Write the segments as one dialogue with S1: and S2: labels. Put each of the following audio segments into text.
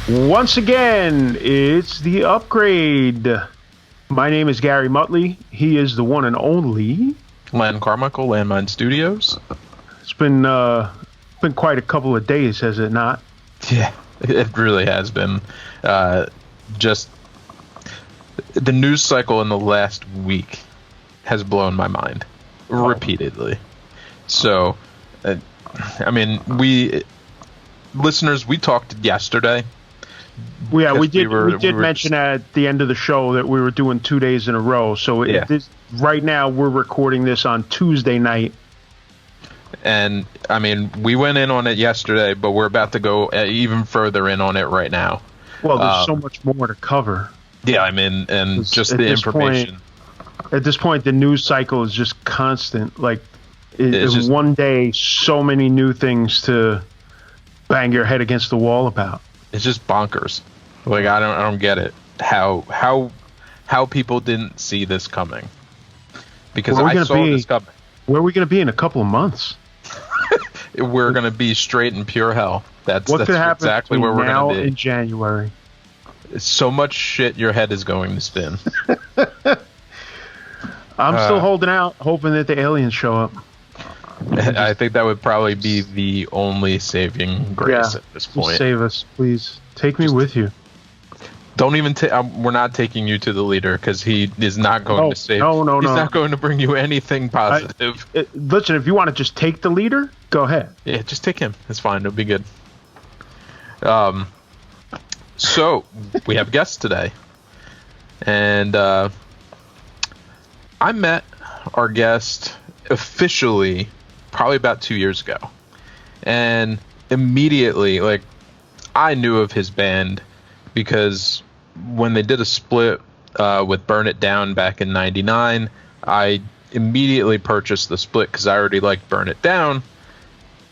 S1: Once again, it's the upgrade. My name is Gary Muttley. He is the one and only
S2: Len Carmichael, Landmine Studios.
S1: It's been quite a couple of days, has it not?
S2: Yeah, it really has been. Just the news cycle in the last week has blown my mind repeatedly. So, listeners, we talked yesterday.
S1: Yeah, we did mention at the end of the show that we were doing 2 days in a row. So right now we're recording this on Tuesday night.
S2: And, we went in on it yesterday, but we're about to go even further in on it right now.
S1: Well, there's so much more to cover.
S2: Yeah, just the information.
S1: At this point, the news cycle is just constant. Like, it's one day, so many new things to bang your head against the wall about.
S2: It's just bonkers. Like, I don't get it. How people didn't see this coming. Because I saw this coming.
S1: Where are we going to be in a couple of months?
S2: We're going to be straight in pure hell. That's
S1: happen
S2: exactly where we're going to be.
S1: In January.
S2: So much shit your head is going to spin.
S1: I'm still holding out, hoping that the aliens show up.
S2: I think that would probably be the only saving grace at this point.
S1: Just save us, please. Take me with you.
S2: Don't even we're not taking you to the leader because he is not going to save.
S1: No.
S2: He's not going to bring you anything positive.
S1: Listen, if you want to just take the leader, go ahead.
S2: Yeah, just take him. It's fine. It'll be good. So we have guests today, and I met our guest officially probably about 2 years ago, and immediately, I knew of his band because when they did a split with Burn It Down back in '99, I immediately purchased the split because I already liked Burn It Down,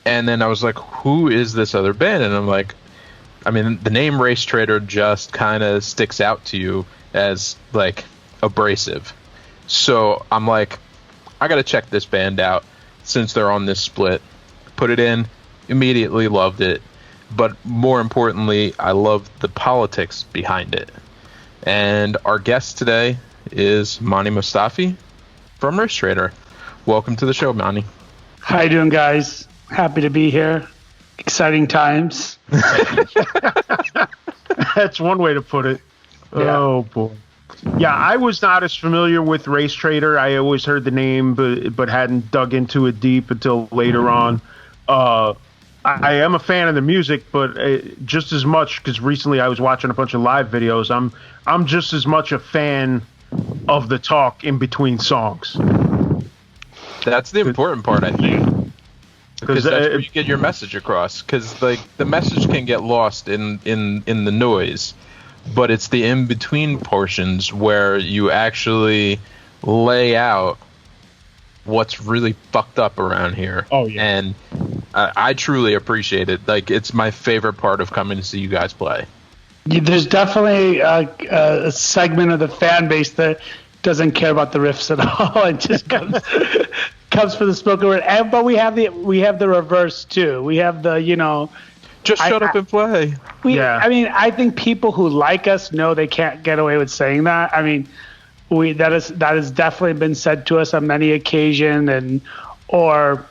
S2: and then I was like, who is this other band? And I'm like, the name Racetraitor just kind of sticks out to you as abrasive, so I'm like, I gotta check this band out since they're on this split. Put it in, immediately loved it, but more importantly, I love the politics behind it. And our guest today is Mostafi from Racetraitor. Welcome to the show, Mani.
S3: How you doing, guys? Happy to be here. Exciting times.
S1: That's one way to put it. Yeah. Oh boy. Yeah, I was not as familiar with Racetraitor. I always heard the name, but hadn't dug into it deep until later on. I am a fan of the music, but just as much, because recently I was watching a bunch of live videos. I'm just as much a fan of the talk in between songs.
S2: That's the important part, I think, because that's where you get your message across. Because the message can get lost in the noise. But it's the in-between portions where you actually lay out what's really fucked up around here.
S1: Oh, yeah.
S2: And I truly appreciate it. It's my favorite part of coming to see you guys play.
S3: Yeah, there's definitely a segment of the fan base that doesn't care about the riffs at all. It just comes for the spoken word. But we have the reverse, too. We have the,
S2: just shut up and play.
S3: I think people who like us know they can't get away with saying that. That has definitely been said to us on many occasions, or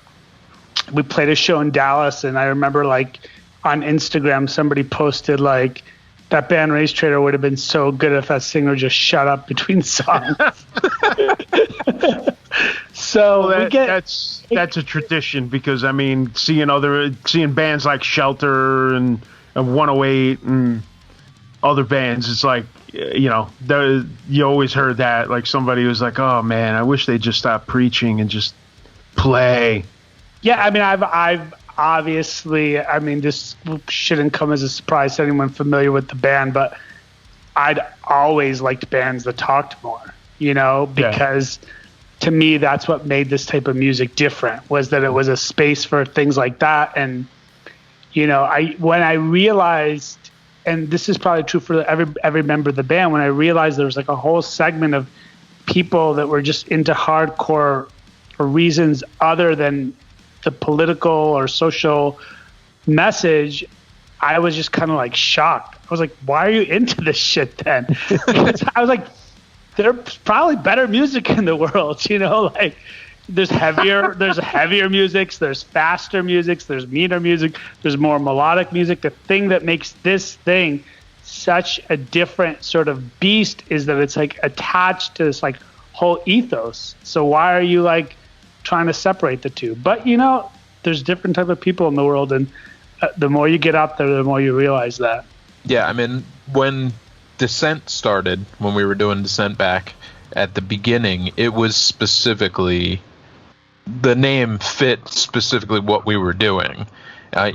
S3: we played a show in Dallas, and I remember on Instagram somebody posted that band Racetraitor would have been so good if that singer just shut up between songs. So
S1: that's a tradition, because seeing bands like Shelter and 108 and other bands, it's you always heard that, somebody was like, oh man, I wish they'd just stop preaching and just play.
S3: Yeah, I've obviously, this shouldn't come as a surprise to anyone familiar with the band, but I'd always liked bands that talked more, because to me, that's what made this type of music different, was that it was a space for things like that. And, when I realized, and this is probably true for every member of the band, when I realized there was a whole segment of people that were just into hardcore for reasons other than the political or social message, I was just kind of like shocked. I was like, why are you into this shit then? Because I was like, there's probably better music in the world, you know, like there's heavier musics, there's faster musics, there's meaner music, there's more melodic music. The thing that makes this thing such a different sort of beast is that it's like attached to this like whole ethos. So why are you like trying to separate the two? But you know, there's different type of people in the world, and the more you get out there, the more you realize that.
S2: Yeah, I mean, when Descent started, when we were doing Descent back at the beginning, it was specifically, the name fit specifically what we were doing.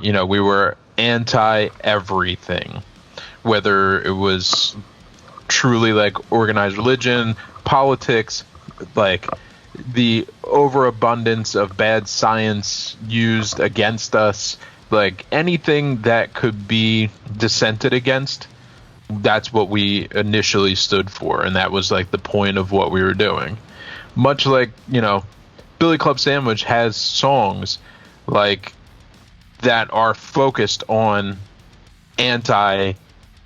S2: You know, we were anti everything, whether it was truly like organized religion, politics, like the overabundance of bad science used against us, like anything that could be dissented against. That's what we initially stood for, and that was like the point of what we were doing. Much like, you know, Billy Club Sandwich has songs like that are focused on anti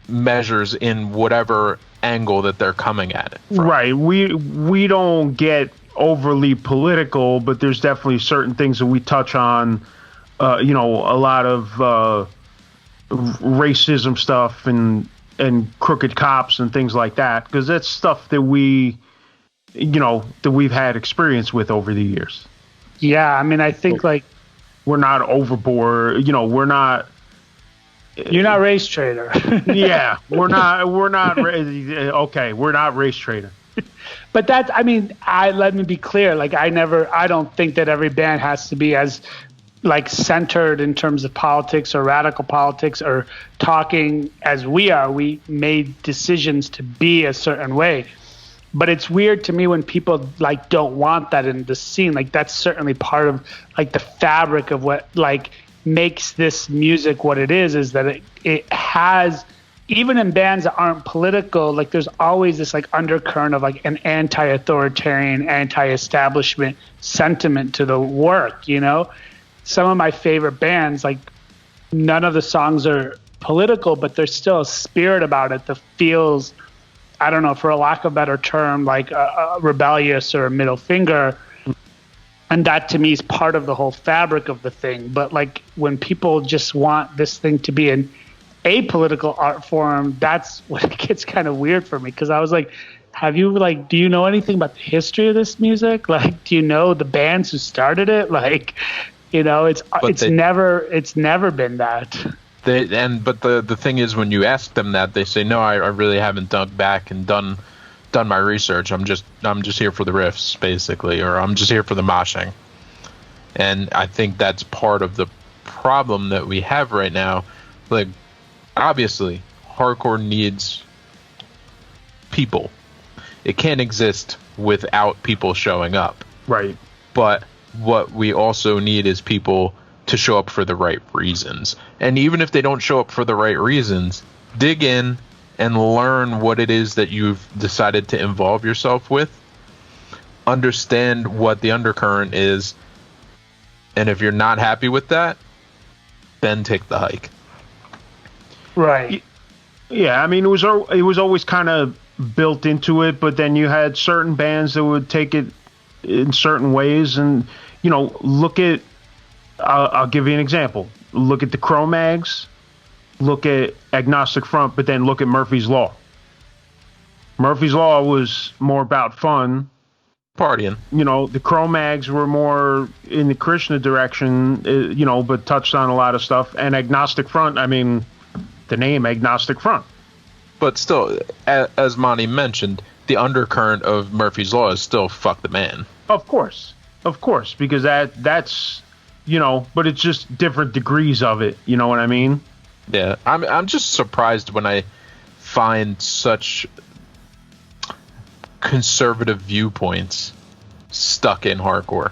S2: measures in whatever angle that they're coming at it from.
S1: Right. We don't get overly political, but there's definitely certain things that we touch on. You know, a lot of racism stuff and crooked cops and things like that, because that's stuff that we've had experience with over the years.
S3: Yeah, I mean, I think like
S1: we're not overboard. You know, we're not.
S3: You're not Racetraitor.
S1: Yeah, we're not. Okay, we're not Racetraitor.
S3: But that, I mean, let me be clear. Like, I don't think that every band has to be as like centered in terms of politics or radical politics or talking as we are. We made decisions to be a certain way. But it's weird to me when people like don't want that in the scene. Like, that's certainly part of like the fabric of what like makes this music what it is that it has, even in bands that aren't political, like there's always this like undercurrent of like an anti-authoritarian, anti-establishment sentiment to the work, you know? Some of my favorite bands, like none of the songs are political, but there's still a spirit about it that feels, I don't know, for a lack of a better term, like a rebellious or a middle finger. And that to me is part of the whole fabric of the thing. But like when people just want this thing to be an apolitical art form, that's when it gets kind of weird for me. Because I was like, do you know anything about the history of this music? Like, do you know the bands who started it? Like, you know, it's never been that.
S2: But the thing is, when you ask them that, they say, no, I really haven't dug back and done my research. I'm just here for the riffs, basically, or I'm just here for the moshing. And I think that's part of the problem that we have right now. Like, obviously, hardcore needs people. It can't exist without people showing up.
S1: Right.
S2: But what we also need is people to show up for the right reasons. And even if they don't show up for the right reasons, dig in and learn what it is that you've decided to involve yourself with. Understand what the undercurrent is. And if you're not happy with that, then take the hike.
S3: Right.
S1: Yeah, I mean, it was always kind of built into it, but then you had certain bands that would take it in certain ways. And, you know, look at, I'll give you an example. Look at the Cro-Mags, look at Agnostic Front, but then look at Murphy's Law. Murphy's Law was more about fun.
S2: Partying.
S1: You know, the Cro-Mags were more in the Krishna direction, you know, but touched on a lot of stuff. And Agnostic Front, I mean, the name Agnostic Front.
S2: But still, as Monty mentioned, the undercurrent of Murphy's Law is still fuck the man.
S1: Of course, because that's, you know, but it's just different degrees of it. You know what I mean?
S2: Yeah, I'm just surprised when I find such conservative viewpoints stuck in hardcore.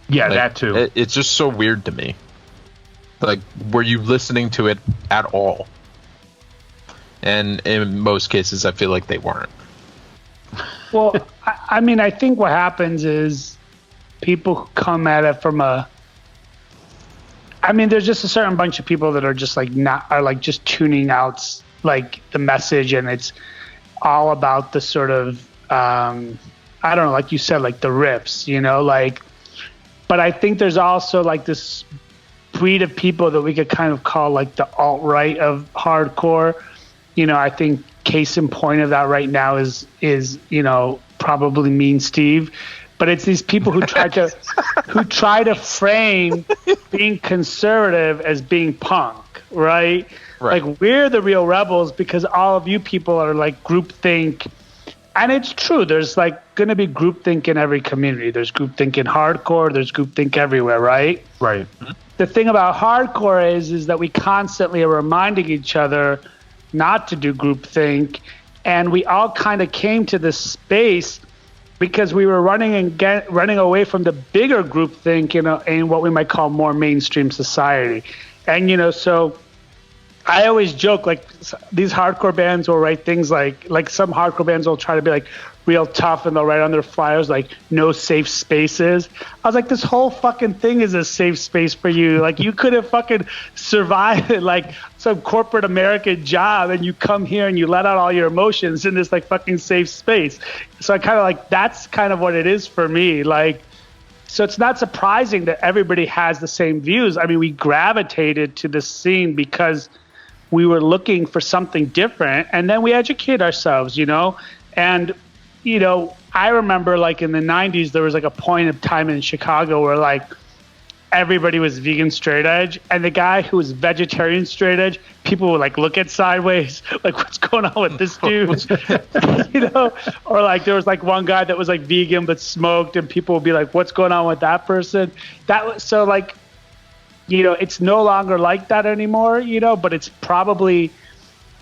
S1: Yeah,
S2: like,
S1: that too.
S2: It's just so weird to me. Like, were you listening to it at all? And in most cases, I feel like they weren't.
S3: Well, I mean, I think what happens is people come at it from I mean, there's just a certain bunch of people that are just like just tuning out like the message, and it's all about the sort of I don't know, like you said, like the riffs, like. But I think there's also like this breed of people that we could kind of call like the alt-right of hardcore. I think case in point of that right now is probably Mean Steve. But it's these people who try to frame being conservative as being punk, right? Like we're the real rebels because all of you people are like groupthink. And it's true. There's like going to be groupthink in every community. There's groupthink in hardcore. There's groupthink everywhere, right?
S1: Right.
S3: The thing about hardcore is that we constantly are reminding each other not to do groupthink. And we all kind of came to this space because we were running away from the bigger groupthink, in what we might call more mainstream society. And, so I always joke, like these hardcore bands will write things like some hardcore bands will try to be like real tough and they'll write on their flyers like no safe spaces. I was like, this whole fucking thing is a safe space for you. Like you could have fucking survived like some corporate American job and you come here and you let out all your emotions in this like fucking safe space. So I kind of like, that's kind of what it is for me. Like, so it's not surprising that everybody has the same views. I mean, we gravitated to this scene because we were looking for something different, and then we educate ourselves, and I remember like in the 90s there was like a point of time in Chicago where like everybody was vegan straight edge, and the guy who was vegetarian straight edge, people would like look at sideways, like what's going on with this dude, or like there was like one guy that was like vegan but smoked, and people would be like, what's going on with that person? That was so like, it's no longer like that anymore, but it's probably,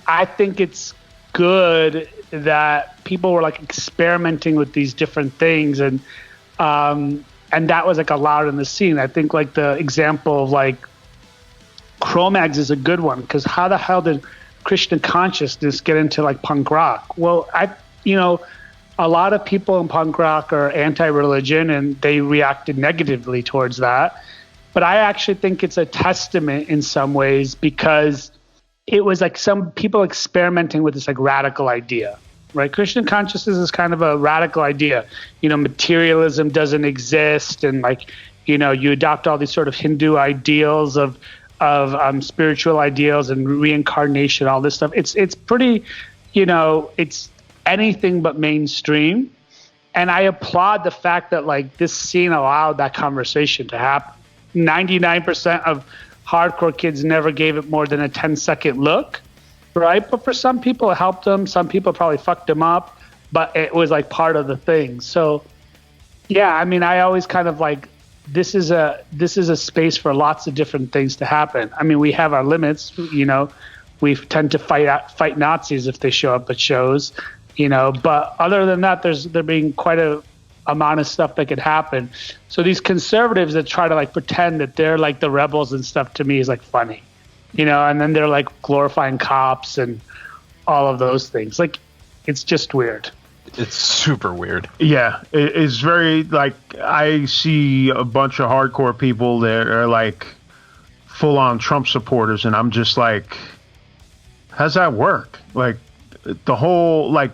S3: I think it's good that people were like experimenting with these different things, and that was like allowed in the scene. I think like the example of like Cro-Mags is a good one, because how the hell did Christian consciousness get into like punk rock? Well, a lot of people in punk rock are anti-religion and they reacted negatively towards that. But I actually think it's a testament in some ways, because it was like some people experimenting with this like radical idea, right? Christian consciousness is kind of a radical idea. Materialism doesn't exist, and like, you adopt all these sort of Hindu ideals of spiritual ideals and reincarnation, all this stuff. It's pretty, it's anything but mainstream. And I applaud the fact that like this scene allowed that conversation to happen. 99% of hardcore kids never gave it more than a 10-second look, right? But for some people, it helped them. Some people probably fucked them up, but it was like part of the thing. So, yeah, I mean, I always kind of like, this is a space for lots of different things to happen. I mean, we have our limits, we tend to fight Nazis if they show up at shows, but other than that, there being quite a amount of stuff that could happen. So these conservatives that try to like pretend that they're like the rebels and stuff, to me is like funny, and then they're like glorifying cops and all of those things. Like, it's just weird.
S2: It's super weird.
S1: Yeah, it's very like, I see a bunch of hardcore people that are like full on Trump supporters, and I'm just like, how's that work? Like the whole, like,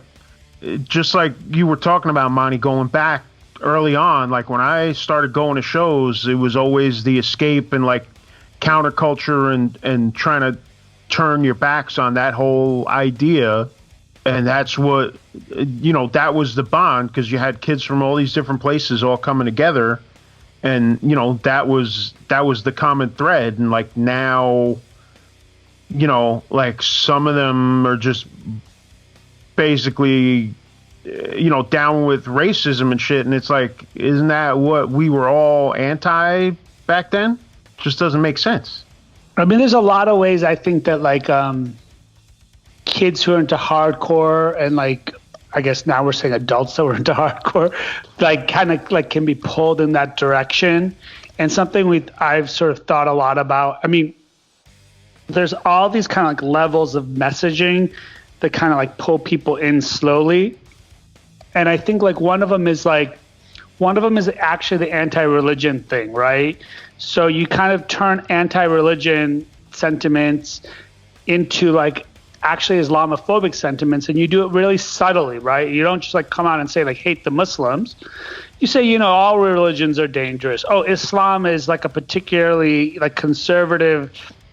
S1: just like you were talking about, Monty, going back early on, like when I started going to shows, it was always the escape and like counterculture and trying to turn your backs on that whole idea. And that's what, that was the bond, because you had kids from all these different places all coming together. And, that was the common thread. And like now, like some of them are just basically, down with racism and shit. And it's like, isn't that what we were all anti back then? Just doesn't make sense.
S3: I mean, there's a lot of ways I think that like kids who are into hardcore, and like, I guess now we're saying adults that were into hardcore, like kind of like can be pulled in that direction. And something I've sort of thought a lot about. I mean, there's all these kind of like levels of messaging that kind of like pull people in slowly. And I think like one of them is like One of them is actually the anti-religion thing, right? So you kind of turn anti-religion sentiments into like actually Islamophobic sentiments, and you do it really subtly, right? You don't just like come out and say like hate the Muslims. You say, you know, all religions are dangerous. Oh, Islam is like a particularly like conservative,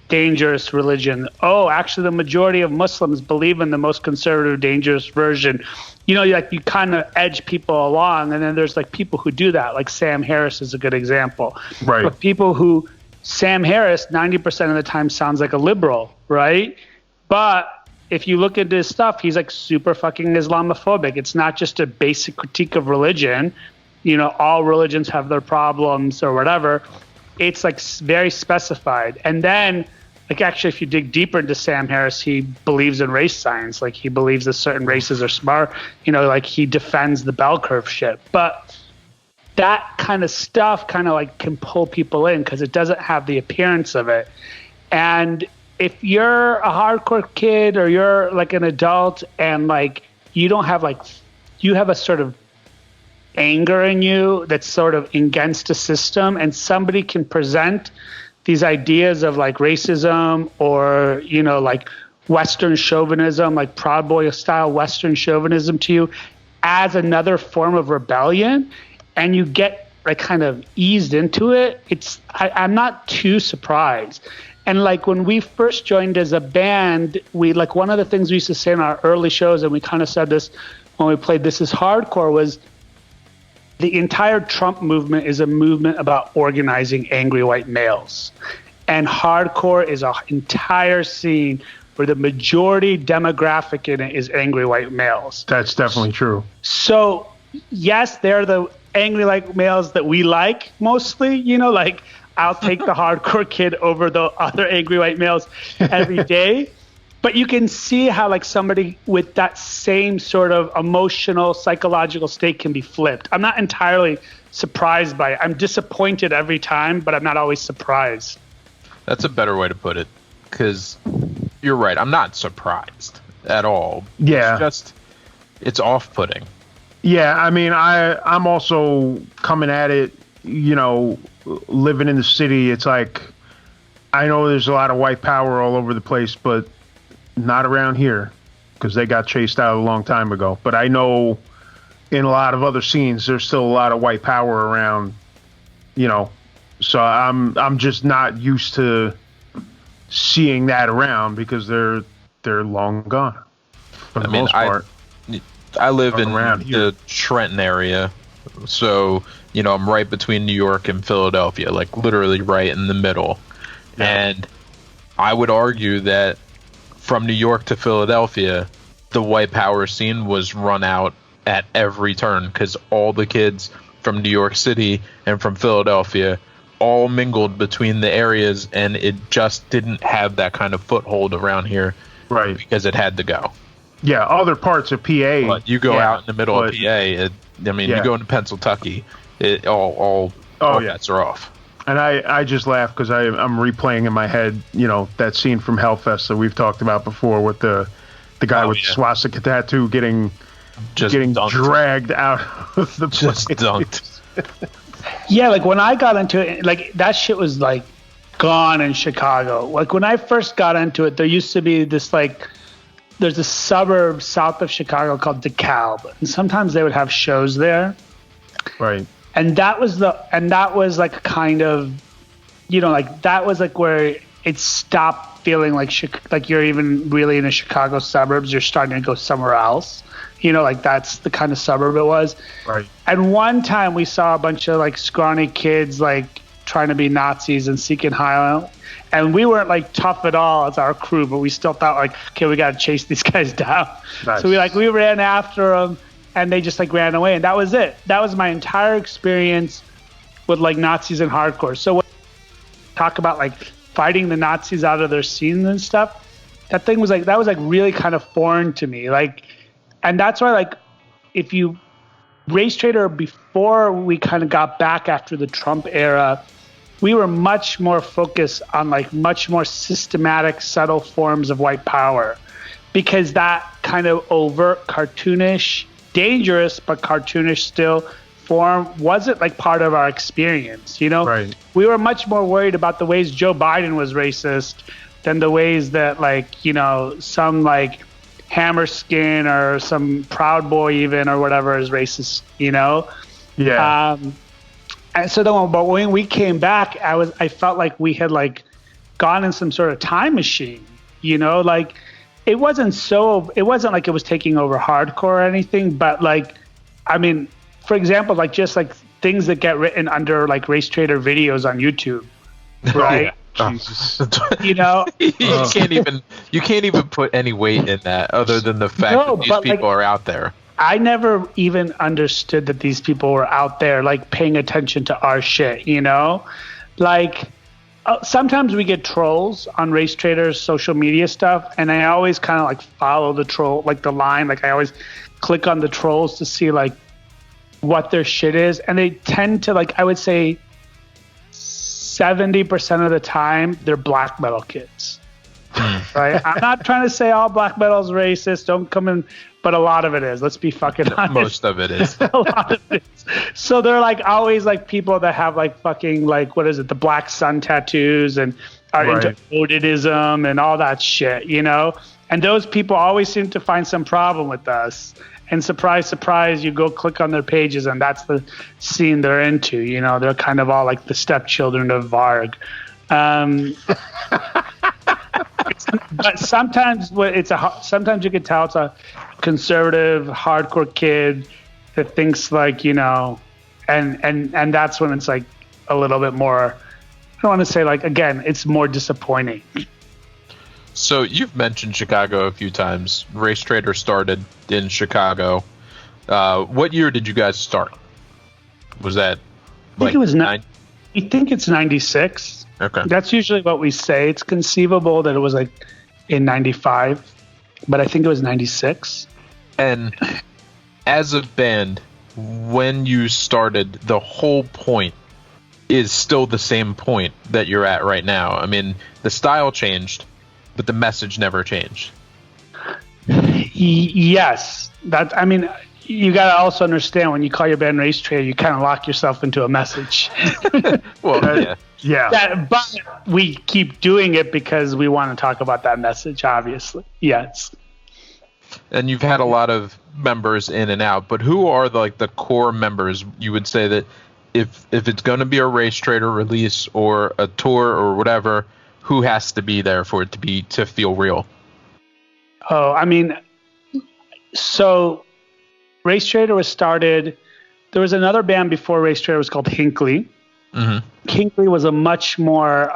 S3: dangerous religion. Oh, actually the majority of Muslims believe in the most conservative, dangerous version. You know, like you kind of edge people along, and then there's like people who do that. Like Sam Harris is a good example.
S1: Right.
S3: But people who Sam Harris 90% of the time sounds like a liberal, right? But if you look into his stuff, he's like super fucking Islamophobic. It's not just a basic critique of religion. You know, all religions have their problems or whatever. It's like very specified. And then, like, actually, if you dig deeper into Sam Harris, he believes in race science. Like, he believes that certain races are smart. You know, like, he defends the bell curve shit. But that kind of stuff kind of like can pull people in because it doesn't have the appearance of it. And if you're a hardcore kid or you're like an adult and like you don't have like, you have a sort of anger in you that's sort of against a system, and somebody can present these ideas of like racism or, you know, like Western chauvinism, like Proud Boy style Western chauvinism to you as another form of rebellion, and you get like kind of eased into it, I'm not too surprised. And like when we first joined as a band, we like one of the things we used to say in our early shows, and we kind of said this when we played This Is Hardcore, was the entire Trump movement is a movement about organizing angry white males. And hardcore is an entire scene where the majority demographic in it is angry white males.
S1: That's definitely true.
S3: So yes, they're the angry white males that we like mostly, you know, like I'll take the hardcore kid over the other angry white males every day. But you can see how like somebody with that same sort of emotional, psychological state can be flipped. I'm not entirely surprised by it. I'm disappointed every time, but I'm not always surprised.
S2: That's a better way to put it, because you're right. I'm not surprised at all.
S1: Yeah.
S2: It's off-putting.
S1: Yeah, I mean, I'm also coming at it, you know, living in the city. It's like, I know there's a lot of white power all over the place, but not around here because they got chased out a long time ago. But I know in a lot of other scenes, there's still a lot of white power around, you know, so I'm just not used to seeing that around because they're long gone for the most part.
S2: I live in the Trenton area, so, you know, I'm right between New York and Philadelphia, like literally right in the middle. Yeah. And I would argue that from New York to Philadelphia, the white power scene was run out at every turn because all the kids from New York City and from Philadelphia all mingled between the areas, and it just didn't have that kind of foothold around here,
S1: right? Because
S2: it had to go.
S1: Yeah, other parts of PA.
S2: But you go out in the middle of PA. You go into Pennsylvania, all bets are off.
S1: And I just laugh because I'm replaying in my head, you know, that scene from Hellfest that we've talked about before with the guy with the swastika tattoo getting dragged out of the place.
S2: Just dunked.
S3: Yeah, like when I got into it, like that shit was like gone in Chicago. Like when I first got into it, there used to be this like, there's a suburb south of Chicago called DeKalb, and sometimes they would have shows there.
S1: Right.
S3: And that was like kind of, you know, like that was like where it stopped feeling like you're even really in the Chicago suburbs. You're starting to go somewhere else. You know, like that's the kind of suburb it was.
S1: Right.
S3: And one time we saw a bunch of like scrawny kids like trying to be Nazis and seeking Highland. And we weren't like tough at all as our crew, but we still thought like, okay, we got to chase these guys down. Nice. So we ran after them. And they just like ran away, and that was it. That was my entire experience with like Nazis and hardcore. So when we talk about like fighting the Nazis out of their scenes and stuff, that was really kind of foreign to me. Like, and that's why like if you Racetraitor, before we kind of got back after the Trump era, we were much more focused on like much more systematic, subtle forms of white power, because that kind of overt, cartoonish, dangerous but cartoonish still conform wasn't like part of our experience.
S1: Right.
S3: We were much more worried about the ways Joe Biden was racist than the ways that like some like Hammerskin or some Proud Boy even or whatever is racist.
S1: Yeah.
S3: And so then, but when we came back, I felt like we had like gone in some sort of time machine. Like it wasn't like it was taking over hardcore or anything, but like, I mean, for example, like just like things that get written under like Racetraitor videos on YouTube, right?
S1: Jesus.
S2: You can't even put any weight in that other than the fact that these people are out there.
S3: I never even understood that these people were out there like paying attention to our shit, like sometimes we get trolls on Racetraitor's social media stuff, and I always kind of like follow the troll, like the line, like I always click on the trolls to see like what their shit is, and they tend to like, I would say 70% of the time they're black metal kids. Right? I'm not trying to say all black metal is racist. Don't come in, but a lot of it is. Let's be fucking honest.
S2: Most of it is.
S3: A lot of it is. So they're like always like people that have like fucking like, what is it, the black sun tattoos and are into Odidism and all that shit, And those people always seem to find some problem with us. And surprise, surprise, you go click on their pages and that's the scene they're into. They're kind of all like the stepchildren of Varg. But sometimes sometimes you can tell it's a conservative, hardcore kid that thinks like, and that's when it's like a little bit more, I don't want to say like, again, it's more disappointing.
S2: So you've mentioned Chicago a few times. Racetraitor started in Chicago. What year did you guys start? Was that
S3: I think it was I think it's 96.
S2: Okay.
S3: That's usually what we say. It's conceivable that it was like in 95, but I think it was 96.
S2: And as a band, when you started, the whole point is still the same point that you're at right now. I mean, the style changed, but the message never changed.
S3: Yes. You got to also understand when you call your band Racetraitor, you kind of lock yourself into a message.
S2: Well,
S3: yeah. But we keep doing it because we want to talk about that message, obviously. Yes.
S2: And you've had a lot of members in and out, but who are the core members? You would say that if it's going to be a Racetraitor release or a tour or whatever, who has to be there for it to feel real?
S3: Oh, I mean, so Racetraitor was started. There was another band before Racetraitor, was called Hinckley. Mm-hmm. Hinckley was a much more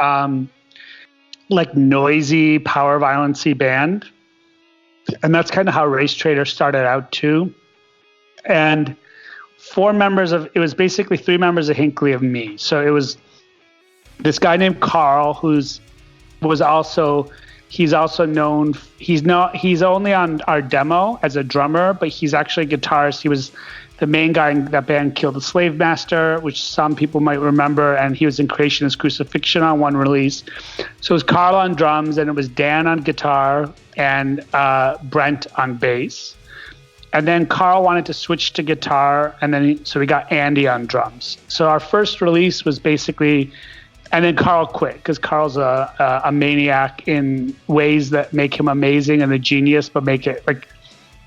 S3: like noisy, power violence-y band. And that's kind of how Racetraitor started out too. And it was basically 3 members of Hinckley of me. So it was this guy named Carl, he's also known, he's only on our demo as a drummer, but he's actually a guitarist. He was the main guy in that band Kill the Slave Master, which some people might remember, and he was in Creationist Crucifixion on one release. So it was Carl on drums, and it was Dan on guitar, and Brent on bass. And then Carl wanted to switch to guitar, and so we got Andy on drums. So our first release was basically, and then Carl quit because Carl's a maniac in ways that make him amazing and a genius, but make it like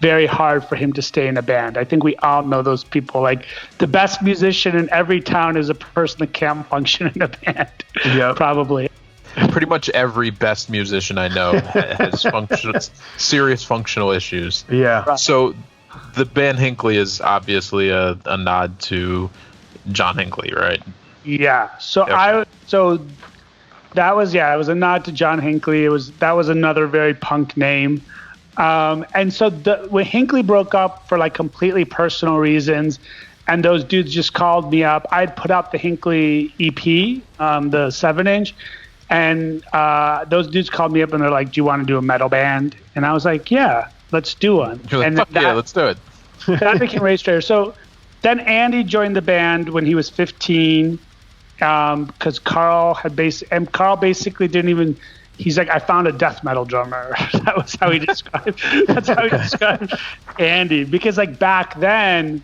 S3: very hard for him to stay in a band. I think we all know those people. Like the best musician in every town is a person that can't function in a band. Yeah, probably.
S2: Pretty much every best musician I know has serious functional issues.
S1: Yeah.
S3: Right.
S2: So the band Hinckley is obviously a nod to John Hinckley, right?
S3: Yeah. So that was it was a nod to John Hinckley. That was another very punk name. And so when Hinckley broke up for like completely personal reasons, and those dudes just called me up, I'd put out the Hinckley EP, the 7-inch, and those dudes called me up and they're like, "Do you want to do a metal band?" And I was like, "Yeah, let's do one."
S2: You're like,
S3: and
S2: "Fuck yeah, let's do it."
S3: That became Racetraitor. So then Andy joined the band when he was 15, because Carl basically didn't even. He's like, I found a death metal drummer. That was how he described. That's how he described Andy. Because like back then,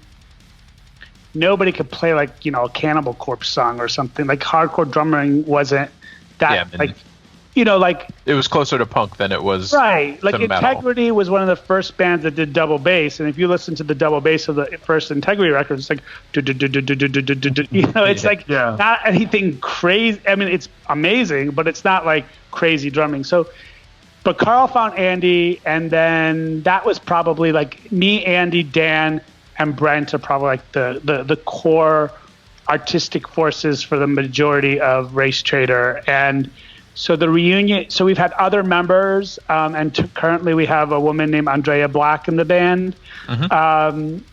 S3: nobody could play like, a Cannibal Corpse song or something. Like hardcore drumming wasn't that like,
S2: it was closer to punk than it was
S3: right. Like
S2: to
S3: Integrity
S2: metal.
S3: was one of the first bands that did double bass, and if you listen to the double bass of the first Integrity record, it's like it's like not anything crazy. I mean, it's amazing, but it's not like crazy drumming. So, but Carl found Andy, and then that was probably like me, Andy, Dan, and Brent are probably like the core artistic forces for the majority of Racetraitor. And so the reunion, so we've had other members, and currently we have a woman named Andrea Black in the band. And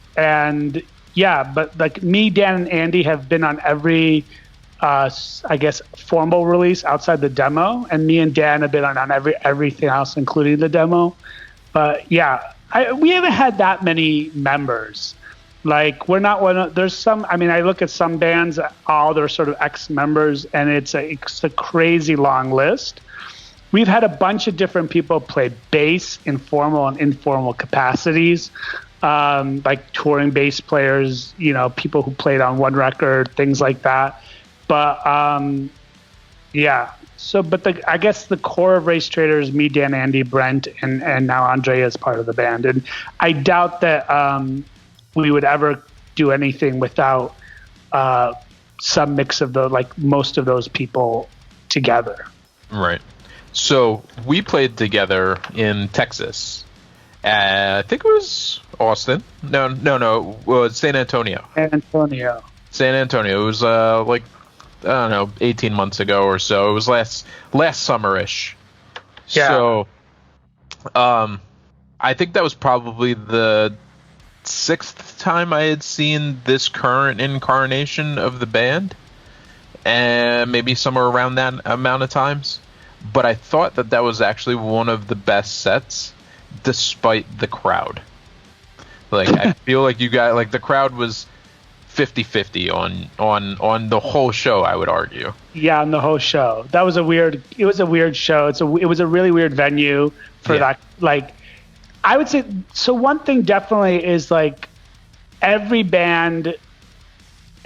S3: but like me, Dan, and Andy have been on every, I guess, formal release outside the demo. And me and Dan have been on everything else, including the demo. But we haven't had that many members. Like we're not one of, there's some, I mean, I look at some bands, all their sort of ex-members, and it's a crazy long list. We've had a bunch of different people play bass in formal and informal capacities, like touring bass players, people who played on one record, things like that. But so, but I guess the core of Racetraitor is me, Dan, Andy, Brent, and now Andrea is part of the band. And I doubt that we would ever do anything without some mix of most of those people together.
S2: Right. So we played together in Texas. I think it was Austin. No. It was San Antonio.
S3: San Antonio.
S2: It was I don't know, 18 months ago or so. It was last summer-ish.
S3: Yeah.
S2: So I think that was probably the 6th time I had seen this current incarnation of the band, and maybe somewhere around that amount of times. But I thought that was actually one of the best sets, despite the crowd. Like I feel like you guys, like the crowd was 50-50 on the whole show, I would argue.
S3: Yeah, on the whole show. It was a weird show. It was a really weird venue for that. Like, I would say, so one thing definitely is like every band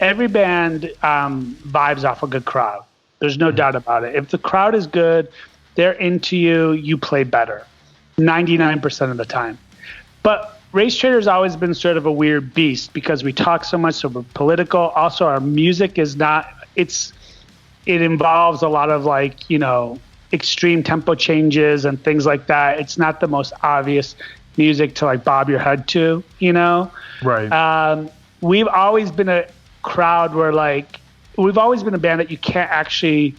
S3: vibes off a good crowd. There's no doubt about it. If the crowd is good, they're into you, you play better 99% of the time. But Racetraitor's always been sort of a weird beast because we talk so much, so we're political. Also, our music is not, it involves a lot of extreme tempo changes and things like that. It's not the most obvious music to bob your head to,
S1: Right.
S3: We've always been a crowd where we've always been a band that you can't actually,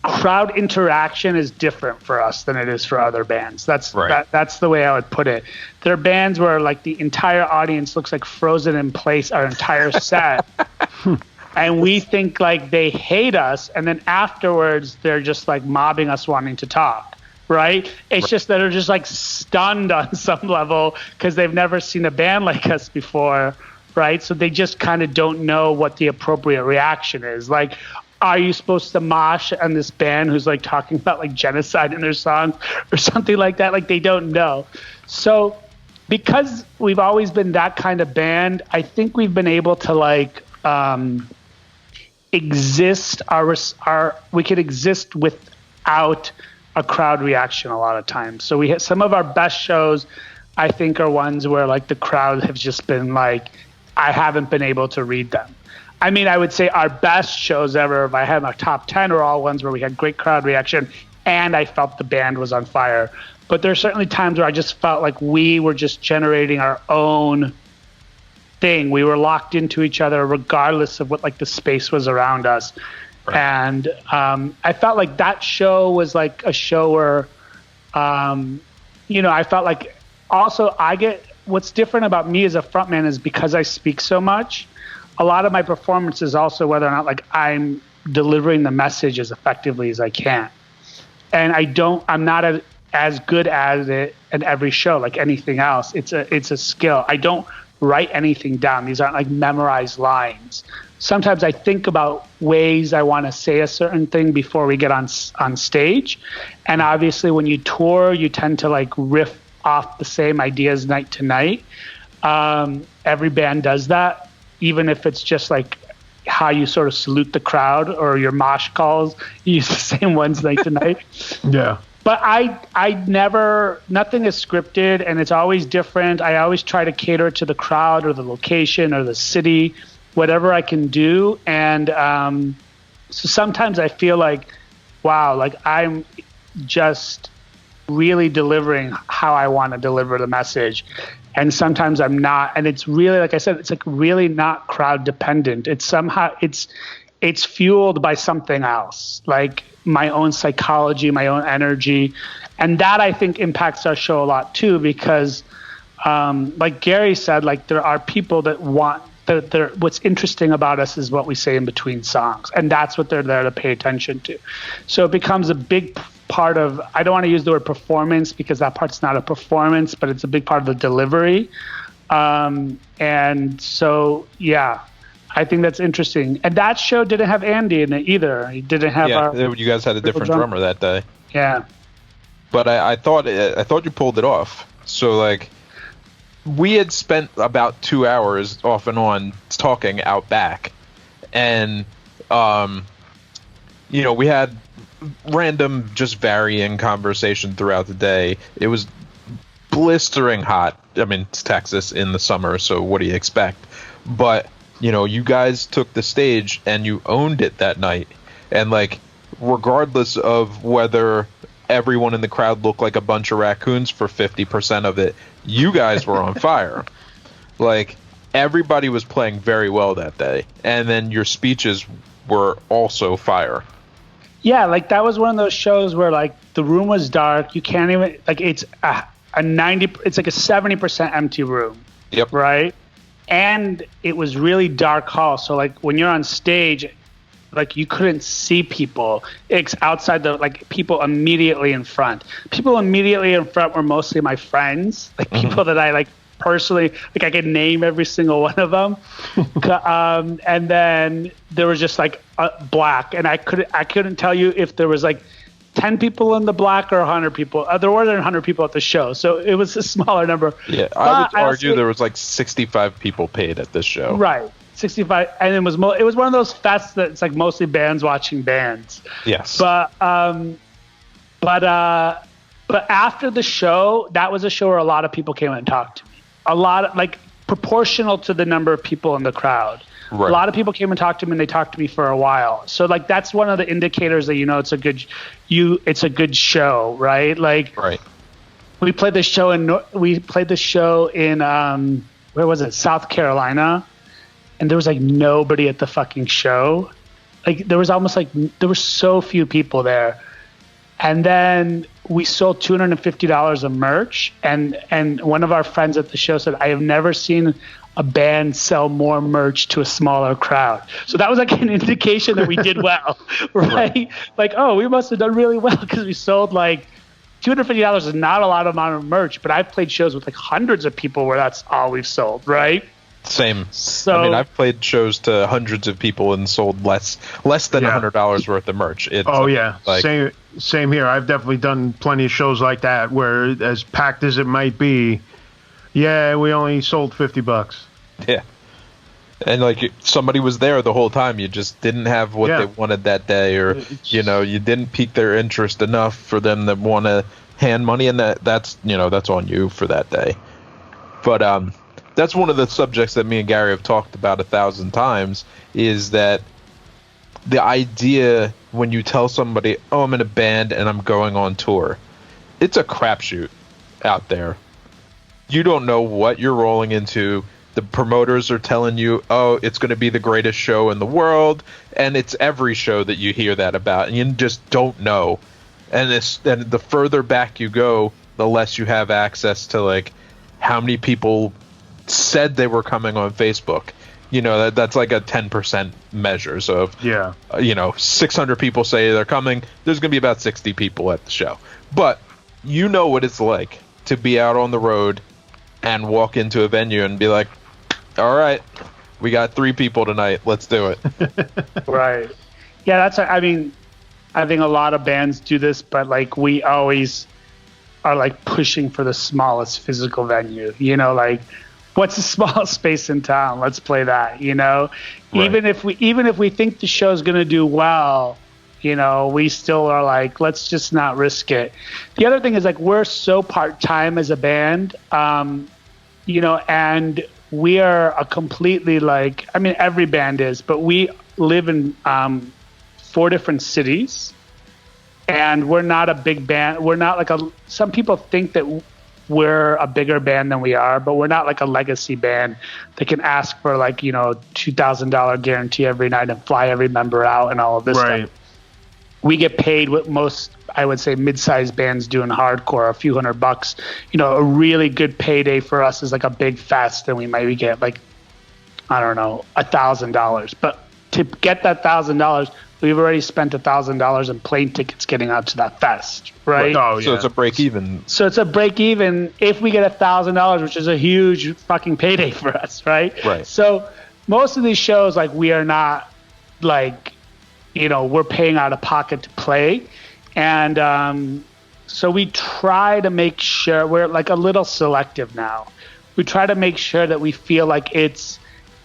S3: crowd interaction is different for us than it is for other bands. That's
S2: right.
S3: That's the way I would put it. There are bands where the entire audience looks like frozen in place our entire set. And we think they hate us, and then afterwards they're just mobbing us wanting to talk, right? It's just that they're just stunned on some level because they've never seen a band like us before, right? So they just kind of don't know what the appropriate reaction is. Are you supposed to mosh on this band who's talking about genocide in their song or something like that? They don't know. So because we've always been that kind of band, I think we've been able to exist we could exist without a crowd reaction a lot of times. So we had some of our best shows, I think, are ones where the crowd have just been I haven't been able to read them. I mean, I would say our best shows ever, if I had my top 10, are all ones where we had great crowd reaction and I felt the band was on fire. But there are certainly times where I just felt like we were just generating our own thing. We were locked into each other regardless of what the space was around us. Right. And I felt like that show was a show where, I felt also what's different about me as a frontman is because I speak so much, a lot of my performance is also whether or not I'm delivering the message as effectively as I can. And I'm not as good at it at every show like anything else. It's a skill. I don't write anything down. These aren't memorized lines. Sometimes I think about ways I want to say a certain thing before we get on stage. And obviously when you tour, you tend to riff off the same ideas night to night. Every band does that. even if it's just like how you sort of salute the crowd or your mosh calls. You use the same ones night to night.
S1: Yeah.
S3: But nothing is scripted, and it's always different. I always try to cater to the crowd or the location or the city, whatever I can do. And so sometimes I feel like, wow, like I'm just really delivering how I want to deliver the message. And sometimes I'm not. And it's really, like I said, it's like really not crowd dependent. It's somehow, it's fueled by something else, like my own psychology, my own energy. And that I think impacts our show a lot too, because like Gary said, like there are people that want, what's interesting about us is what we say in between songs. And that's what they're there to pay attention to. So it becomes a big part of, I don't want to use the word performance because that part's not a performance, but it's a big part of the delivery. And so, yeah, I think that's interesting. And that show didn't have Andy in it either. He didn't have
S2: you guys had a different drummer that day.
S3: Yeah.
S2: But I thought you pulled it off. So like we had spent about 2 hours off and on talking out back. And we had random, just varying conversation throughout the day. It was blistering hot. I mean, it's Texas in the summer, so what do you expect? But, you guys took the stage and you owned it that night. And, like, regardless of whether everyone in the crowd looked like a bunch of raccoons for 50% of it, you guys were on fire. Like, everybody was playing very well that day. And then your speeches were also fire.
S3: Yeah, like that was one of those shows where like the room was dark. You can't even like it's a 90. It's like a 70% empty room.
S2: Yep.
S3: Right. And it was really dark hall. So like when you're on stage, like you couldn't see people. It's outside the like people immediately in front. People immediately in front were mostly my friends, like people that I like personally, like I could name every single one of them. And then there was just like black, and I couldn't tell you if there was like 10 people in the black or 100 people. There weren't 100 people at the show, so it was a smaller number.
S2: Yeah, I would argue there was like 65 people paid at this show.
S3: Right, 65, and it was one of those fests that it's like mostly bands watching bands.
S2: Yes,
S3: but after the show, that was a show where a lot of people came and talked to me. A lot of, like, proportional to the number of people in the crowd. Right. A lot of people came and talked to me, and they talked to me for a while. So, like, that's one of the indicators that it's a good show, right? Like,
S2: right.
S3: We played this show in where was it? South Carolina, and there was like nobody at the fucking show. Like, there was so few people there. And then we sold $250 of merch, and one of our friends at the show said, I have never seen a band sell more merch to a smaller crowd. So that was like an indication that we did well, right? Like, oh, we must have done really well because we sold like $250 is not a lot amount of merch, but I've played shows with like hundreds of people where that's all we've sold, right?
S2: Same.
S3: So,
S2: I mean, I've played shows to hundreds of people and sold less than $100 worth of merch.
S1: Same here. I've definitely done plenty of shows like that where, as packed as it might be, we only sold $50.
S2: Yeah, and like somebody was there the whole time. You just didn't have what they wanted that day, or you didn't pique their interest enough for them to want to hand money, and that's on you for that day. But that's one of the subjects that me and Gary have talked about 1,000 times, is that the idea when you tell somebody, oh, I'm in a band and I'm going on tour, it's a crapshoot out there. You don't know what you're rolling into. The promoters are telling you, oh, it's going to be the greatest show in the world, and it's every show that you hear that about, and you just don't know. And the further back you go, the less you have access to like how many people said they were coming on Facebook. That's like a 10% measure. So if 600 people say they're coming, there's going to be about 60 people at the show. But you know what it's like to be out on the road and walk into a venue and be like, all right, we got 3 people tonight, let's do it.
S3: Right. Yeah, I think a lot of bands do this, but like we always are like pushing for the smallest physical venue. Like what's the smallest space in town? Let's play that,
S2: Right.
S3: Even if we think the show's going to do well, we still are like, let's just not risk it. The other thing is like, we're so part-time as a band, and we are a completely like, I mean, every band is, but we live in 4 different cities, and we're not a big band. We're not like some people think that we're a bigger band than we are, but we're not like a legacy band that can ask for like, $2,000 guarantee every night and fly every member out and all of this stuff. We get paid what most, I would say, mid-sized bands do in hardcore, a few $100. A really good payday for us is like a big fest, and we maybe get like, I don't know, $1,000. But to get that $1,000, we've already spent $1,000 in plane tickets getting out to that fest, right?
S2: Oh, yeah. So it's a break even.
S3: So it's a break even if we get $1,000, which is a huge fucking payday for us, right?
S2: Right.
S3: So most of these shows, like, we are not like, we're paying out of pocket to play, and so we try to make sure we're like a little selective now. We try to make sure that we feel like it's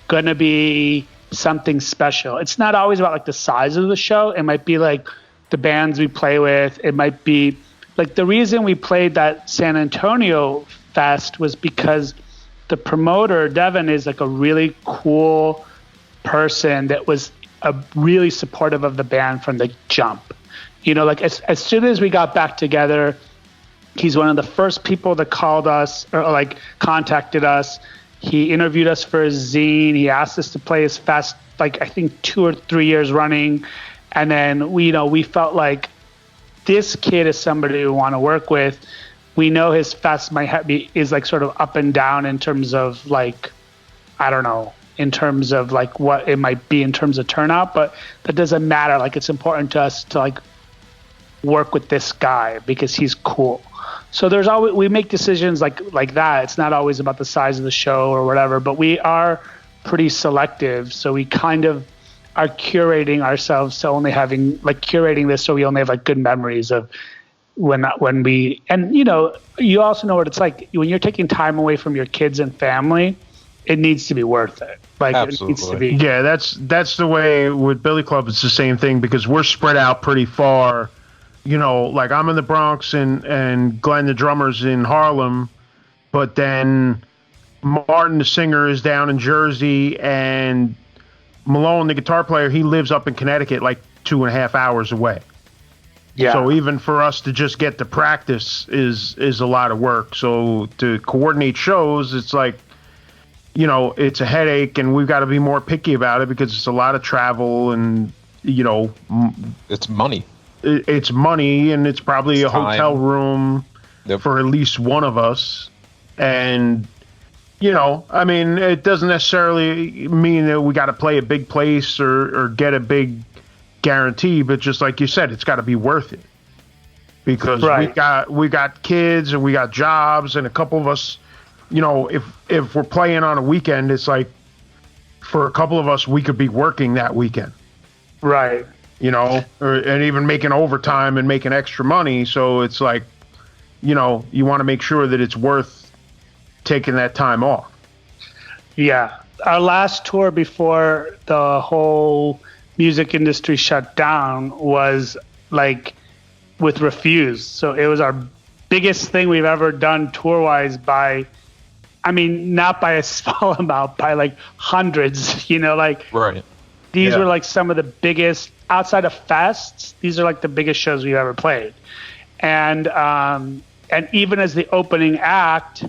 S3: gonna be something special. It's not always about like the size of the show. It might be like the bands we play with. It might be like the reason we played that San Antonio fest was because the promoter, Devin, is like a really cool person that was really supportive of the band from the jump. Like as soon as we got back together, he's one of the first people that called us or like contacted us. He interviewed us for his zine. He asked us to play his fest, like I think 2 or 3 years running. And then we felt like this kid is somebody we want to work with. We know his fest is like sort of up and down in terms of like, I don't know, in terms of like what it might be in terms of turnout, but that doesn't matter. Like, it's important to us to like work with this guy because he's cool. So there's always, we make decisions like that. It's not always about the size of the show or whatever, but we are pretty selective. So we kind of are curating ourselves to only having like curating this so we only have like good memories of when we, and you also know what it's like when you're taking time away from your kids and family. It needs to be worth it. Like,
S2: absolutely.
S3: It needs to be.
S1: Yeah, that's the way with Billy Club. It's the same thing because we're spread out pretty far. Like I'm in the Bronx and Glenn the drummer's in Harlem, but then Martin the singer is down in Jersey, and Malone the guitar player, he lives up in Connecticut, like 2.5 hours away.
S3: Yeah.
S1: So even for us to just get to practice is a lot of work. So to coordinate shows, it's like, it's a headache, and we've got to be more picky about it because it's a lot of travel, and
S2: it's money.
S1: It's money, and it's probably a hotel room for at least one of us. And I mean, it doesn't necessarily mean that we got to play a big place or get a big guarantee, but just like you said, it's got to be worth it because we got kids and we got jobs, and a couple of us. If we're playing on a weekend, it's like for a couple of us, we could be working that weekend.
S3: Right.
S1: And even making overtime and making extra money. So it's like, you want to make sure that it's worth taking that time off. Yeah.
S3: Our last tour before the whole music industry shut down was like with Refuse. So it was our biggest thing we've ever done tour-wise not by a small amount, by like hundreds,
S2: right.
S3: These were like some of the biggest outside of fests. These are like the biggest shows we've ever played. And even as the opening act,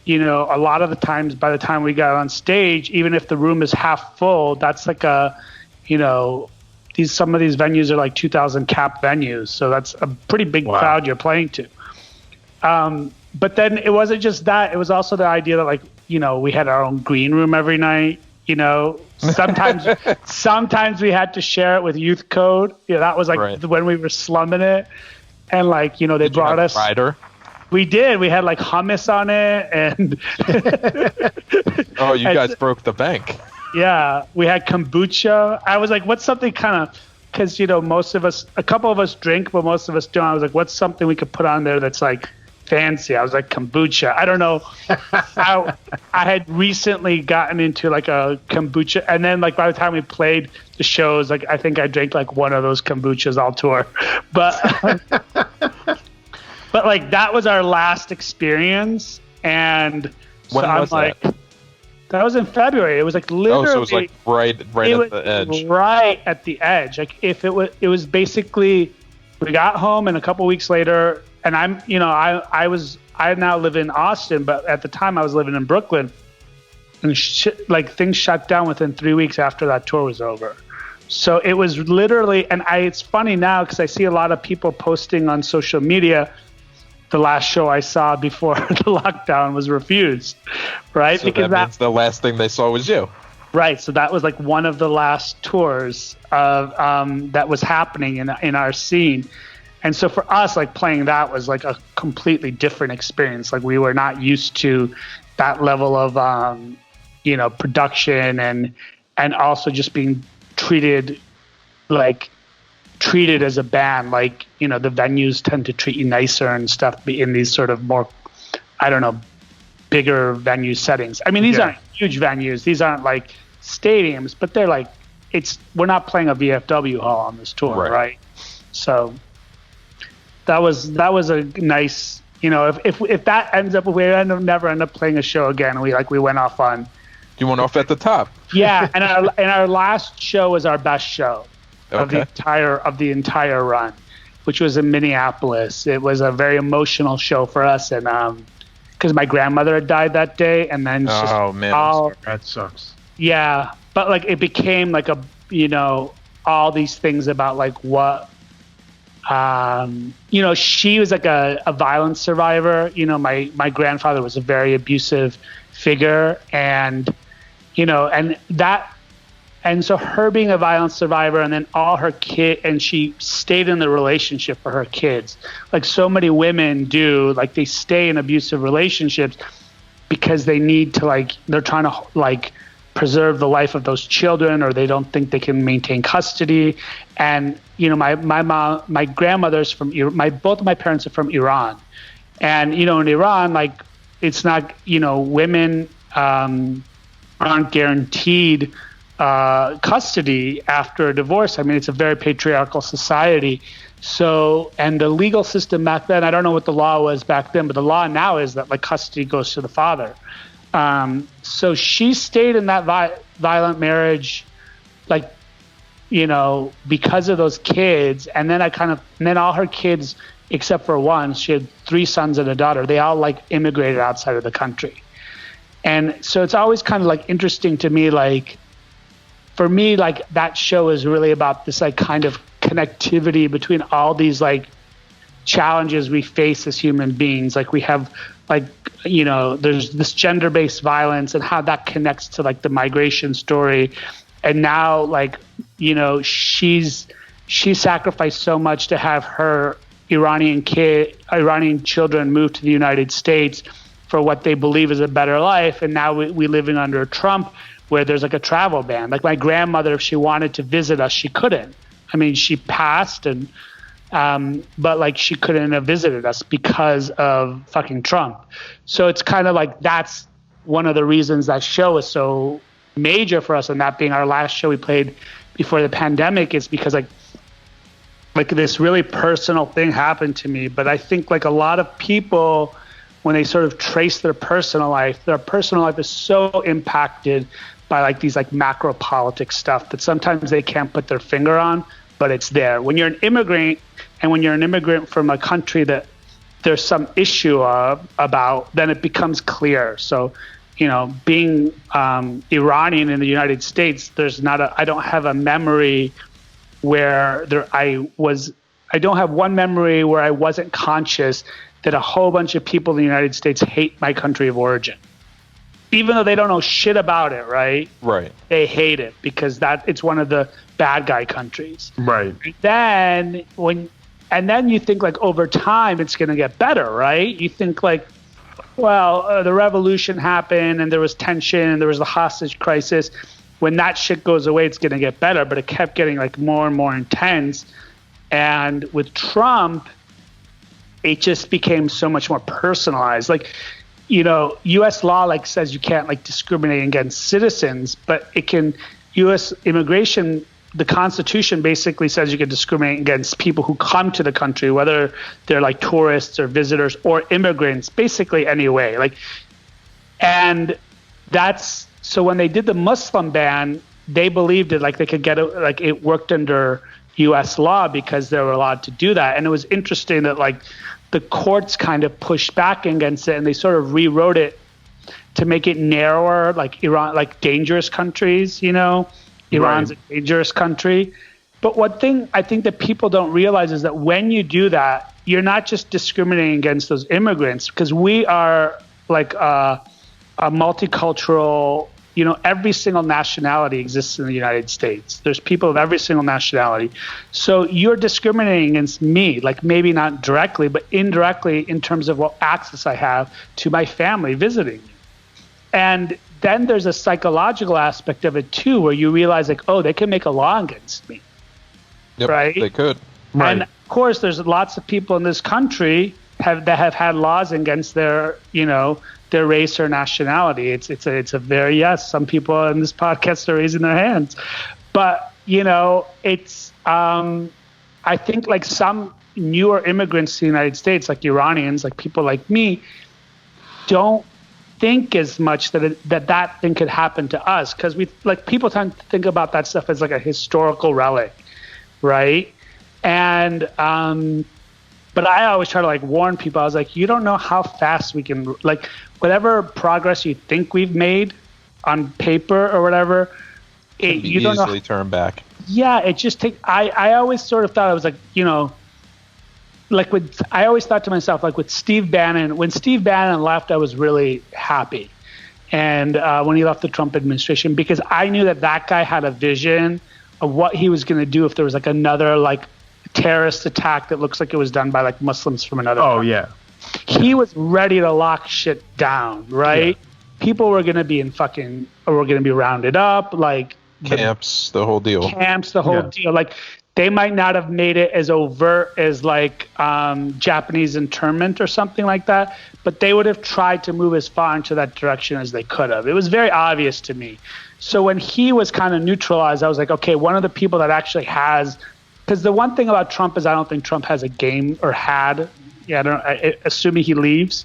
S3: a lot of the times by the time we got on stage, even if the room is half full, that's like some of these venues are like 2,000 cap venues. So that's a pretty big crowd you're playing to. But then it wasn't just that. It was also the idea that, like, we had our own green room every night. Sometimes we had to share it with Youth Code. That was like when we were slumming it. And, like, they brought us.
S2: Cider?
S3: We did. We had, like, hummus on it. And
S2: oh, you guys broke the bank.
S3: Yeah. We had kombucha. I was like, what's something kind of. Because, most of us, a couple of us drink, but most of us don't. I was like, what's something we could put on there that's, like, fancy. I was like kombucha. I don't know how I had recently gotten into like a kombucha, and then like by the time we played the shows, like I think I drank like one of those kombuchas all tour, but but like that was our last experience, and so
S2: when was
S3: I'm like. That was in February. It was like literally.
S2: Oh, so it was like right at the edge.
S3: Right at the edge. Like if it was basically, we got home and a couple weeks later, and I now live in Austin, but at the time I was living in Brooklyn, and like things shut down within 3 weeks after that tour was over. So it was literally, and it's funny now because I see a lot of people posting on social media. The last show I saw before the lockdown was Refused, right?
S2: So because that means the last thing they saw was you.
S3: Right. So that was like one of the last tours of that was happening in our scene. And so for us, like playing that was like a completely different experience. Like we were not used to that level of, production and also just being treated as a band, like, the venues tend to treat you nicer and stuff in these sort of more, I don't know, bigger venue settings. I mean, these aren't huge venues. These aren't like stadiums, but they're like, we're not playing a VFW hall on this tour, right? So that was a nice, if that ends up, if we never end up playing a show again, we went off on.
S2: You went off at the top.
S3: Yeah. And our last show was our best show. Of the entire run, which was in Minneapolis. It was a very emotional show for us, and because my grandmother had died that day, and then
S1: that sucks.
S3: Yeah, but like it became like all these things about like what she was like a violence survivor. My grandfather was a very abusive figure, and and so her being a violence survivor, and then all her and she stayed in the relationship for her kids. Like so many women do, like they stay in abusive relationships because they need to they're trying to preserve the life of those children, or they don't think they can maintain custody. And, my grandmother's from both of my parents are from Iran. And, in Iran, it's not, women aren't guaranteed custody after a divorce. I mean, it's a very patriarchal society. So, and the legal system back then, I don't know what the law was back then, but the law now is that custody goes to the father. So she stayed in that violent marriage, because of those kids. And then and then all her kids, except for one, she had 3 sons and a daughter. They all immigrated outside of the country. And so it's always kind of interesting to me, for me, that show is really about this kind of connectivity between all these challenges we face as human beings. We have there's this gender-based violence and how that connects to the migration story. And now she sacrificed so much to have her Iranian children move to the United States for what they believe is a better life. And now we living under Trump, where there's a travel ban. My grandmother, if she wanted to visit us, she couldn't. I mean, she passed, and but she couldn't have visited us because of fucking Trump. So it's kind of that's one of the reasons that show is so major for us, and that being our last show we played before the pandemic is because this really personal thing happened to me. But I think a lot of people, when they sort of trace their personal life is so impacted by these macro politics stuff that sometimes they can't put their finger on, but it's there. When you're an immigrant, and when you're an immigrant from a country that there's some issue about, then it becomes clear. So, being Iranian in the United States, I don't have a memory where I don't have one memory where I wasn't conscious that a whole bunch of people in the United States hate my country of origin. Even though they don't know shit about it, right?
S2: Right.
S3: They hate it because it's one of the bad guy countries.
S1: Right.
S3: And then you think over time it's going to get better, right? You think the revolution happened and there was tension and there was the hostage crisis. When that shit goes away, it's going to get better. But it kept getting more and more intense. And with Trump, it just became so much more personalized. Like, you know, U.S. law like says you can't like discriminate against citizens, but it can. U.S. immigration, the Constitution basically says you can discriminate against people who come to the country, whether they're like tourists or visitors or immigrants, basically any way. Like, and that's so when they did the Muslim ban, they believed it like they could get it, like it worked under U.S. law because they were allowed to do that. And it was interesting that like the courts kind of pushed back against it, and they sort of rewrote it to make it narrower, like Iran, like dangerous countries, you know, Iran's a dangerous country. But one thing I think that people don't realize is that when you do that, you're not just discriminating against those immigrants, because we are like a multicultural, you know, every single nationality exists in the United States. There's people of every single nationality. So you're discriminating against me, like maybe not directly, but indirectly in terms of what access I have to my family visiting. And then there's a psychological aspect of it too, where you realize like, oh, they can make a law against me.
S2: Yep,
S3: right?
S2: They could.
S1: Right.
S3: And of course, there's lots of people in this country that have had laws against their, you know, their race or nationality. It's a very, yes, some people in this podcast are raising their hands. But, you know, it's, I think like some newer immigrants to the United States, like Iranians, like people like me, don't think as much that thing could happen to us, because we like people tend to think about that stuff as like a historical relic, right? And but I always try to like warn people. I was like, you don't know how fast we can, like, whatever progress you think we've made on paper or whatever, you don't know.
S2: Easily turn back.
S3: Yeah, it just take. I always sort of thought it was like, you know, like I always thought to myself, like with Steve Bannon, when Steve Bannon left, I was really happy. And when he left the Trump administration, because I knew that guy had a vision of what he was going to do if there was like another like terrorist attack that looks like it was done by like Muslims from another country.
S1: Yeah.
S3: He was ready to lock shit down, right? Yeah. People were going to be were going to be rounded up, like
S2: camps, the whole deal.
S3: Like, they might not have made it as overt as like Japanese internment or something like that, but they would have tried to move as far into that direction as they could have. It was very obvious to me. So when he was kind of neutralized, I was like, okay, one of the people that actually has, because the one thing about Trump is I don't think Trump has a game or had. Yeah, assuming he leaves,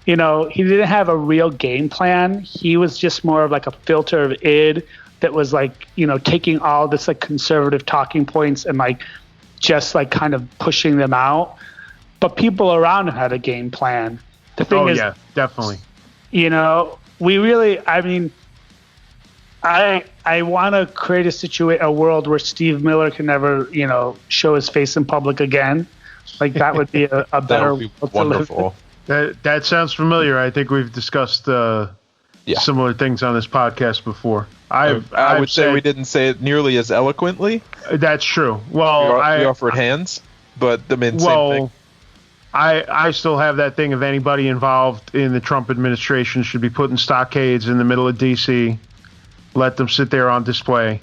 S3: you know, he didn't have a real game plan. He was just more of like a filter of id that was like, you know, taking all this like conservative talking points and like just like kind of pushing them out. But people around him had a game plan. The thing is,
S1: definitely.
S3: You know, we really, I mean, I want to create a world where Steve Miller can never, you know, show his face in public again. Like that would be a better
S2: world to live in.
S1: That sounds familiar. I think we've discussed similar things on this podcast before.
S2: I would say we didn't say it nearly as eloquently.
S1: That's true. Well,
S2: we offered hands, but I mean, same thing.
S1: I still have that thing of anybody involved in the Trump administration should be put in stockades in the middle of D.C., let them sit there on display.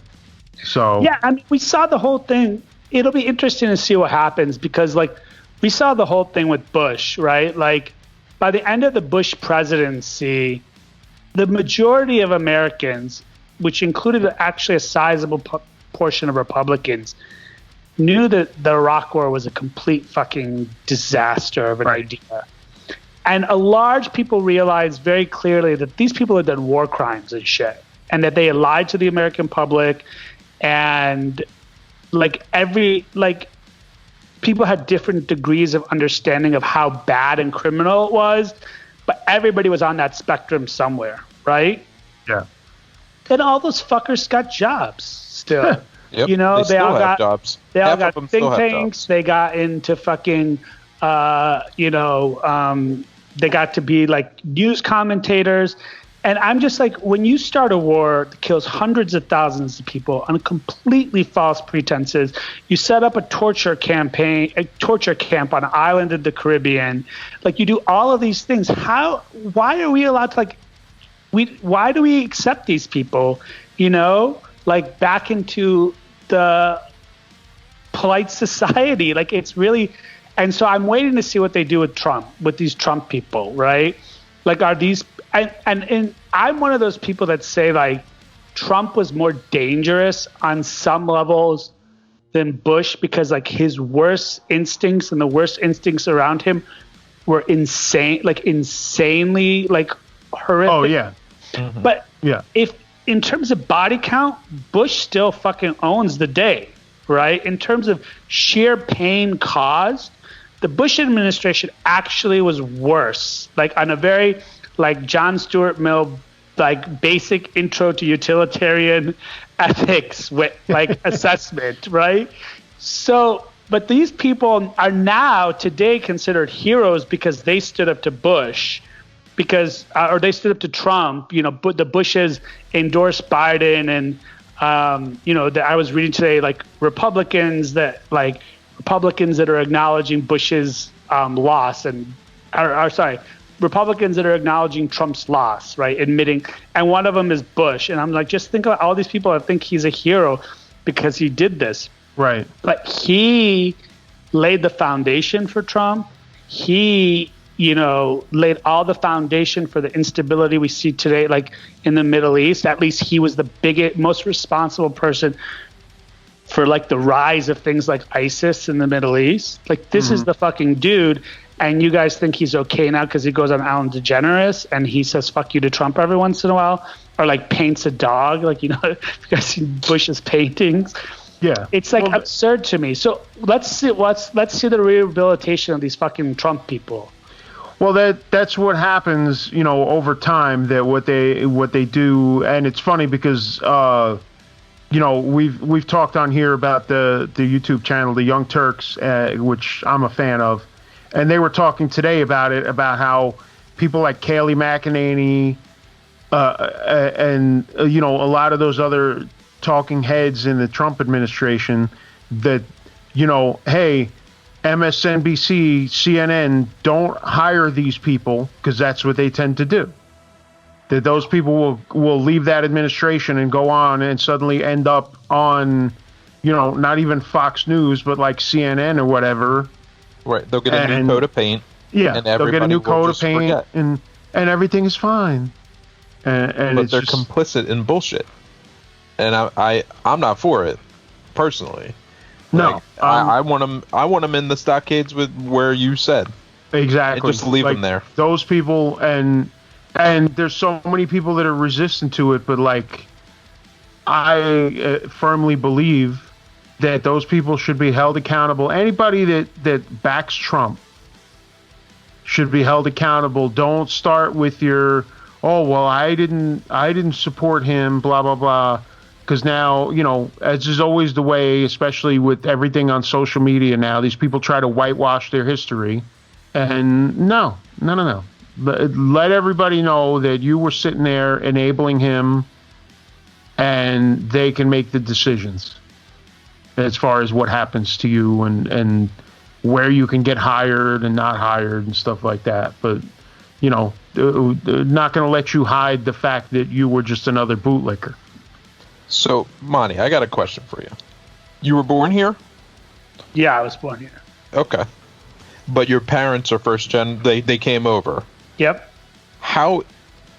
S1: So
S3: yeah, I mean, we saw the whole thing. It'll be interesting to see what happens, because like we saw the whole thing with Bush, right? Like by the end of the Bush presidency, the majority of Americans, which included actually a sizable portion of Republicans, knew that the Iraq War was a complete fucking disaster of an idea. And a large people realized very clearly that these people had done war crimes and shit, and that they had lied to the American public, and people had different degrees of understanding of how bad and criminal it was, but everybody was on that spectrum somewhere, right?
S1: Yeah.
S3: And all those fuckers got jobs still.
S2: Yep.
S3: You know, they all got
S2: jobs.
S3: They all got think tanks. They got into fucking, they got to be like news commentators. And I'm just like, when you start a war that kills hundreds of thousands of people on completely false pretenses, you set up a torture camp on an island in the Caribbean, like you do all of these things. Why are we allowed to why do we accept these people, you know, like back into the polite society? Like it's really, And so I'm waiting to see what they do with Trump, with these Trump people, right? Like, are these, and I'm one of those people that say, like, Trump was more dangerous on some levels than Bush because, like, his worst instincts and the worst instincts around him were insanely, like, horrific.
S1: Oh, yeah.
S3: Mm-hmm. But if, in terms of body count, Bush still fucking owns the day, right? In terms of sheer pain caused, the Bush administration actually was worse, like on a very, like, John Stuart Mill, like, basic intro to utilitarian ethics with, like, assessment, right? So, but these people are now today considered heroes because they stood up to Bush, because or they stood up to Trump. You know, but the Bushes endorsed Biden, and I was reading today, like, Republicans that are acknowledging Bush's loss, and Republicans that are acknowledging Trump's loss, right? Admitting, and one of them is Bush. And I'm like, just think about all these people that think he's a hero because he did this.
S1: Right.
S3: But he laid the foundation for Trump. He, laid all the foundation for the instability we see today, like in the Middle East. At least he was the biggest, most responsible person for, like, the rise of things like ISIS in the Middle East. Like, this is the fucking dude. And you guys think he's okay now because he goes on Ellen DeGeneres and he says "fuck you" to Trump every once in a while, or, like, paints a dog. Like, if you guys see Bush's paintings, it's like absurd to me. So let's see the rehabilitation of these fucking Trump people.
S1: Well, that's what happens, over time. That what they do, and it's funny because we've talked on here about the YouTube channel, the Young Turks, which I'm a fan of. And they were talking today about how people like Kayleigh McEnany and a lot of those other talking heads in the Trump administration that, hey, MSNBC, CNN, don't hire these people because that's what they tend to do. That those people will leave that administration and go on and suddenly end up on, not even Fox News, but like CNN or whatever.
S2: Right, they'll get a new coat of paint.
S1: Yeah, and they'll get a new coat of paint, and everything is fine. And
S2: but they're complicit in bullshit, and I'm not for it personally.
S1: No,
S2: I want them in the stockades with where you said
S1: exactly.
S2: And just leave them there.
S1: Those people, and there's so many people that are resistant to it, but, like, I firmly believe that those people should be held accountable. Anybody that backs Trump should be held accountable. Don't start with your, oh, well, I didn't support him, blah, blah, blah. Because now, as is always the way, especially with everything on social media now, these people try to whitewash their history. And no. Let everybody know that you were sitting there enabling him, and they can make the decisions as far as what happens to you and where you can get hired and not hired and stuff like that. But, not going to let you hide the fact that you were just another bootlicker.
S2: So, Monty, I got a question for you. You were born here?
S3: Yeah, I was born here.
S2: Okay. But your parents are first gen, they came over.
S3: Yep.
S2: How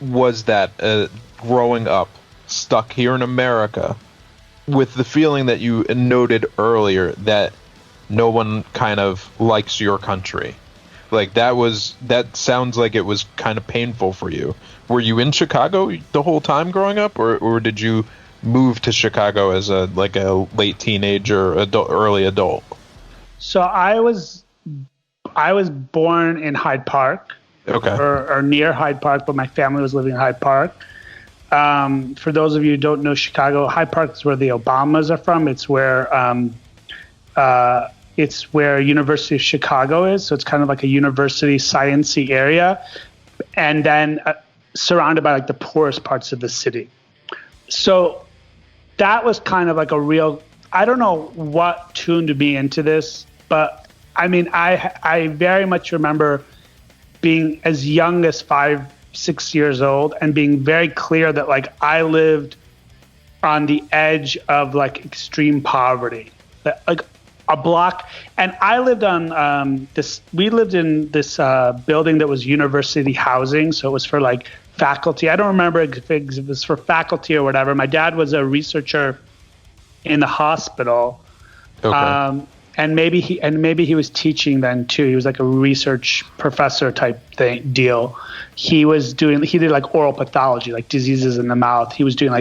S2: was that growing up, stuck here in America, with the feeling that you noted earlier that no one kind of likes your country? Like, that sounds like it was kind of painful for you. Were you in Chicago the whole time growing up, or did you move to Chicago as a late teenager, early adult?
S3: So I was born in Hyde Park.
S2: Okay.
S3: Or near Hyde Park, but my family was living in Hyde Park. For those of you who don't know Chicago, Hyde Park is where the Obamas are from. It's where University of Chicago is. So it's kind of like a university science-y area. And then surrounded by, like, the poorest parts of the city. So that was kind of like a real, I don't know what tuned me into this, but I mean, I very much remember being as young as 5-6 years old and being very clear that, like, I lived on the edge of, like, extreme poverty. That, like, a block. And I lived on we lived in this building that was university housing. So it was for like faculty. I don't remember if it was for faculty or whatever. My dad was a researcher in the hospital.
S2: Okay.
S3: And maybe he was teaching then too. He was like a research professor type deal. He did like oral pathology, like diseases in the mouth. He was doing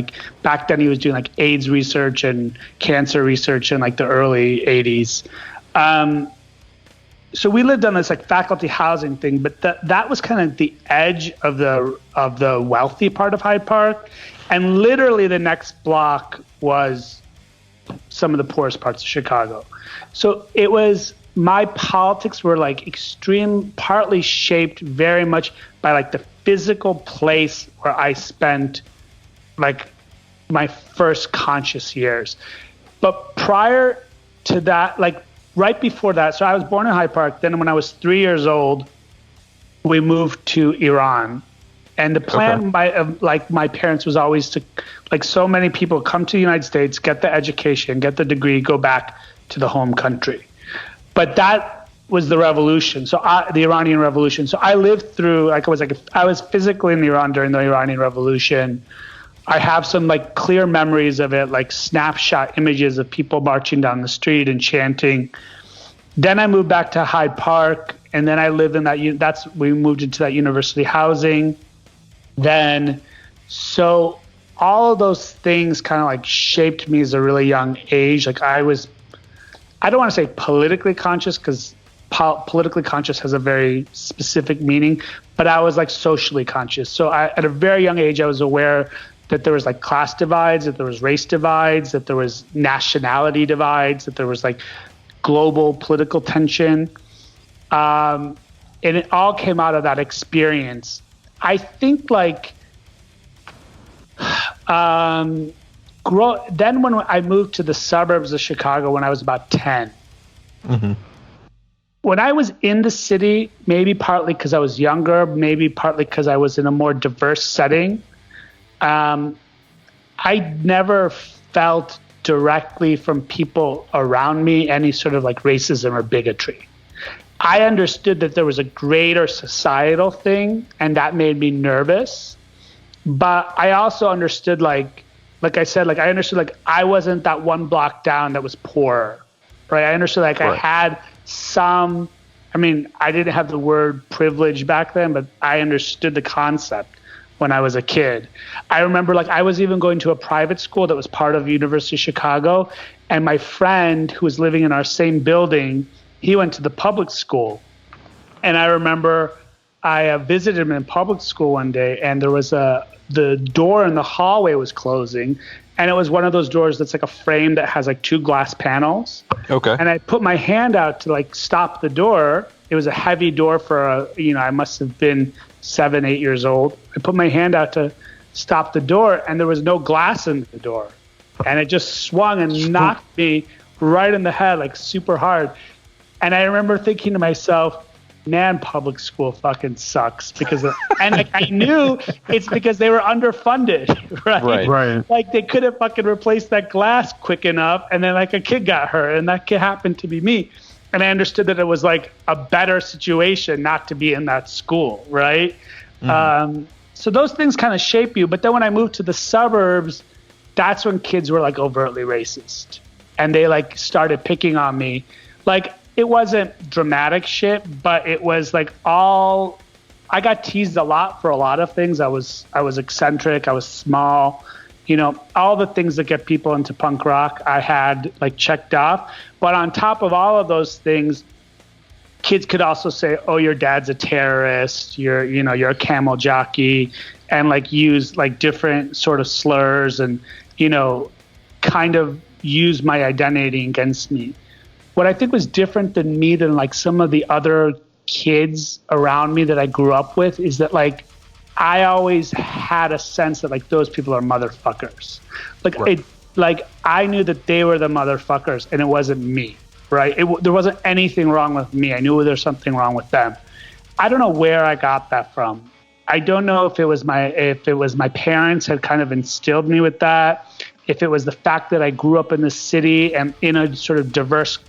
S3: back then he was doing like AIDS research and cancer research in like the early 80s. So we lived on this like faculty housing thing, but that was kind of the edge of the wealthy part of Hyde Park. And literally the next block was some of the poorest parts of Chicago. So it was, my politics were like partly shaped very much by like the physical place where I spent like my first conscious years. But prior to that, like right before that, so I was born in Hyde Park. Then when I was 3 years old, we moved to Iran. And the plan my parents was always to, like so many people, come to the United States, get the education, get the degree, go back to the home country. But that was the revolution. So the Iranian Revolution. So I lived through, I was physically in Iran during the Iranian Revolution. I have some like clear memories of it, like snapshot images of people marching down the street and chanting. Then I moved back to Hyde Park, and then I lived in we moved into that university housing. Then, so all of those things kind of like shaped me as a really young age. Like I don't want to say politically conscious, because politically conscious has a very specific meaning, but I was like socially conscious. So at a very young age, I was aware that there was like class divides, that there was race divides, that there was nationality divides, that there was like global political tension. And it all came out of that experience. I think like then when I moved to the suburbs of Chicago when I was about 10, when I was in the city, maybe partly because I was younger, maybe partly because I was in a more diverse setting, I never felt directly from people around me any sort of like racism or bigotry. I understood that there was a greater societal thing, and that made me nervous. But I also understood, like I said, like I understood like I wasn't that one block down that was poor, right? I understood like I had some, I mean, I didn't have the word privilege back then, but I understood the concept when I was a kid. I remember like I was even going to a private school that was part of University of Chicago, and my friend who was living in our same building, he went to the public school. And I remember I visited him in public school one day, and there was the door in the hallway was closing, and it was one of those doors that's like a frame that has like two glass panels. Okay. And I put my hand out to like stop the door. It was a heavy door for I must have been 7, 8 years old. I put my hand out to stop the door, and there was no glass in the door. And it just swung and knocked me right in the head, like super hard. And I remember thinking to myself, man, public school fucking sucks, and like, I knew it's because they were underfunded, right? Like they couldn't fucking replace that glass quick enough, and then like a kid got hurt, and that kid happened to be me. And I understood that it was like a better situation not to be in that school, right? So those things kind of shape you. But then when I moved to the suburbs, that's when kids were like overtly racist, and they like started picking on me. Like it wasn't dramatic shit, but it was like I got teased a lot for a lot of things. I was eccentric, I was small, all the things that get people into punk rock I had like checked off. But on top of all of those things, kids could also say, oh, your dad's a terrorist, you're a camel jockey, and like use like different sort of slurs and, kind of use my identity against me. What I think was different than me than like some of the other kids around me that I grew up with is that like I always had a sense that like those people are motherfuckers. Like I knew that they were the motherfuckers and it wasn't me, right? There wasn't anything wrong with me. I knew there was something wrong with them. I don't know where I got that from. I don't know if it was my parents had kind of instilled me with that, if it was the fact that I grew up in the city and in a sort of diverse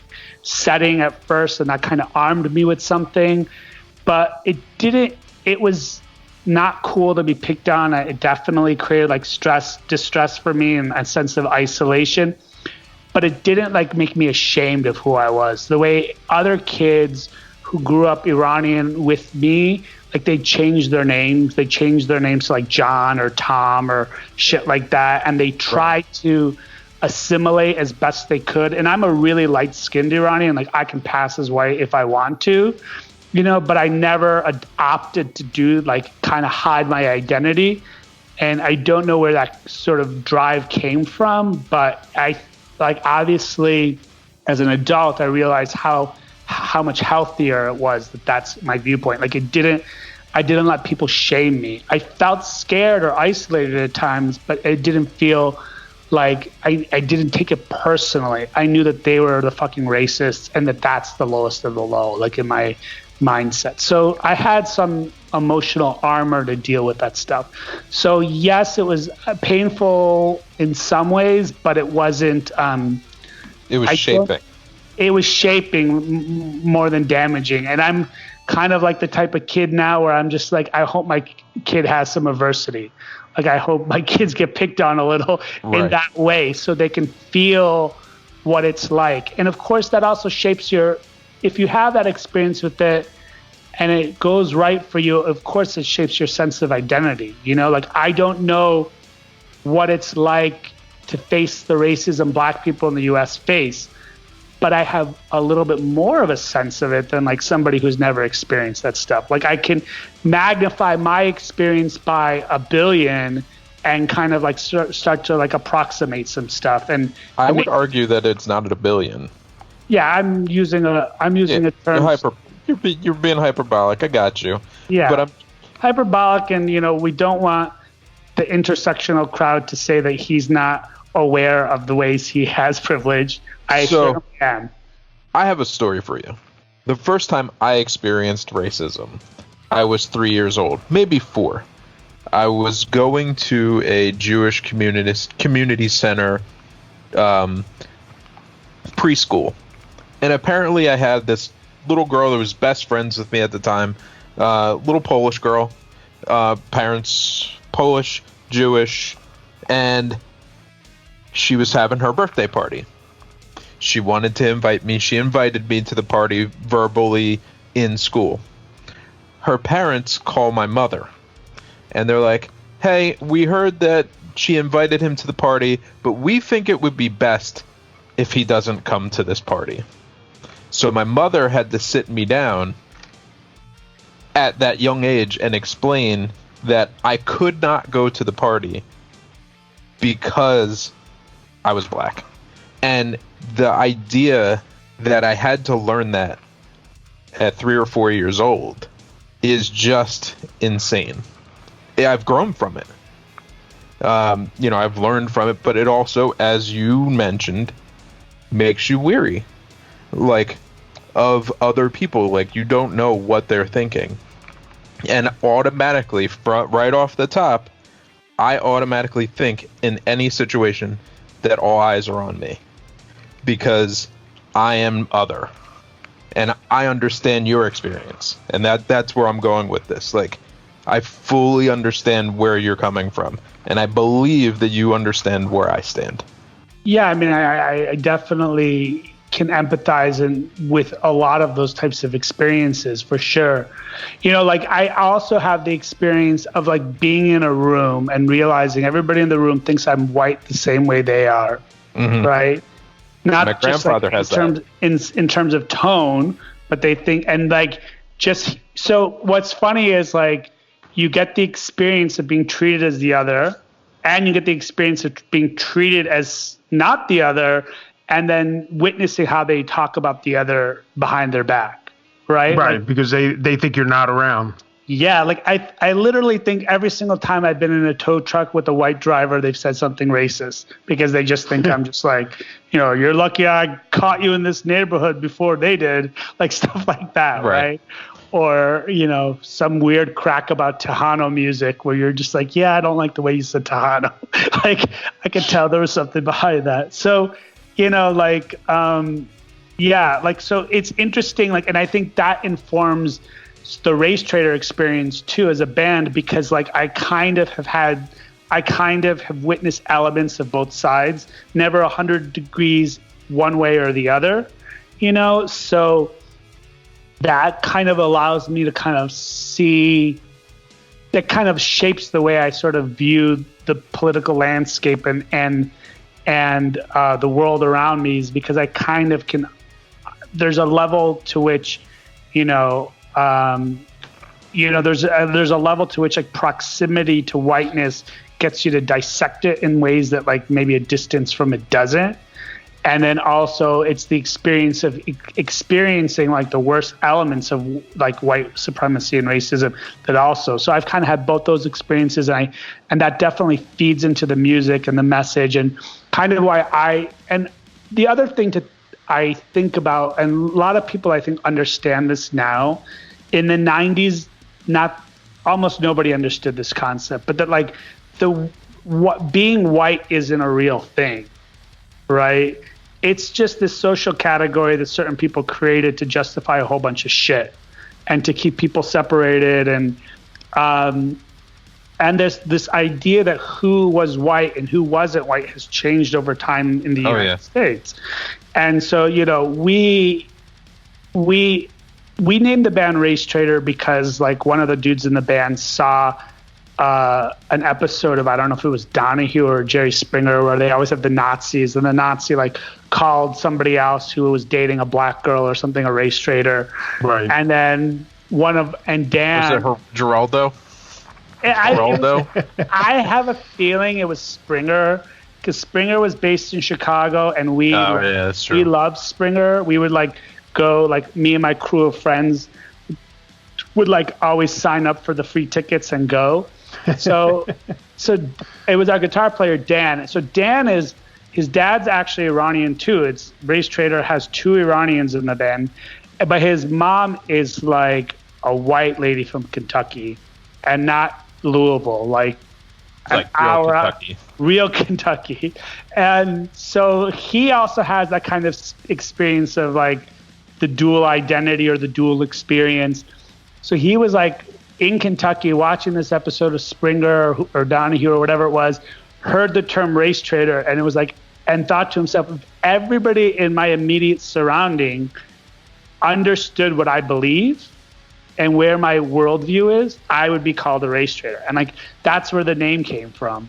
S3: setting at first, and that kind of armed me with something. But it was not cool to be picked on. It definitely created like distress for me and a sense of isolation. But it didn't like make me ashamed of who I was. The way other kids who grew up Iranian with me, like they changed their names. They changed their names to like John or Tom or shit like that. And they tried to assimilate as best they could. And I'm a really light-skinned Iranian. Like I can pass as white if I want to, but I never opted to do like kind of hide my identity. And I don't know where that sort of drive came from, but I like obviously as an adult, I realized how much healthier it was that's my viewpoint. Like I didn't let people shame me. I felt scared or isolated at times, but it didn't feel like I didn't take it personally. I knew that they were the fucking racists and that's the lowest of the low, like in my mindset. So I had some emotional armor to deal with that stuff. So yes, it was painful in some ways, but it wasn't.
S2: It was shaping.
S3: It was shaping more than damaging. And I'm kind of like the type of kid now where I'm just like, I hope my kid has some adversity. Like I hope my kids get picked on a little in that way so they can feel what it's like. And of course that also shapes if you have that experience with it and it goes right for you, of course it shapes your sense of identity. Like I don't know what it's like to face the racism Black people in the US face, but I have a little bit more of a sense of it than like somebody who's never experienced that stuff. Like I can magnify my experience by 1 billion and kind of like start to like approximate some stuff. And
S2: I would argue that it's not at 1 billion.
S3: Yeah, I'm using a term.
S2: You're being hyperbolic. I got you.
S3: Yeah,
S2: but I'm
S3: hyperbolic, and we don't want the intersectional crowd to say that he's not aware of the ways he has privilege. I certainly am.
S2: I have a story for you. The first time I experienced racism, I was 3 years old, maybe 4. I was going to a Jewish community center preschool. And apparently I had this little girl that was best friends with me at the time, little Polish girl, parents Polish, Jewish, and she was having her birthday party. She wanted to invite me. She invited me to the party verbally in school. Her parents call my mother, and they're like, hey, we heard that she invited him to the party, but we think it would be best if he doesn't come to this party. So my mother had to sit me down at that young age and explain that I could not go to the party because I was Black. And the idea that I had to learn that at 3 or 4 years old is just insane. I've grown from it. I've learned from it, but it also, as you mentioned, makes you weary. Like, of other people. Like, you don't know what they're thinking. And automatically, right off the top, I automatically think in any situation that all eyes are on me. Because I am other. And I understand your experience. And that's where I'm going with this. Like, I fully understand where you're coming from. And I believe that you understand where I stand.
S3: Yeah, I mean, I definitely can empathize with a lot of those types of experiences for sure. Like I also have the experience of like being in a room and realizing everybody in the room thinks I'm white the same way they are, right? Not
S2: my grandfather has that.
S3: In terms of tone, but they think, and like just so what's funny is like you get the experience of being treated as the other, and you get the experience of being treated as not the other, and then witnessing how they talk about the other behind their back, right?
S1: Right, like, because they think you're not around.
S3: Yeah, like I literally think every single time I've been in a tow truck with a white driver, they've said something racist because they just think I'm just like, you're lucky I caught you in this neighborhood before they did, like stuff like that, right? Or, some weird crack about Tejano music where you're just like, yeah, I don't like the way you said Tejano. Like, I could tell there was something behind that. So, Yeah, like, so it's interesting, like, and I think that informs the Racetraitor experience too as a band, because like I kind of have witnessed elements of both sides, never 100 degrees one way or the other, you know? So that kind of allows me to kind of see, that kind of shapes the way I sort of view the political landscape and the world around me, is because I kind of can, there's a level to which, there's a level to which like proximity to whiteness gets you to dissect it in ways that like maybe a distance from it doesn't. And then also it's the experience of experiencing like the worst elements of like white supremacy and racism that also. So I've kind of had both those experiences, and that definitely feeds into the music and the message, and kind of why and the other thing I think about, and a lot of people I think understand this now. In the 90s, almost nobody understood this concept, but that like being white isn't a real thing, right? It's just this social category that certain people created to justify a whole bunch of shit and to keep people separated. And there's this idea that who was white and who wasn't white has changed over time in the United States. And so, we named the band Racetraitor because like one of the dudes in the band saw an episode of, I don't know if it was Donahue or Jerry Springer, where they always have the Nazis, and the Nazi like called somebody else who was dating a black girl or something a race traitor. Right. And then Dan.
S2: Was it Geraldo?
S3: I have a feeling it was Springer, because Springer was based in Chicago, and we loved Springer. We would like go, like me and my crew of friends would like always sign up for the free tickets and go. So it was our guitar player, Dan. So Dan his dad's actually Iranian too. It's Racetraitor has two Iranians in the band, but his mom is like a white lady from Kentucky, and not Louisville, like real Kentucky. And so he also has that kind of experience of like the dual identity or the dual experience. So he was like in Kentucky watching this episode of Springer or Donahue or whatever it was, heard the term Racetraitor, and it was like, and thought to himself, if everybody in my immediate surrounding understood what I believe and where my worldview is, I would be called a Racetraitor. And like, that's where the name came from.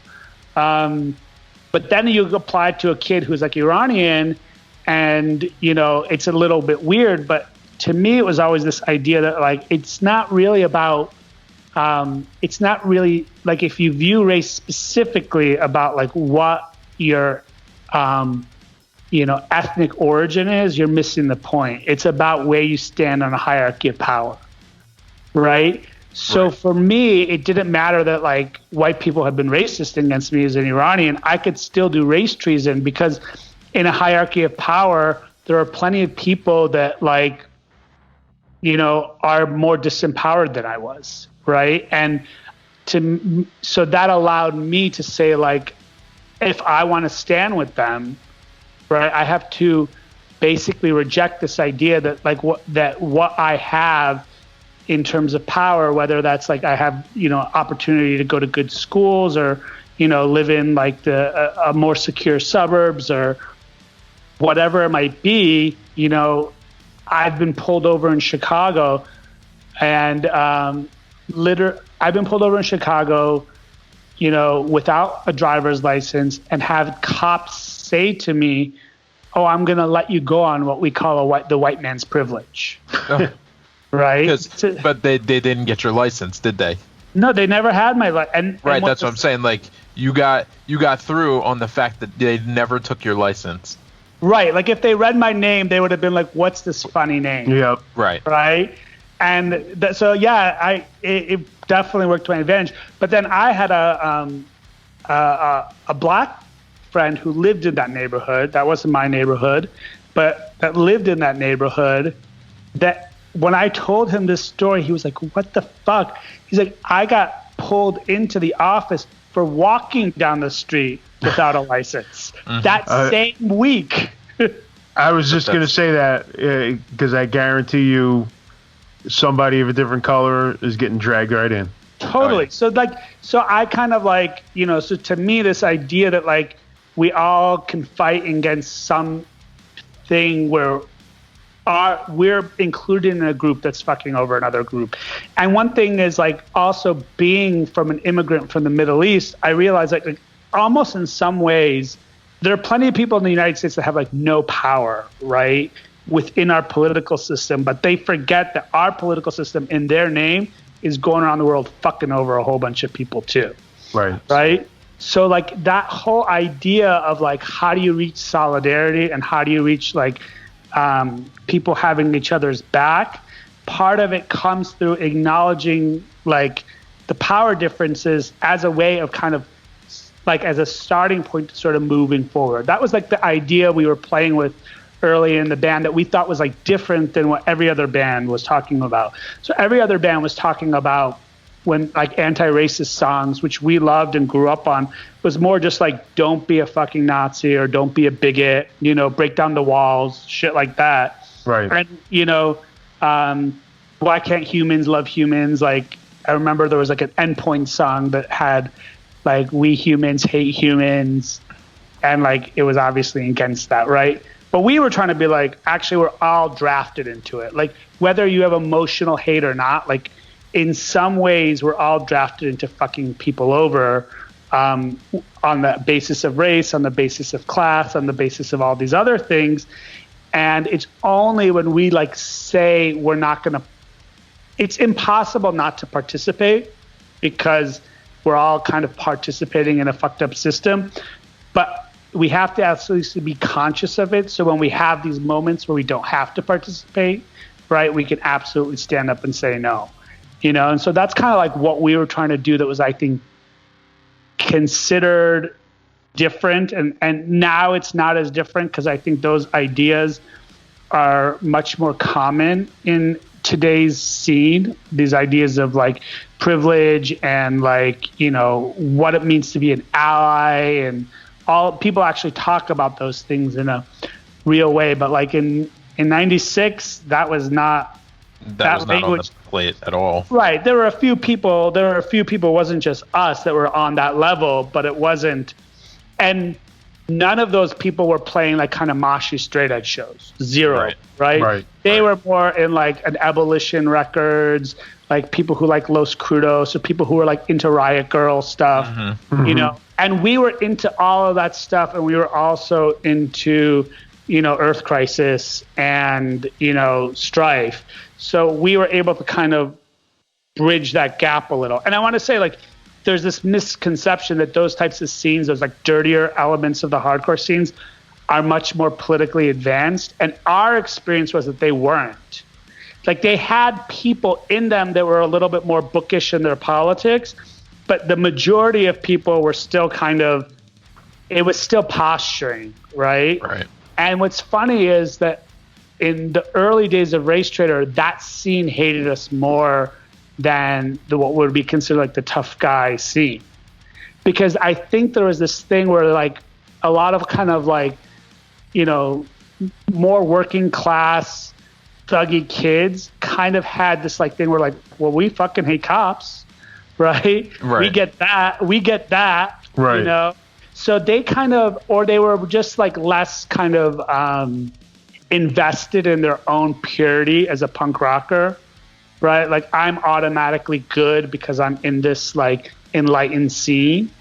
S3: But then you apply it to a kid who's like Iranian, and, it's a little bit weird, but to me, it was always this idea that like, it's not really about, it's not really like, if you view race specifically about like what your, ethnic origin is, you're missing the point. It's about where you stand on a hierarchy of power. Right. So for me, it didn't matter that like white people had been racist against me as an Iranian. I could still do race treason, because in a hierarchy of power, there are plenty of people that like, are more disempowered than I was. Right. And so that allowed me to say like, if I want to stand with them, right, I have to basically reject this idea that like what I have in terms of power, whether that's like I have, opportunity to go to good schools or, live in like a more secure suburbs or whatever it might be, I've been pulled over in Chicago, and I've been pulled over in Chicago, without a driver's license, and have cops say to me, "Oh, I'm going to let you go on what we call the white man's privilege." Oh. Right.
S2: But they didn't get your license, did they?
S3: No, they never had my license.
S2: Right. That's what I'm saying. Like you got through on the fact that they never took your license.
S3: Right. Like if they read my name, they would have been like, "What's this funny name?"
S2: Yep. Right.
S3: Right. And it definitely worked to my advantage. But then I had a black friend who lived in that neighborhood. That wasn't my neighborhood, but that lived in that neighborhood. That when I told him this story, he was like, "What the fuck?" He's like, "I got pulled into the office for walking down the street without a license that same week."
S1: I was just going to say that because I guarantee you somebody of a different color is getting dragged right in.
S3: Totally. So I kind of like, so to me, this idea that like we all can fight against some thing where we're included in a group that's fucking over another group. And one thing is like also being from an immigrant from the Middle East, I realize like almost in some ways, there are plenty of people in the United States that have like no power, right, within our political system, but they forget that our political system in their name is going around the world fucking over a whole bunch of people too.
S1: Right.
S3: Right. So like that whole idea of like, how do you reach solidarity and how do you reach like people having each other's back? Part of it comes through acknowledging like the power differences as a way of kind of like as a starting point to sort of moving forward. That was like the idea we were playing with early in the band that we thought was like different than what every other band was talking about. So every other band was talking about when like anti-racist songs, which we loved and grew up on, was more just like, don't be a fucking Nazi or don't be a bigot, break down the walls, shit like that.
S1: Right.
S3: And, why can't humans love humans? Like, I remember there was like an Endpoint song that had like, we humans hate humans. And like, it was obviously against that, right? But we were trying to be like, actually, we're all drafted into it. Like, whether you have emotional hate or not, like, in some ways, we're all drafted into fucking people over on the basis of race, on the basis of class, on the basis of all these other things. And it's only when we like say we're not going to, it's impossible not to participate because we're all kind of participating in a fucked up system. But we have to absolutely be conscious of it. So when we have these moments where we don't have to participate, right, we can absolutely stand up and say no. And so that's kind of like what we were trying to do that was, I think, considered different. And now it's not as different because I think those ideas are much more common in today's scene. These ideas of like privilege and like, what it means to be an ally, and all people actually talk about those things in a real way. But like in 96, that was not
S2: that was not on the plate at all.
S3: Right. There were a few people, it wasn't just us that were on that level, but it wasn't. And none of those people were playing like kind of moshy straight edge shows. Zero. Right. They were more in like an abolition records, like people who like Los Crudos, so people who were like into Riot Girl stuff, and we were into all of that stuff. And we were also into, Earth Crisis and, Strife. So we were able to kind of bridge that gap a little. And I want to say, like, there's this misconception that those types of scenes, those like dirtier elements of the hardcore scenes, are much more politically advanced. And our experience was that they weren't. Like, they had people in them that were a little bit more bookish in their politics, but the majority of people were still it was still posturing, right?
S2: Right.
S3: And what's funny is that in the early days of Racetraitor, that scene hated us more than what would be considered like the tough guy scene. Because I think there was this thing where like a lot of kind of like, more working class thuggy kids kind of had this like thing where like, well, we fucking hate cops, right? We get that. Right. So they kind of, or they were just like less kind of invested in their own purity as a punk rocker, right? Like, I'm automatically good because I'm in this like enlightened scene.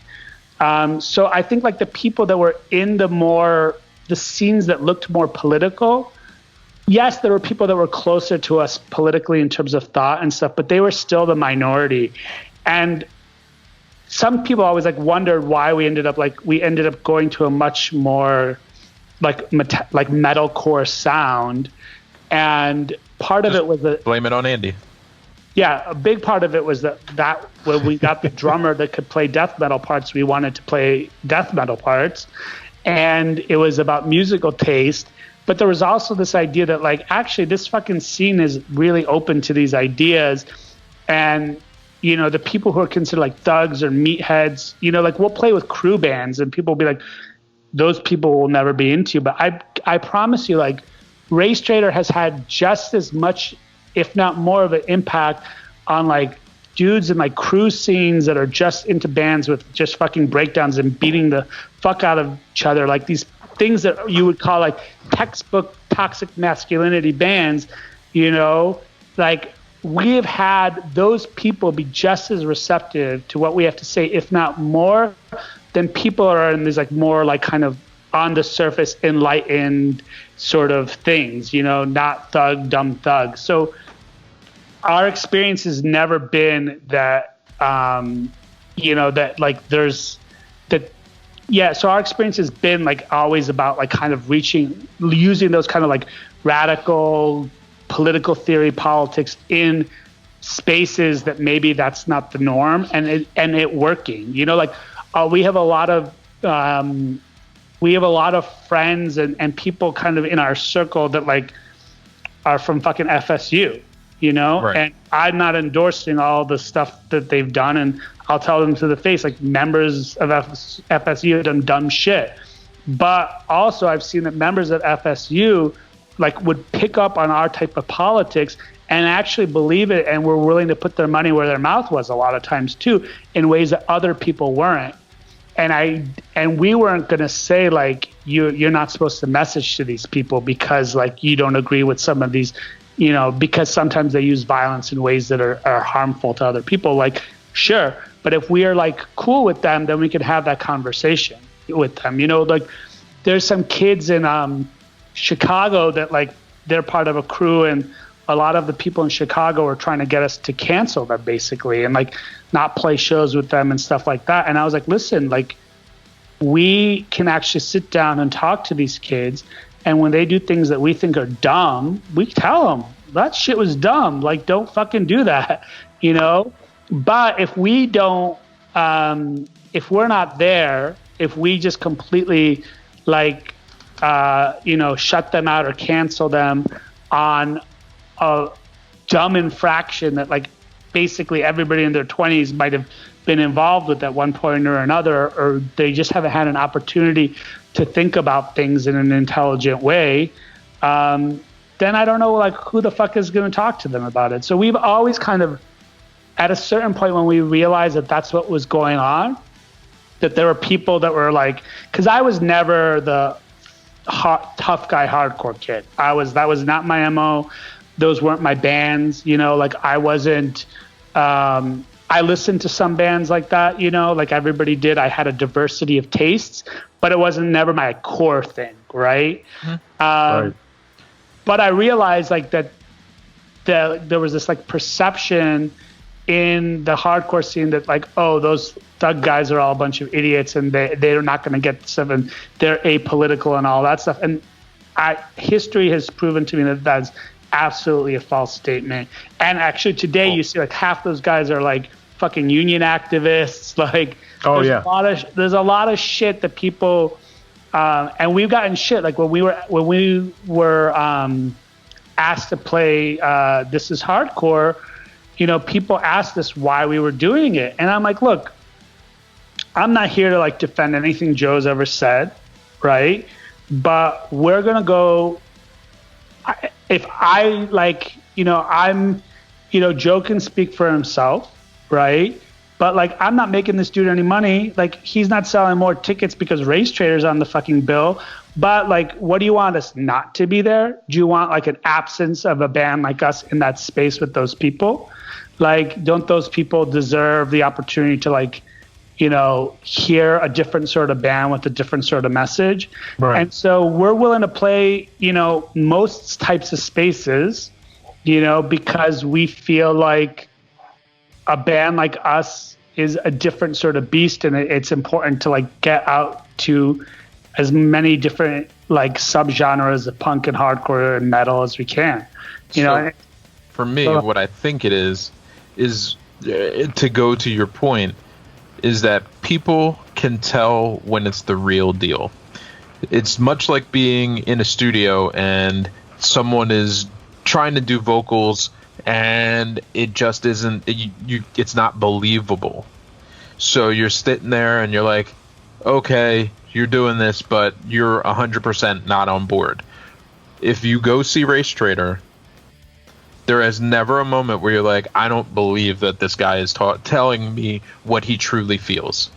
S3: So I think like the people that were in the scenes that looked more political, yes, there were people that were closer to us politically in terms of thought and stuff, but they were still the minority. And some people always like wondered why we ended up going to a much more like metalcore sound. And part of it was that,
S2: blame it on Andy.
S3: Yeah, a big part of it was that when we got the drummer that could play death metal parts, we wanted to play death metal parts. And it was about musical taste. But there was also this idea that like, actually this fucking scene is really open to these ideas. And, the people who are considered like thugs or meatheads, like we'll play with crew bands and people will be like, those people will never be into. But I promise you, like, Racetraitor has had just as much, if not more, of an impact on like dudes in like crew scenes that are just into bands with just fucking breakdowns and beating the fuck out of each other, like these things that you would call like textbook toxic masculinity bands, you know, like we have had those people be just as receptive to what we have to say, if not more, than people are in these like more like kind of on the surface enlightened sort of things, you know, not thug, dumb thug. So our experience has never been that, you know, that like there's that. Yeah. So our experience has been like always about like kind of using those kind of like radical political theory politics in spaces that maybe that's not the norm, and it working, you know, like we have a lot of friends and people kind of in our circle that like are from fucking FSU, you know,
S2: right.
S3: And I'm not endorsing all the stuff that they've done, and I'll tell them to the face, like members of FSU have done dumb shit. But also I've seen that members of FSU like would pick up on our type of politics and actually believe it, and were willing to put their money where their mouth was a lot of times too, in ways that other people weren't. And we weren't going to say like you're not supposed to message to these people because like you don't agree with some of these, you know, because sometimes they use violence in ways that are harmful to other people. Like, sure, but if we are like cool with them, then we can have that conversation with them. You know, like there's some kids in Chicago that like they're part of a crew, and a lot of the people in Chicago are trying to get us to cancel them basically, and like not play shows with them and stuff like that. And I was like, listen, like we can actually sit down and talk to these kids, and when they do things that we think are dumb, we tell them that shit was dumb. Like, don't fucking do that, you know? But if we don't, if we're not there, if we just completely like, you know, shut them out or cancel them on a dumb infraction that like basically everybody in their 20s might have been involved with at one point or another, or they just haven't had an opportunity to think about things in an intelligent way, then I don't know like who the fuck is going to talk to them about it. So we've always kind of, at a certain point when we realized that that's what was going on, that there were people that were like, because I was never the tough guy hardcore kid. That was not my MO. Those weren't my bands, you know, like I wasn't, I listened to some bands like that, you know, like everybody did. I had a diversity of tastes, but it wasn't never my core thing. Right.
S1: Right.
S3: But I realized like that there was this like perception in the hardcore scene that like, oh, those thug guys are all a bunch of idiots and they're not going to get stuff and they're apolitical and all that stuff. And history has proven to me that that's absolutely a false statement. And actually today you see like half those guys are like fucking union activists. Like, there's a lot of shit that people, and we've gotten shit like when we were asked to play This Is Hardcore, you know, people asked us why we were doing it. And I'm like, look, I'm not here to like defend anything Joe's ever said, right? But we're going to go, if I like, you know, I'm, you know, Joe can speak for himself, right? But like, I'm not making this dude any money. Like, he's not selling more tickets because Racetraitor's on the fucking bill. But like, what do you want us not to be there? Do you want like an absence of a band like us in that space with those people? Like, don't those people deserve the opportunity to like, you know, hear a different sort of band with a different sort of message? Right. And so we're willing to play, you know, most types of spaces, you know, because we feel like a band like us is a different sort of beast, and it's important to like get out to as many different like subgenres of punk and hardcore and metal as we can, you know.
S2: For me, what I think it is to go to your point, is that people can tell when it's the real deal. It's much like being in a studio and someone is trying to do vocals and it just isn't, it's not believable. So you're sitting there and you're like, okay, you're doing this, but you're 100% not on board. If you go see Racetraitor, there is never a moment where you're like, I don't believe that this guy is telling me what he truly feels.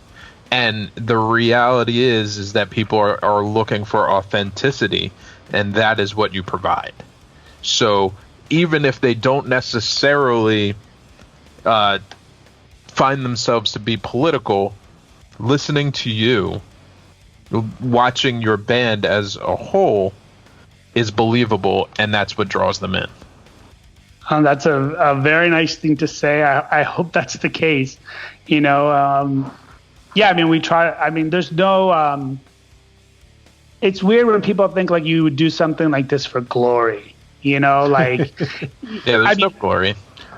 S2: And the reality is that people are looking for authenticity, and that is what you provide. So even if they don't necessarily find themselves to be political, listening to you, watching your band as a whole is believable, and that's what draws them in.
S3: That's a very nice thing to say. I hope that's the case. You know, yeah, I mean, we try. I mean, there's no. It's weird when people think like you would do something like this for glory. You know, like.
S2: Yeah, there's no glory.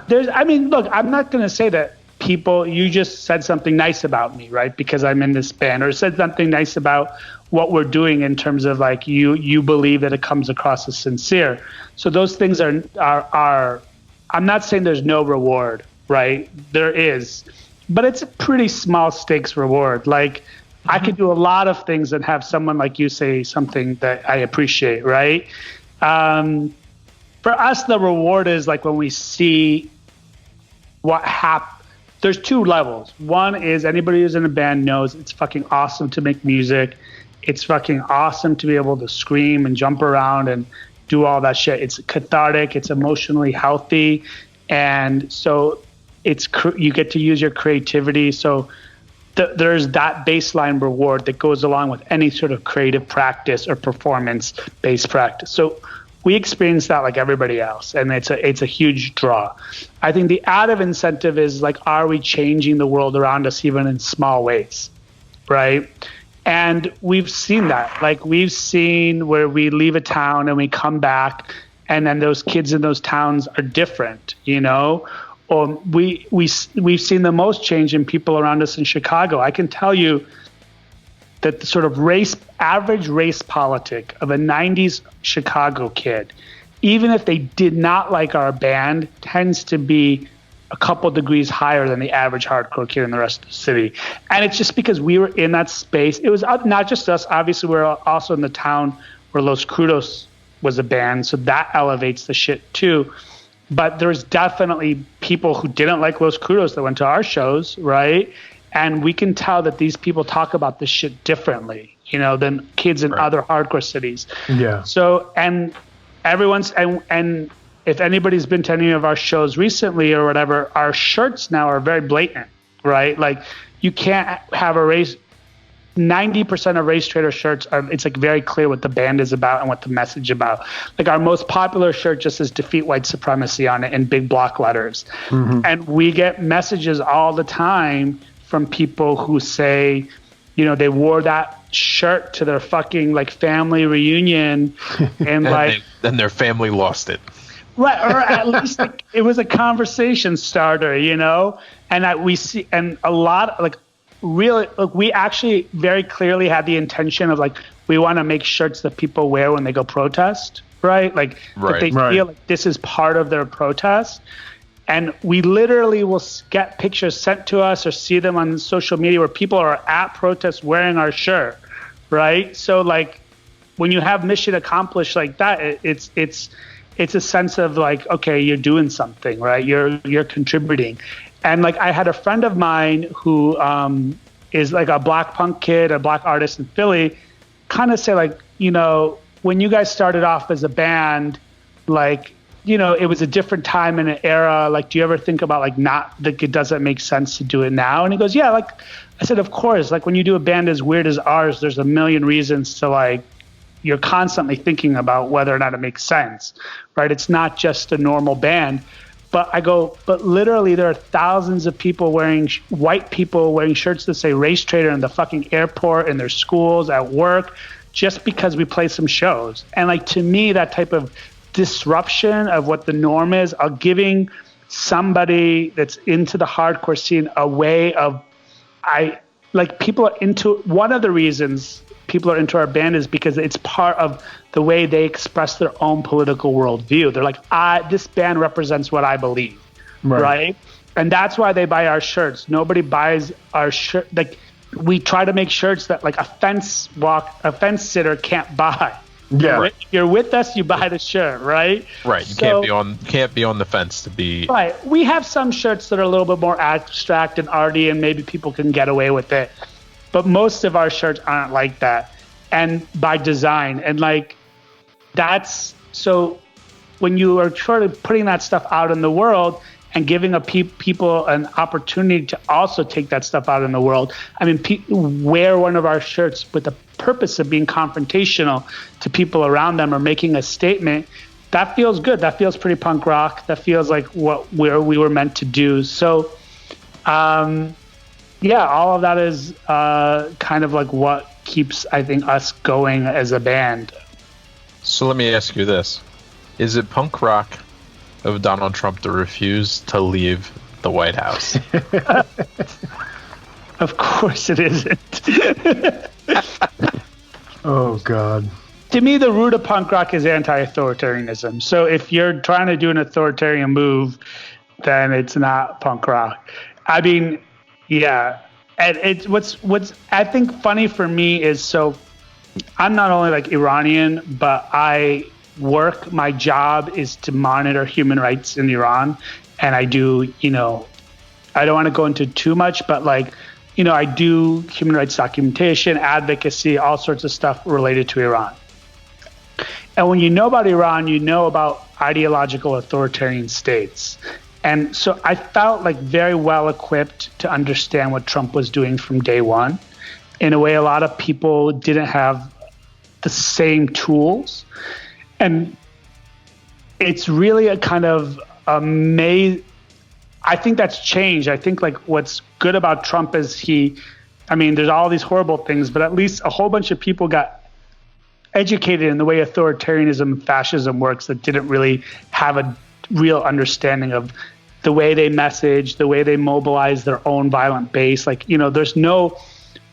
S3: I mean, look, I'm not going to say that people. You just said something nice about me, right? Because I'm in this band, or said something nice about what we're doing in terms of like you believe that it comes across as sincere. So those things are I'm not saying there's no reward, right? There is, but it's a pretty small stakes reward. Like I could do a lot of things and have someone like you say something that I appreciate, right? For us, the reward is like when we see what happened. There's two levels. One is anybody who's in a band knows it's fucking awesome to make music. It's fucking awesome to be able to scream and jump around and do all that shit. It's cathartic. It's emotionally healthy. And so you get to use your creativity. So there's that baseline reward that goes along with any sort of creative practice or performance-based practice. So we experience that like everybody else, and it's a huge draw. I think the added incentive is like, are we changing the world around us even in small ways, right? And we've seen that. Like we've seen where we leave a town and we come back, and then those kids in those towns are different, you know? Or we've seen the most change in people around us in Chicago. I can tell you that the sort of average race politic of a 90s Chicago kid, even if they did not like our band, tends to be a couple degrees higher than the average hardcore kid in the rest of the city. And it's just because we were in that space. It was not just us. Obviously, we're also in the town where Los Crudos was a band, so that elevates the shit too. But there's definitely people who didn't like Los Crudos that went to our shows, right? And we can tell that these people talk about this shit differently, you know, than kids in other hardcore cities.
S1: Yeah.
S3: So, and and if anybody's been to any of our shows recently or whatever, our shirts now are very blatant, right? Like you can't have 90% of Racetraitor shirts it's like very clear what the band is about and what the message about. Like our most popular shirt just says defeat white supremacy on it in big block letters. Mm-hmm. And we get messages all the time from people who say, you know, they wore that shirt to their fucking like family reunion and like
S2: then their family lost it.
S3: Right, or at least like, it was a conversation starter, you know? And we see, and a lot, like, really, look, we actually very clearly had the intention of, like, we want to make shirts that people wear when they go protest, right? Like, that they feel like this is part of their protest. And we literally will get pictures sent to us or see them on social media where people are at protests wearing our shirt, right? So, like, when you have mission accomplished like that, it's a sense of like, okay, you're doing something, right? You're contributing. And like I had a friend of mine who is like a black punk kid, a black artist in Philly, kind of say like, you know, when you guys started off as a band, like, you know, it was a different time and an era. Like, do you ever think about like it doesn't make sense to do it now? And he goes, yeah, like I said, of course, like when you do a band as weird as ours, there's a million reasons to like, you're constantly thinking about whether or not it makes sense, right? It's not just a normal band. But I go, but literally there are thousands of people white people wearing shirts that say Racetraitor in the fucking airport, in their schools, at work, just because we play some shows. And like, to me, that type of disruption of what the norm is, of giving somebody that's into the hardcore scene a way of, people are into, one of the reasons people are into our band is because it's part of the way they express their own political worldview. They're like, this band represents what I believe, right? And that's why they buy our shirts. Nobody buys our shirt. Like, we try to make shirts that like a fence sitter can't buy.
S1: Yeah.
S3: You're with us, you buy the shirt, right?
S2: Right. You can't be on the fence to be.
S3: Right. We have some shirts that are a little bit more abstract and arty, and maybe people can get away with it. But most of our shirts aren't like that, and by design. And like that's so when you are sort of putting that stuff out in the world and giving people an opportunity to also take that stuff out in the world. I mean, wear one of our shirts with the purpose of being confrontational to people around them or making a statement. That feels good. That feels pretty punk rock. That feels like what we were meant to do. So, yeah, all of that is kind of like what keeps, I think, us going as a band.
S2: So let me ask you this. Is it punk rock of Donald Trump to refuse to leave the White House?
S3: Of course it isn't.
S1: Oh, God.
S3: To me, the root of punk rock is anti-authoritarianism. So if you're trying to do an authoritarian move, then it's not punk rock. I mean, yeah. And it's what's I think funny for me is, so I'm not only like Iranian, but my job is to monitor human rights in Iran. And I do, I don't want to go into too much, but like, I do human rights documentation, advocacy, all sorts of stuff related to Iran. And when you know about Iran, you know about ideological authoritarian states. And so I felt like very well equipped to understand what Trump was doing from day one. In a way, a lot of people didn't have the same tools. And it's really a kind of amazing. I think that's changed. I think like what's good about Trump is there's all these horrible things, but at least a whole bunch of people got educated in the way authoritarianism and fascism works that didn't really have a real understanding of the way they message, the way they mobilize their own violent base. Like, there's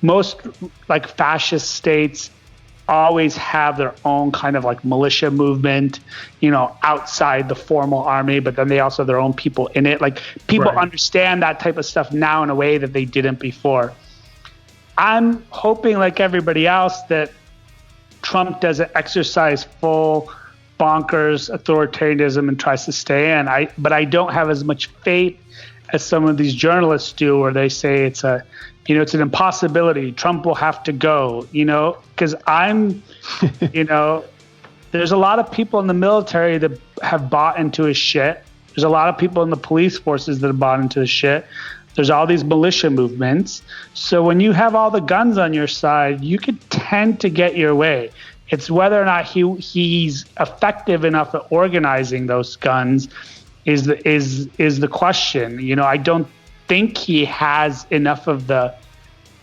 S3: most like fascist states always have their own kind of like militia movement, outside the formal army, but then they also have their own people in it. Like people understand that type of stuff now in a way that they didn't before. I'm hoping, like everybody else, that Trump doesn't exercise full bonkers authoritarianism and tries to stay in. But I don't have as much faith as some of these journalists do, where they say it's it's an impossibility. Trump will have to go, because there's a lot of people in the military that have bought into his shit. There's a lot of people in the police forces that have bought into his shit. There's all these militia movements. So when you have all the guns on your side, you could tend to get your way. It's whether or not he's effective enough at organizing those guns is the question. I don't think he has enough of the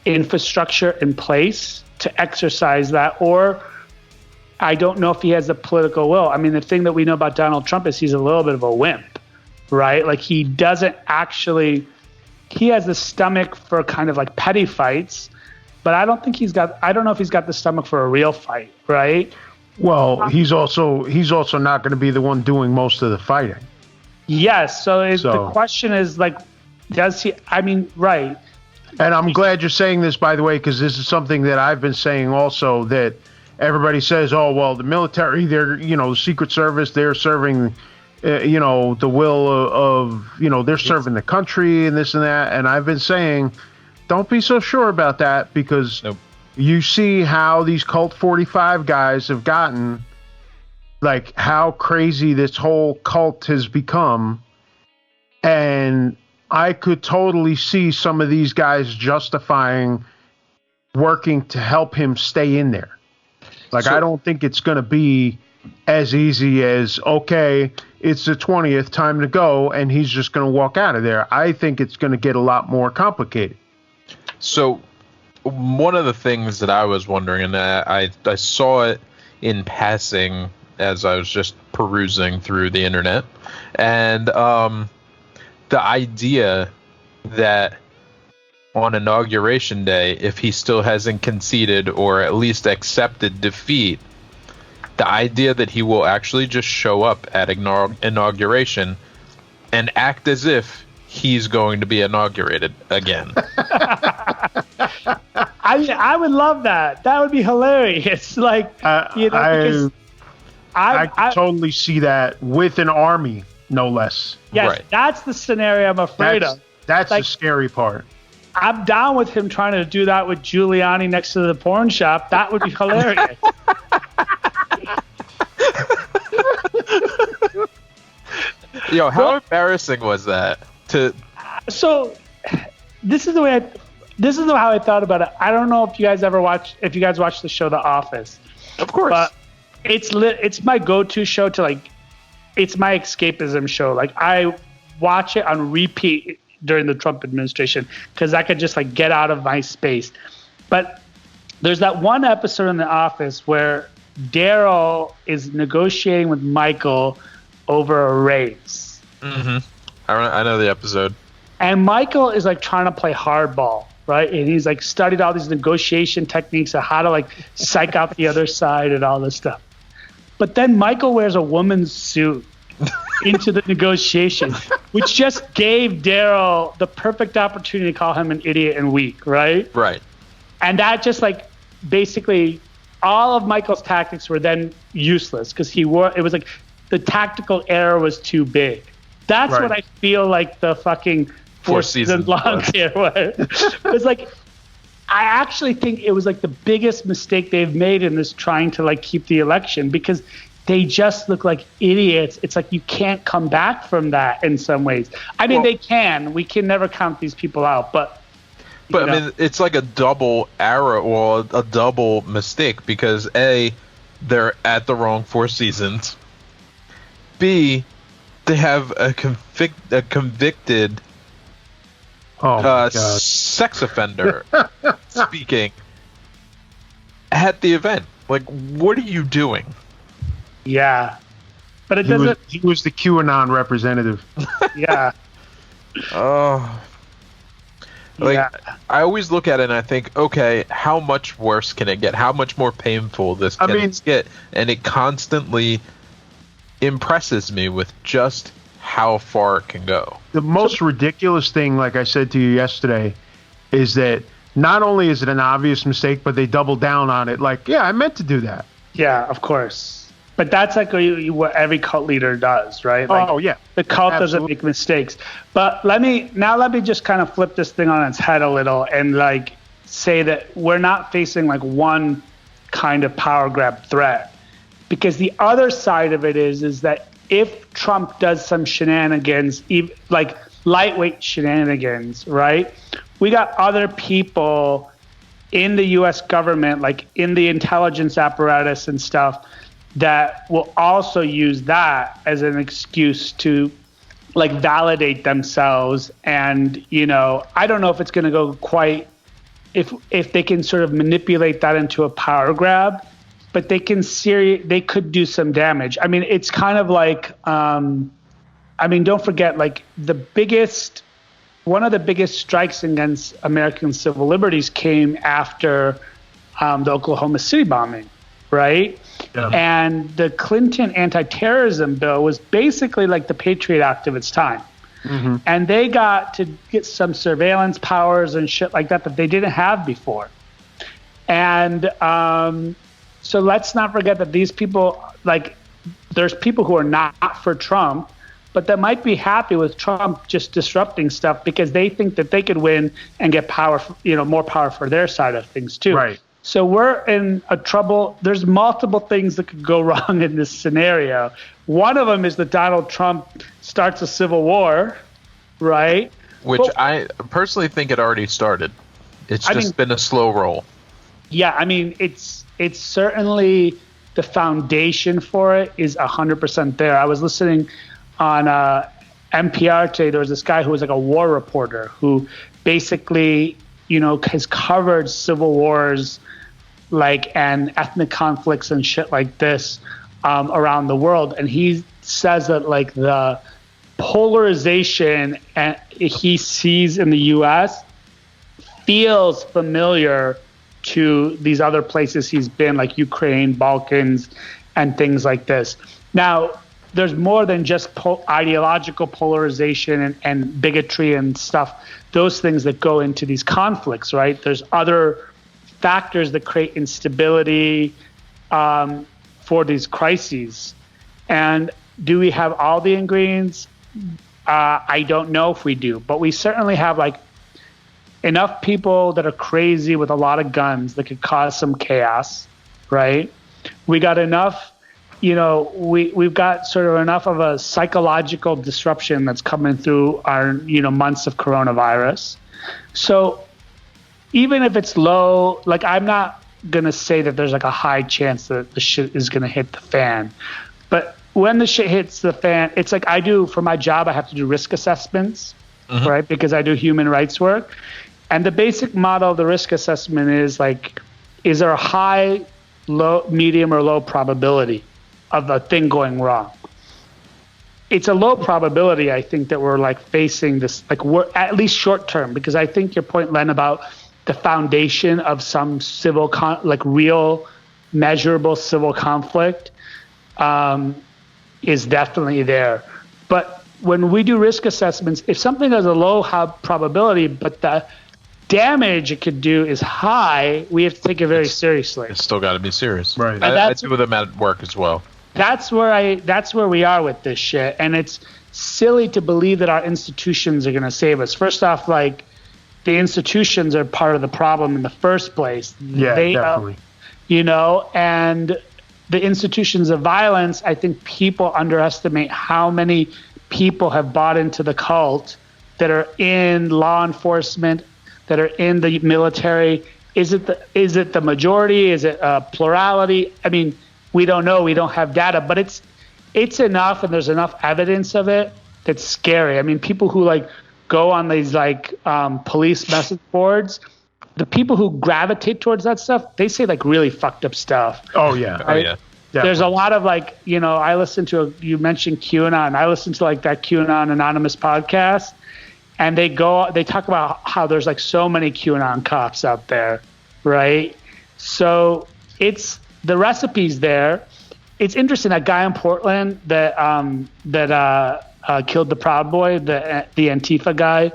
S3: infrastructure in place to exercise that, or I don't know if he has the political will. I mean, the thing that we know about Donald Trump is he's a little bit of a wimp, right? Like he has the stomach for kind of like petty fights, but I don't know if he's got the stomach for a real fight, right?
S1: Well, he's also not going to be the one doing most of the fighting.
S3: Yes. So the question is like, does he? I mean, right.
S1: And I'm glad you're saying this, by the way, because this is something that I've been saying also, that everybody says, oh, well, the military, they're, the Secret Service, they're serving, the will of, they're serving the country and this and that. And I've been saying, don't be so sure about that, because you see how these Cult 45 guys have gotten, like how crazy this whole cult has become. And I could totally see some of these guys justifying working to help him stay in there. Like, I don't think it's going to be as easy as, okay, it's the 20th, time to go, and he's just going to walk out of there. I think it's going to get a lot more complicated.
S2: So one of the things that I was wondering, and I saw it in passing as I was just perusing through the internet, and the idea that on Inauguration Day, if he still hasn't conceded or at least accepted defeat, the idea that he will actually just show up at inauguration and act as if he's going to be inaugurated again.
S3: I would love that. That would be hilarious. Like, because
S1: I could totally see that with an army, no less.
S3: Yes,
S2: Right.
S3: That's the scenario I'm afraid of.
S1: That's the scary part.
S3: I'm down with him trying to do that with Giuliani next to the porn shop. That would be hilarious.
S2: Yo, how embarrassing was that?
S3: So, this is how I thought about it. I don't know if you guys watch the show The Office.
S2: Of course.
S3: But it's my go-to show it's my escapism show. Like, I watch it on repeat during the Trump administration because I could just like get out of my space. But there's that one episode in The Office where Daryl is negotiating with Michael over a raise.
S2: Mm-hmm. I know the episode.
S3: And Michael is like trying to play hardball, right? And he's like studied all these negotiation techniques of how to like psych out the other side and all this stuff. But then Michael wears a woman's suit into the negotiation, which just gave Daryl the perfect opportunity to call him an idiot and weak, right?
S2: Right.
S3: And that just like basically all of Michael's tactics were then useless because it was like the tactical error was too big. That's
S1: right.
S3: what I feel like the fucking four seasons long here was. It was like, I actually think it was like the biggest mistake they've made in this trying to like keep the election because they just look like idiots. It's like you can't come back from that in some ways. I mean, they can. We can never count these people out, but
S2: I mean, it's like a double error or a double mistake because A, they're at the wrong Four Seasons. B, they have a convicted sex offender speaking at the event. Like, what are you doing?
S3: Yeah, but it doesn't.
S1: He was the QAnon representative.
S3: Yeah.
S2: Oh. I always look at it and I think, okay, how much worse can it get? How much more painful this can get? And it constantly impresses me with just how far it can go.
S1: The most ridiculous thing, like I said to you yesterday, is that not only is it an obvious mistake, but they double down on it. Like, yeah, I meant to do that.
S3: Yeah, of course. But that's like what every cult leader does, right? Like,
S1: oh, yeah.
S3: The cult
S1: Absolutely.
S3: doesn't make mistakes. But let me just kind of flip this thing on its head a little and like say that we're not facing like one kind of power grab threat. Because the other side of it is that if Trump does some shenanigans, like lightweight shenanigans, right? We got other people in the U.S. government, like in the intelligence apparatus and stuff, that will also use that as an excuse to like validate themselves. And, I don't know if it's going to go quite, if they can sort of manipulate that into a power grab, but they could do some damage. I mean, it's kind of like, don't forget, like one of the biggest strikes against American civil liberties came after the Oklahoma City bombing, right? Yeah. And the Clinton anti-terrorism bill was basically like the Patriot Act of its time. Mm-hmm. And they got to get some surveillance powers and shit like that they didn't have before. And so let's not forget that these people, like, there's people who are not for Trump, but that might be happy with Trump just disrupting stuff because they think that they could win and get power, more power for their side of things too.
S1: Right.
S3: So we're in a trouble. There's multiple things that could go wrong in this scenario. One of them is that Donald Trump starts a civil war, right?
S2: Which I personally think it already started. It's just been a slow roll. Yeah,
S3: I mean, it's certainly the foundation for it is 100% there. I was listening on NPR today. There was this guy who was like a war reporter who basically, has covered civil wars, like, and ethnic conflicts and shit like this around the world. And he says that like the polarization he sees in the U.S. feels familiar to these other places he's been, like Ukraine, Balkans, and things like this. Now, there's more than just ideological polarization and bigotry and stuff, those things that go into these conflicts, right? There's other factors that create instability for these crises. And do we have all the ingredients? I don't know if we do, but we certainly have like enough people that are crazy with a lot of guns that could cause some chaos, right? We got enough, we've got sort of enough of a psychological disruption that's coming through our, months of coronavirus. So even if it's low, like I'm not going to say that there's like a high chance that the shit is going to hit the fan. But when the shit hits the fan, it's like I do for my job, I have to do risk assessments, right? Because I do human rights work. And the basic model of the risk assessment is like, is there a high, low, medium, or low probability of a thing going wrong? It's a low probability, I think, that we're like facing this, like we're at least short term, because I think your point, Len, about the foundation of some civil, like real measurable civil conflict is definitely there. But when we do risk assessments, if something has a low probability, but the damage it could do is high, we have to take it very seriously.
S2: It's still got to be serious.
S1: Right.
S2: I do with them at work as well.
S3: That's where we are with this shit. And it's silly to believe that our institutions are going to save us. First off, like the institutions are part of the problem in the first place.
S1: Yeah, definitely.
S3: And the institutions of violence, I think people underestimate how many people have bought into the cult that are in law enforcement, that are in the military. Is it the majority? Is it a plurality? I mean, we don't know. We don't have data, but it's enough, and there's enough evidence of it that's scary. I mean, people who like go on these like police message boards, the people who gravitate towards that stuff, they say like really fucked up stuff.
S1: Oh yeah.
S3: Right?
S2: Oh yeah.
S1: Definitely.
S3: There's a lot of like, I listen to you mentioned QAnon. I listen to like that QAnon Anonymous podcast, and they talk about how there's like so many QAnon cops out there, right? So it's the recipe's there. It's interesting, that guy in Portland that killed the Proud Boy, the Antifa guy.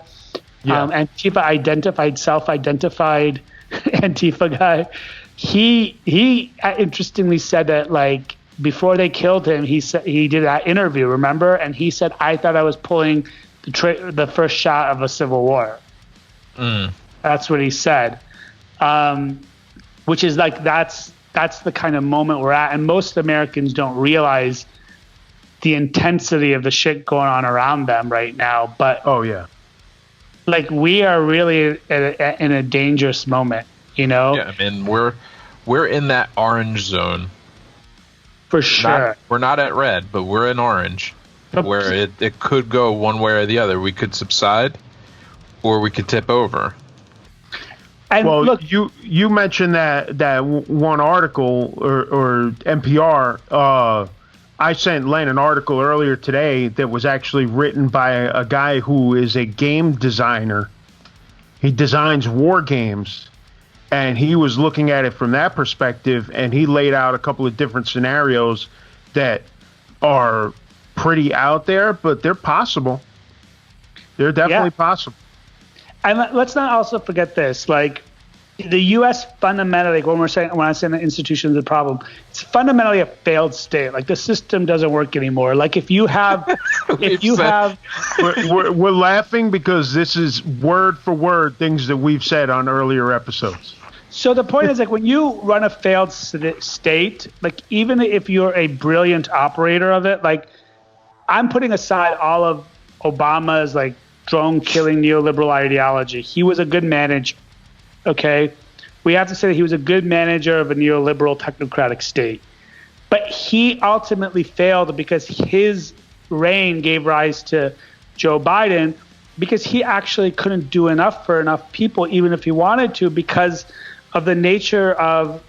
S3: Yeah. Antifa self-identified Antifa guy. He interestingly said that like before they killed him, he said he did that interview, remember? And he said, I thought I was pulling the first shot of a civil war. That's what he said. Which is like that's the kind of moment we're at, and most Americans don't realize the intensity of the shit going on around them right now. But
S1: oh yeah,
S3: like we are really in a dangerous moment,
S2: Yeah, I mean we're in that orange zone
S3: for sure.
S2: We're not at red, but we're in orange, where it could go one way or the other. We could subside, or we could tip over.
S3: And
S1: well,
S3: look,
S1: you mentioned that one article or NPR. I sent Len an article earlier today that was actually written by a guy who is a game designer. He designs war games, and he was looking at it from that perspective, and he laid out a couple of different scenarios that are pretty out there, but they're possible. They're definitely possible.
S3: And let's not also forget this, like the U.S. fundamentally, when I say the institutions are the problem, it's fundamentally a failed state. Like the system doesn't work anymore. Like if you have,
S1: we're laughing because this is word for word things that we've said on earlier episodes.
S3: So the point is, like, when you run a failed state, like even if you're a brilliant operator of it, like I'm putting aside all of Obama's like drone killing neoliberal ideology. He was a good manager. Okay, we have to say that he was a good manager of a neoliberal technocratic state, but he ultimately failed because his reign gave rise to Joe Biden, because he actually couldn't do enough for enough people, even if he wanted to, because of the nature of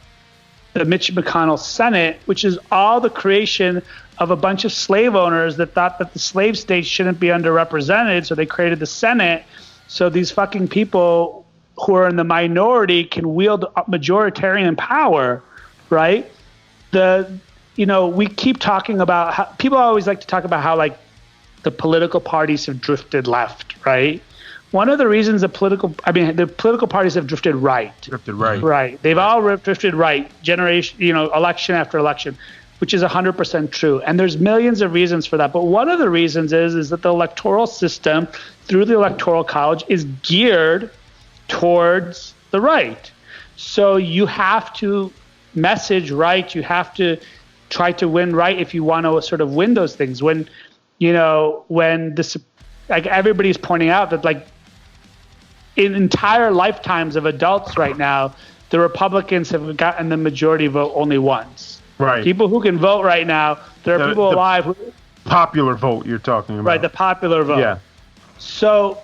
S3: the Mitch McConnell Senate, which is all the creation of a bunch of slave owners that thought that the slave states shouldn't be underrepresented, so they created the Senate so these fucking people who are in the minority can wield majoritarian power, right? We keep talking about how people always like to talk about how like the political parties have drifted left, right? one of the reasons the political parties have drifted right. Right. They've all drifted right, election after election, which is 100% true. And there's millions of reasons for that. But one of the reasons is that the electoral system through the Electoral College is geared towards the right. So you have to message right. You have to try to win right if you want to sort of win those things. When this, like everybody's pointing out that like in entire lifetimes of adults right now, the Republicans have gotten the majority vote only once.
S1: Right.
S3: People who can vote right now, there are people alive who
S1: popular vote you're talking about.
S3: Right, the popular vote.
S1: Yeah.
S3: So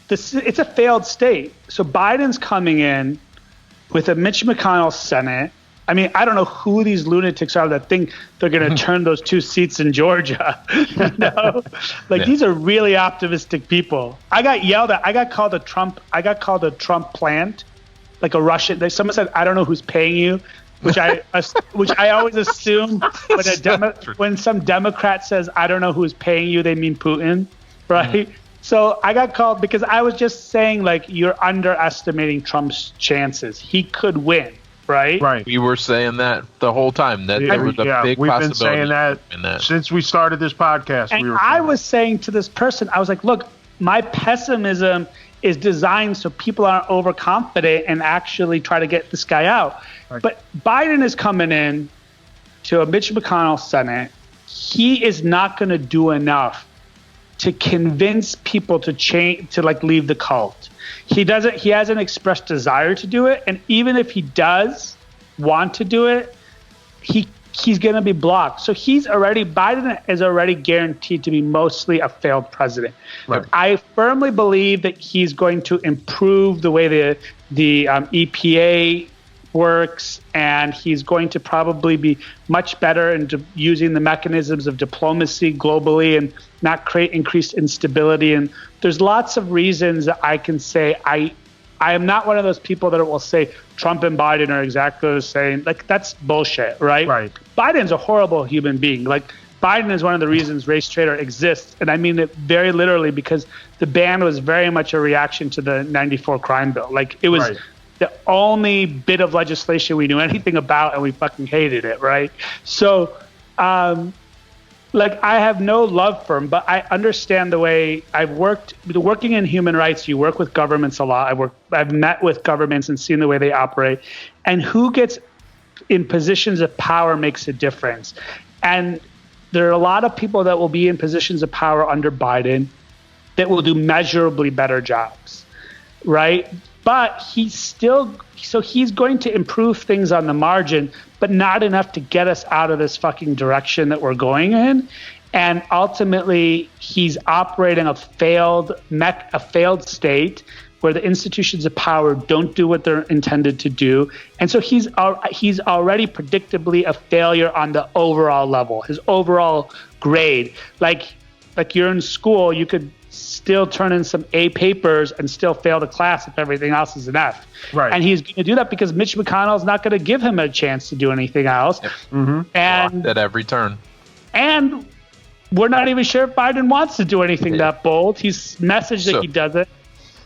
S3: it's a failed state. So Biden's coming in with a Mitch McConnell Senate. I mean, I don't know who these lunatics are that think they're going to turn those 2 seats in Georgia. These are really optimistic people. I got yelled at. I got called a Trump plant, like a Russian. Someone said, "I don't know who's paying you," which I always assume when some Democrat says, "I don't know who's paying you," they mean Putin, right? Mm-hmm. So I got called because I was just saying, like, you're underestimating Trump's chances. He could win, right?
S1: Right.
S2: We were saying that the whole time. That there was a big
S1: we've
S2: possibility.
S1: Been saying that since we started this podcast.
S3: And I was saying to this person, I was like, look, my pessimism is designed so people aren't overconfident and actually try to get this guy out. Right. But Biden is coming in to a Mitch McConnell Senate. He is not going to do enough to convince people to change, to like leave the cult. He hasn't expressed desire to do it. And even if he does want to do it, he's going to be blocked. So Biden is already guaranteed to be mostly a failed president. Right. I firmly believe that he's going to improve the way the EPA works, and he's going to probably be much better in using the mechanisms of diplomacy globally and not create increased instability. And there's lots of reasons that I can say I am not one of those people that will say Trump and Biden are exactly the same. Like, that's bullshit, right?
S1: Right.
S3: Biden's a horrible human being. Like, Biden is one of the reasons Racetraitor exists, and I mean it very literally, because the ban was very much a reaction to the '94 crime bill. Like, it was the only bit of legislation we knew anything about, and we fucking hated it, right? So, I have no love for him, but I understand the way working in human rights. You work with governments a lot. I've met with governments and seen the way they operate, and who gets in positions of power makes a difference. And there are a lot of people that will be in positions of power under Biden that will do measurably better jobs, right? But he's going to improve things on the margin, but not enough to get us out of this fucking direction that we're going in. And ultimately, he's operating a failed state where the institutions of power don't do what they're intended to do. And so he's already predictably a failure on the overall level, his overall grade. Like you're in school, you could still turn in some A papers and still fail the class if everything else is an F. Right. And he's going to do that because Mitch McConnell's not going to give him a chance to do anything else. Yep.
S2: Mm-hmm. And at every turn.
S3: And we're not even sure if Biden wants to do anything that bold. He's messaged that he doesn't.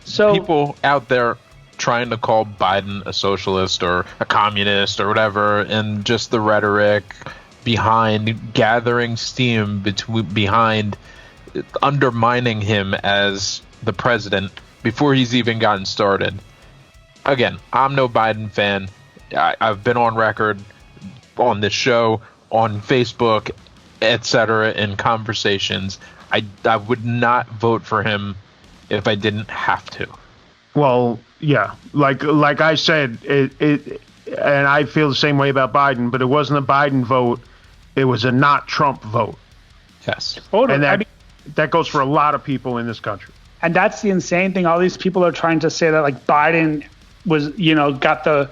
S3: So
S2: people out there trying to call Biden a socialist or a communist or whatever, and just the rhetoric behind gathering steam behind undermining him as the president before he's even gotten started. Again, I'm no Biden fan. I've been on record on this show, on Facebook, etc., in conversations. I would not vote for him if I didn't have to.
S1: Well, yeah, like I said, it and I feel the same way about Biden, but it wasn't a Biden vote. It was a not Trump vote.
S2: Yes.
S1: And that goes for a lot of people in this country.
S3: And that's the insane thing. All these people are trying to say that like Biden was, got the,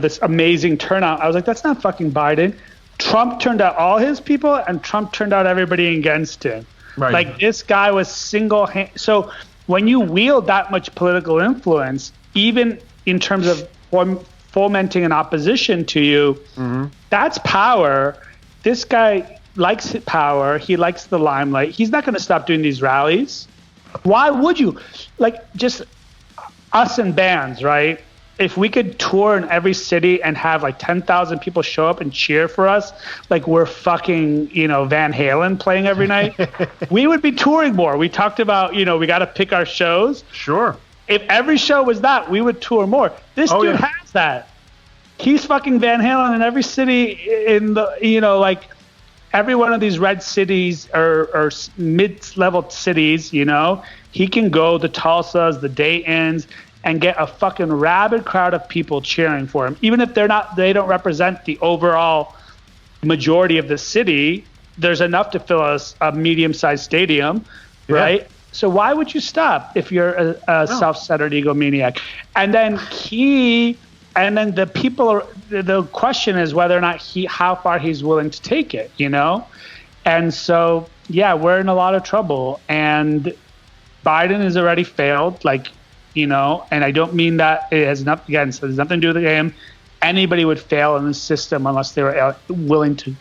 S3: this amazing turnout. I was like, that's not fucking Biden. Trump turned out all his people and Trump turned out everybody against him. Right. Like this guy was So when you wield that much political influence, even in terms of fomenting an opposition to you, that's power. This guy likes power. He likes the limelight. He's not going to stop doing these rallies, Why would you? Like, just us and bands, right? If we could tour in every city and have like 10,000 people show up and cheer for us, like we're fucking, Van Halen playing every night, we would be touring more. We talked about, we got to pick our shows.
S1: Sure.
S3: If every show was that, we would tour more. This dude has that. He's fucking Van Halen in every city in the, like every one of these red cities or mid-level cities, he can go the Tulsas, the Daytons, and get a fucking rabid crowd of people cheering for him. Even if they don't represent the overall majority of the city, there's enough to fill a medium-sized stadium, right? So why would you stop if you're a self-centered egomaniac? And then the question is whether or not how far he's willing to take it, And so, we're in a lot of trouble. And Biden has already failed, and I don't mean that it has nothing, again, so there's nothing to do with him. Anybody would fail in the system unless they were willing to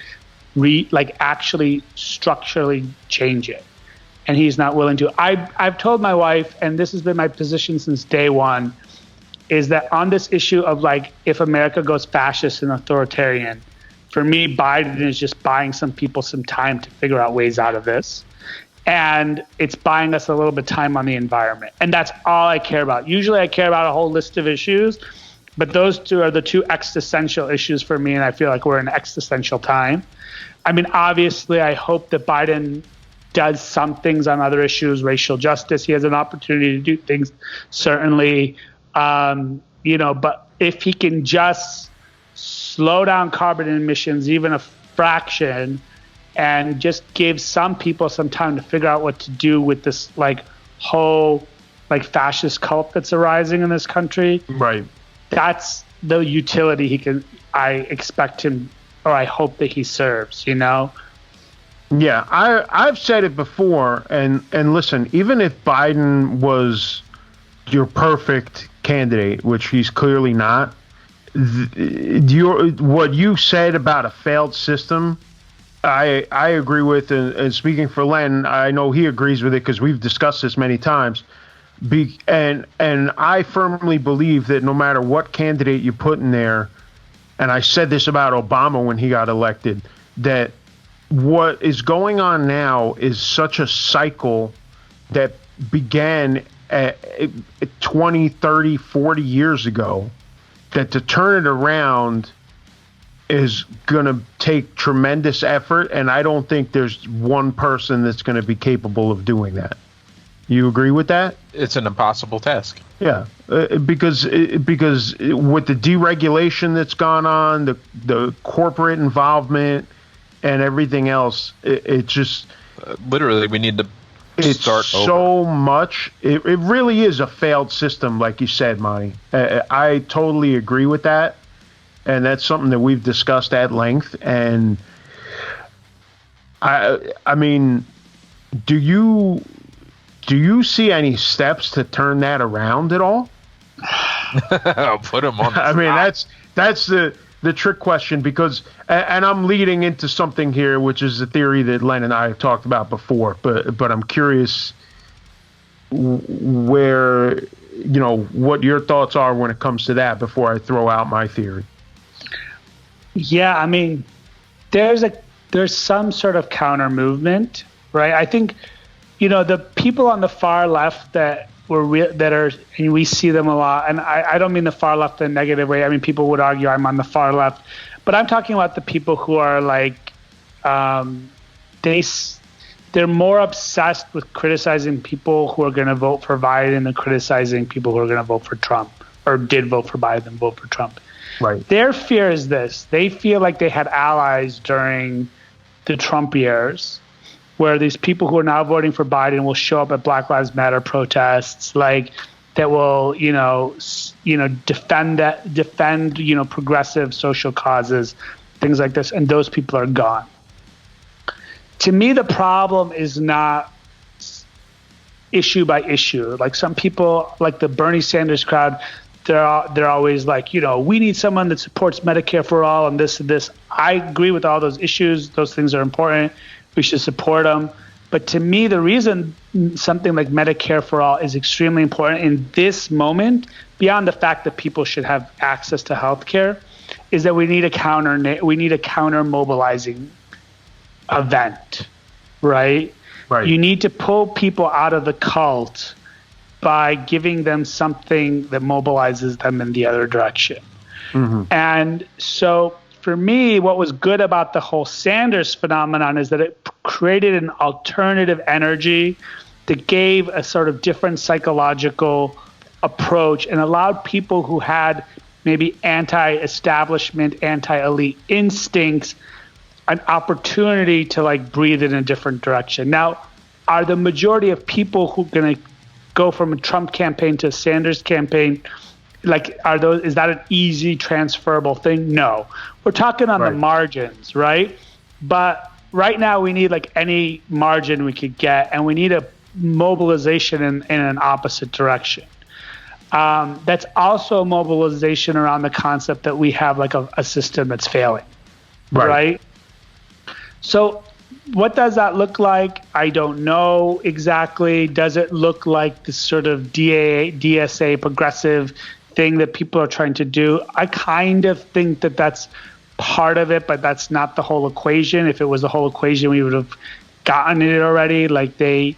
S3: actually structurally change it. And he's not willing to. I've told my wife, and this has been my position since day one, is that on this issue of if America goes fascist and authoritarian, for me, Biden is just buying some people some time to figure out ways out of this. And it's buying us a little bit of time on the environment. And that's all I care about. Usually I care about a whole list of issues, but those two are the two existential issues for me, and I feel like we're in existential time. I mean, obviously, I hope that Biden does some things on other issues, racial justice. He has an opportunity to do things, certainly. But if he can just slow down carbon emissions even a fraction, and just give some people some time to figure out what to do with this whole fascist cult that's arising in this country.
S1: Right.
S3: That's the utility I expect him, or I hope that he serves, Yeah,
S1: I've said it before, and listen, even if Biden was your perfect candidate, which he's clearly not, what you said about a failed system, I agree with, and speaking for Len, I know he agrees with it because we've discussed this many times. And I firmly believe that no matter what candidate you put in there, and I said this about Obama when he got elected, that what is going on now is such a cycle that began at 20, 30, 40 years ago, that to turn it around is going to take tremendous effort, and I don't think there's one person that's going to be capable of doing that. You agree with that?
S2: It's an impossible task.
S1: Yeah, because with the deregulation that's gone on, the corporate involvement and everything else, it just
S2: literally we need to start over.
S1: So much. It really is a failed system, like you said, Monty. I totally agree with that. And that's something that we've discussed at length. And I mean, do you see any steps to turn that around at all?
S2: I'll put him on.
S1: I mean, that's the trick question, because, and I'm leading into something here, which is a theory that Len and I have talked about before. But I'm curious where, what your thoughts are when it comes to that before I throw out my theory.
S3: Yeah, I mean, there's some sort of counter movement, right? I think, the people on the far left that and we see them a lot, and I don't mean the far left in a negative way. I mean, people would argue I'm on the far left, but I'm talking about the people who are they're more obsessed with criticizing people who are going to vote for Biden than criticizing people who are going to vote for Trump, or did vote for Biden and vote for Trump.
S1: Right.
S3: Their fear is this. They feel like they had allies during the Trump years, where these people who are now voting for Biden will show up at Black Lives Matter protests, that will, defend progressive social causes, things like this, and those people are gone. To me, the problem is not issue by issue. Like some people, like the Bernie Sanders crowd, they're always we need someone that supports Medicare for all and this and this. I agree with all those issues. Those things are important. We should support them. But to me, the reason something like Medicare for all is extremely important in this moment, beyond the fact that people should have access to healthcare, is that we need a counter mobilizing event, right?
S1: Right.
S3: You need to pull people out of the cult by giving them something that mobilizes them in the other direction. Mm-hmm. And so for me, what was good about the whole Sanders phenomenon is that it created an alternative energy that gave a sort of different psychological approach and allowed people who had maybe anti-establishment, anti-elite instincts an opportunity to like breathe in a different direction. Now, are the majority of people who are going to go from a Trump campaign to a Sanders campaign, like, is that an easy transferable thing? No. We're talking on the margins, right? But right now we need like any margin we could get, and we need a mobilization in an opposite direction. That's also mobilization around the concept that we have like a system that's failing, right? So what does that look like? I don't know exactly. Does it look like this sort of DSA progressive thing that people are trying to do? I kind of think that that's part of it, but that's not the whole equation. If it was the whole equation, we would have gotten it already. Like they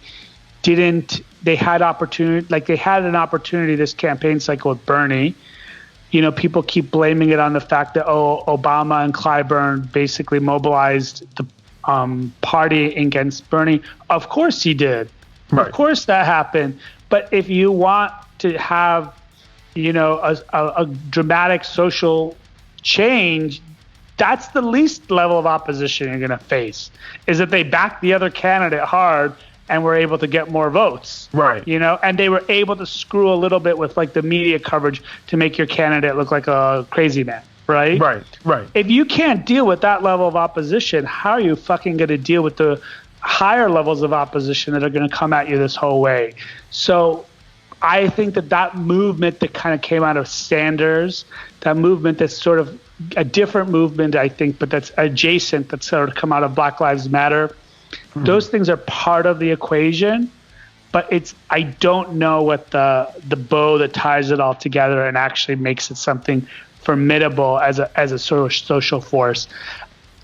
S3: had opportunity, like they had an opportunity this campaign cycle with Bernie. You know, people keep blaming it on the fact that, Obama and Clyburn basically mobilized the party against Bernie. Of course he did. Right. Of course that happened. But if you want to have, you know, a dramatic social change, that's the least level of opposition you're going to face, is that they backed the other candidate hard and were able to get more votes. Right. You know, and they were able to screw a little bit with like the media coverage to make your candidate look like a crazy man. Right? Right. If you can't deal with that level of opposition, how are you fucking going to deal with the higher levels of opposition that are going to come at you this whole way? So I think that movement that kind of came out of Sanders, that movement that's sort of a different movement, I think, but that's adjacent, that's sort of come out of Black Lives Matter, those things are part of the equation. But I don't know what the bow that ties it all together and actually makes it something formidable as a sort of social force.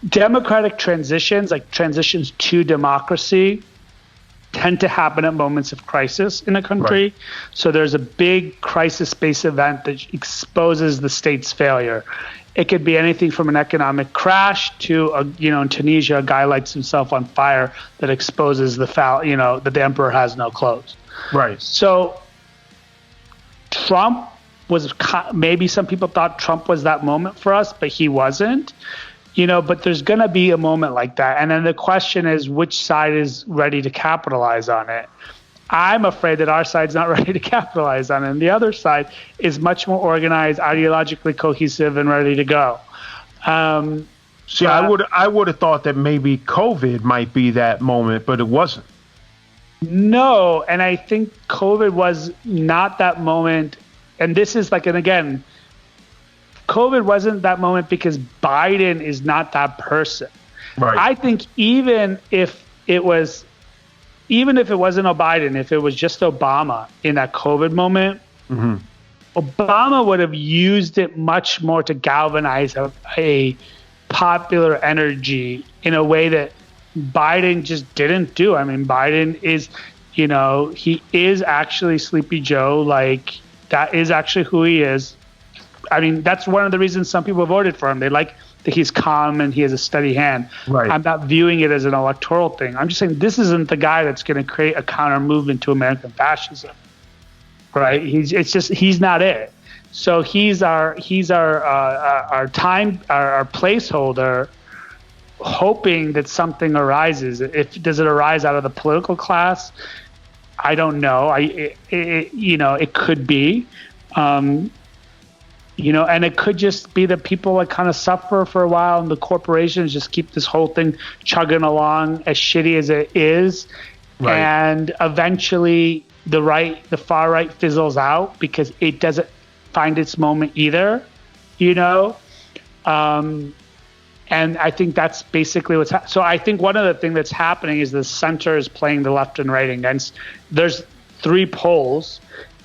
S3: Democratic transitions, like transitions to democracy, tend to happen at moments of crisis in a country. Right. So there's a big crisis-based event that exposes the state's failure. It could be anything from an economic crash to, in Tunisia, a guy lights himself on fire that exposes that the emperor has no clothes. Right. So Trump maybe some people thought Trump was that moment for us, but he wasn't, but there's going to be a moment like that. And then the question is, which side is ready to capitalize on it? I'm afraid that our side's not ready to capitalize on it. And the other side is much more organized, ideologically cohesive, and ready to go.
S1: See, I would have thought that maybe COVID might be that moment, but it wasn't.
S3: No, and I think COVID was not that moment. And this is like, and again, COVID wasn't that moment because Biden is not that person. Right. I think even if it wasn't Biden, if it was just Obama in that COVID moment, Obama would have used it much more to galvanize a popular energy in a way that Biden just didn't do. I mean, Biden is, he is actually Sleepy Joe, like, that is actually who he is. I mean, that's one of the reasons some people voted for him. They like that he's calm and he has a steady hand. Right. I'm not viewing it as an electoral thing. I'm just saying this isn't the guy that's going to create a counter movement to American fascism. Right? He's not it. So he's our placeholder, hoping that something arises. Does it arise out of the political class? I don't know. It could be, and it could just be that people like kind of suffer for a while, and the corporations just keep this whole thing chugging along as shitty as it is, right. And eventually the far right fizzles out because it doesn't find its moment either, And I think that's basically what's so I think one of the things that's happening is the center is playing the left and right against. There's 3 poles,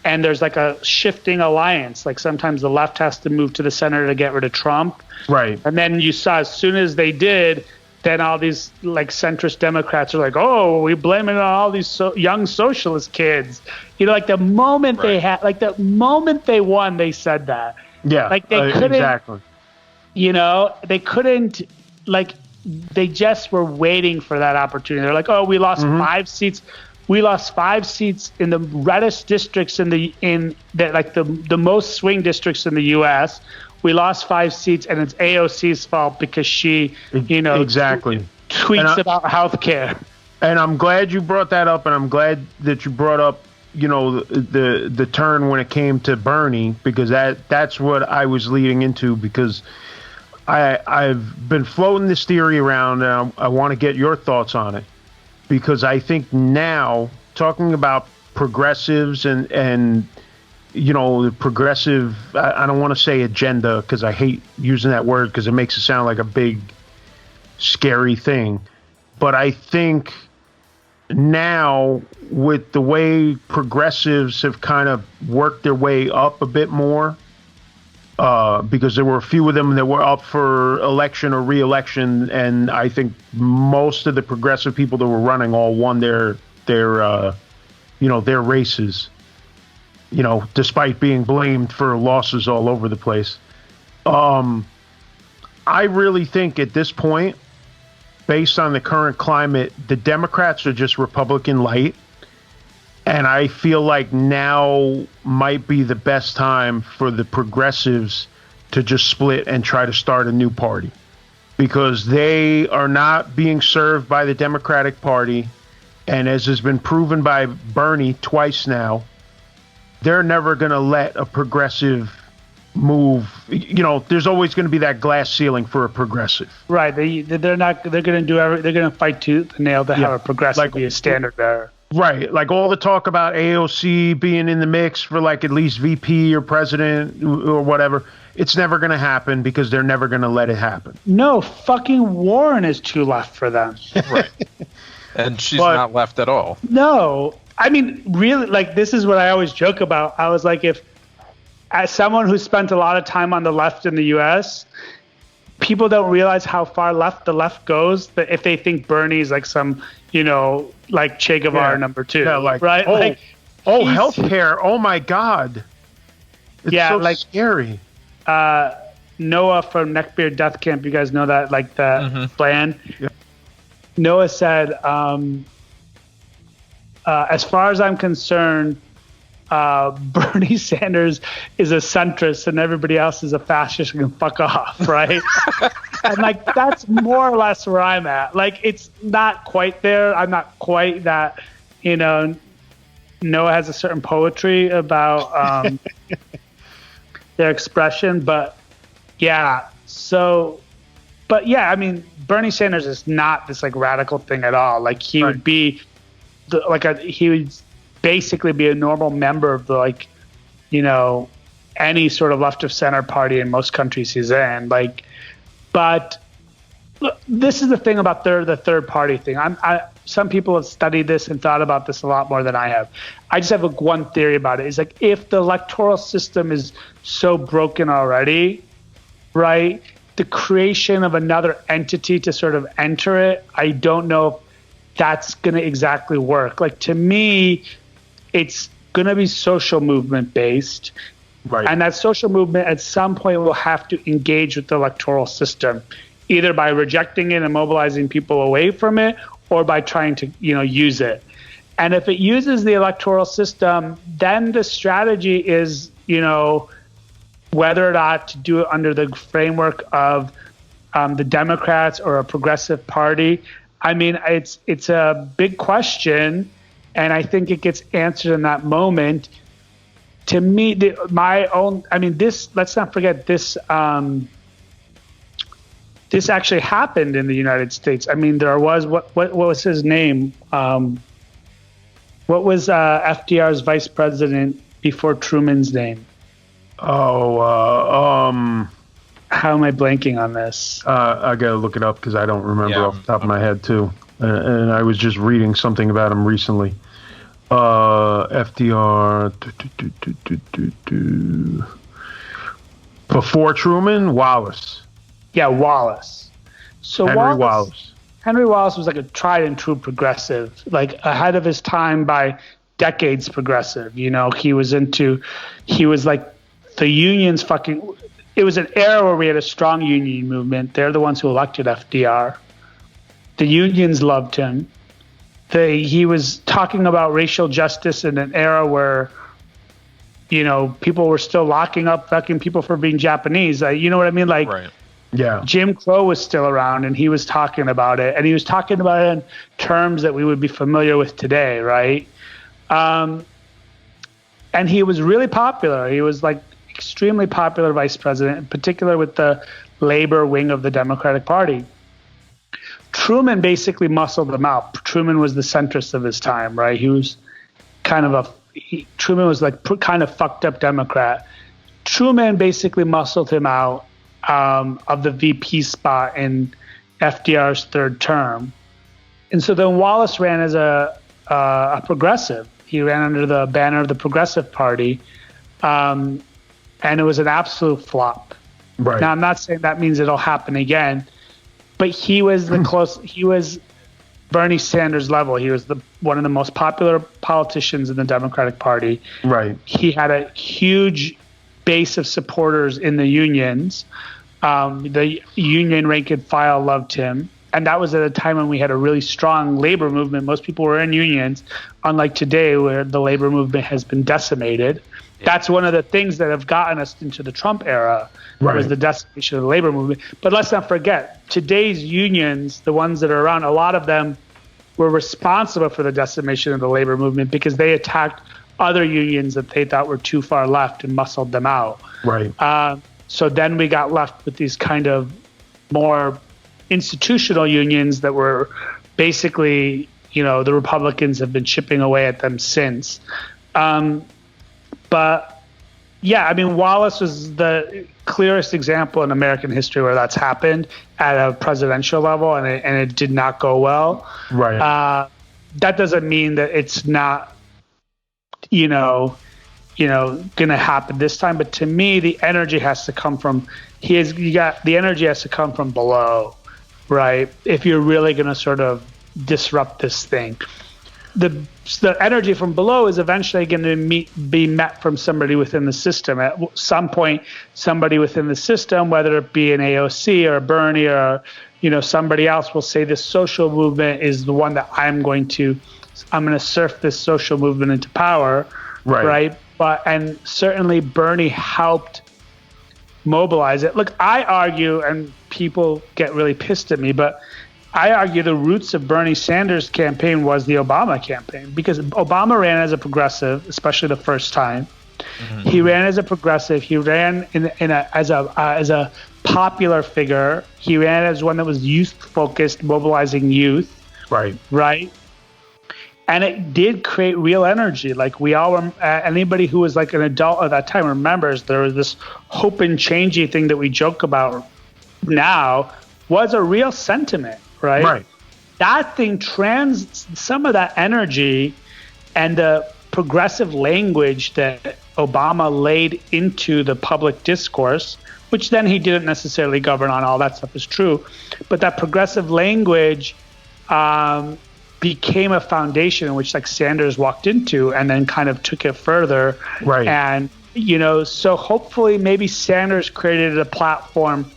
S3: and there's like a shifting alliance. Like sometimes the left has to move to the center to get rid of Trump.
S1: Right.
S3: And then you saw as soon as they did, then all these like centrist Democrats are like, oh, we blame it on all these young socialist kids. Like the moment they had, like the moment they won, they said that.
S1: Yeah.
S3: Like they couldn't.
S1: Exactly.
S3: They couldn't, like, they just were waiting for that opportunity. They're like, oh, we lost 5 seats. We lost 5 seats in the reddest districts the most swing districts in the U.S. We lost 5 seats, and it's AOC's fault because she,
S1: exactly
S3: tweets about healthcare.
S1: And I'm glad you brought that up, and I'm glad that you brought up, the turn when it came to Bernie, because that's what I was leading into, because I've been floating this theory around, and I want to get your thoughts on it, because I think now, talking about progressives and the progressive, I don't want to say agenda, because I hate using that word because it makes it sound like a big, scary thing. But I think now, with the way progressives have kind of worked their way up a bit more, because there were a few of them that were up for election or re-election, and I think most of the progressive people that were running all won their races, despite being blamed for losses all over the place. I really think at this point, based on the current climate, the Democrats are just Republican light. And I feel like now might be the best time for the progressives to just split and try to start a new party, because they are not being served by the Democratic Party. And as has been proven by Bernie twice now, they're never going to let a progressive move. There's always going to be that glass ceiling for a progressive.
S3: Right. They're going to fight tooth and nail to have a progressive be a standard bearer.
S1: Right. Like all the talk about AOC being in the mix for like at least VP or president or whatever. It's never going to happen because they're never going to let it happen.
S3: No, fucking Warren is too left for them.
S2: Right. And she's not left at all.
S3: No. I mean, really, like, this is what I always joke about. I was like, as someone who spent a lot of time on the left in the U.S., people don't realize how far left the left goes, that if they think Bernie's like some, like Che Guevara number 2, right?
S1: Healthcare. Oh my God. It's so scary.
S3: Noah from Neckbeard Death Camp, you guys know that, like the plan. Yeah. Noah said, as far as I'm concerned, Bernie Sanders is a centrist and everybody else is a fascist and can fuck off, right? And like that's more or less where I'm at. Like it's not quite there. I'm not quite that, Noah has a certain poetry about their expression, but yeah. So, but yeah, I mean, Bernie Sanders is not this like radical thing at all. Like he would be he would basically be a normal member of the any sort of left of center party in most countries he's in. Like, but look, this is the thing about the third party thing. Some people have studied this and thought about this a lot more than I have. I just have one theory about it. It's like if the electoral system is so broken already, right? The creation of another entity to sort of enter it, I don't know if that's going to exactly work. Like to me, it's going to be social movement based. Right. And that social movement at some point will have to engage with the electoral system, either by rejecting it and mobilizing people away from it, or by trying to, use it. And if it uses the electoral system, then the strategy is, whether or not to do it under the framework of the Democrats or a progressive party. I mean, it's a big question, and I think it gets answered in that moment. To me, let's not forget this. This actually happened in the United States. I mean, there was what was his name? What was FDR's vice president before Truman's name? How am I blanking on this?
S1: I got to look it up because I don't remember off the top of my head, too. And I was just reading something about him recently. FDR. Before Truman, Wallace.
S3: Yeah, Wallace. So
S1: Henry Wallace.
S3: Henry Wallace was like a tried and true progressive, like ahead of his time by decades progressive. You know, he was like the unions fucking. It was an era where we had a strong union movement. They're the ones who elected FDR. The unions loved him. He was talking about racial justice in an era where, you know, people were still locking up fucking people for being Japanese. You know what I mean? Like,
S2: Right.
S1: Yeah.
S3: Jim Crow was still around, and he was talking about it. And he was talking about it in terms that we would be familiar with today, right? And he was really popular. He was like extremely popular vice president, in particular with the labor wing of the Democratic Party. Truman basically muscled him out. Truman was the centrist of his time, right? He was kind of Truman was like kind of fucked up Democrat. Truman basically muscled him out of the VP spot in FDR's third term. And so then Wallace ran as a progressive. He ran under the banner of the Progressive Party, and it was an absolute flop.
S1: Right.
S3: Now, I'm not saying that means it'll happen again, but he was he was Bernie Sanders level. He was one of the most popular politicians in the Democratic Party.
S1: Right.
S3: He had a huge base of supporters in the unions. The union rank and file loved him. And that was at a time when we had a really strong labor movement. Most people were in unions, unlike today where the labor movement has been decimated. Yeah. That's one of the things that have gotten us into the Trump era, was the decimation of the labor movement. But let's not forget, today's unions, the ones that are around, a lot of them were responsible for the decimation of the labor movement because they attacked other unions that they thought were too far left and muscled them out.
S1: Right.
S3: So then we got left with these kind of more institutional unions that were basically, you know, the Republicans have been chipping away at them since. But yeah, I mean, Wallace was the clearest example in American history where that's happened at a presidential level, and it did not go well.
S1: Right.
S3: That doesn't mean that it's not, you know, going to happen this time. But to me, the energy has to come from the energy has to come from below, right? If you're really going to sort of disrupt this thing, the energy from below is eventually going to be met from somebody within the system. At some point, somebody within the system, whether it be an AOC or a Bernie or, you know, somebody else, will say this social movement is the one that I'm going to surf this social movement into power, right? And certainly Bernie helped mobilize it. Look, I argue, and people get really pissed at me, but I argue the roots of Bernie Sanders' campaign was the Obama campaign, because Obama ran as a progressive, especially the first time. Mm-hmm. He ran as a progressive. He ran as a popular figure. He ran as one that was youth focused, mobilizing youth. Right. And it did create real energy. Like we all, anybody who was like an adult at that time remembers there was this hope and changey thing that we joke about now was a real sentiment, right? That thing some of that energy and the progressive language that Obama laid into the public discourse, which then he didn't necessarily govern on, all that stuff is true, but that progressive language became a foundation in which like Sanders walked into and then kind of took it further. And, you know, so hopefully maybe Sanders created a platform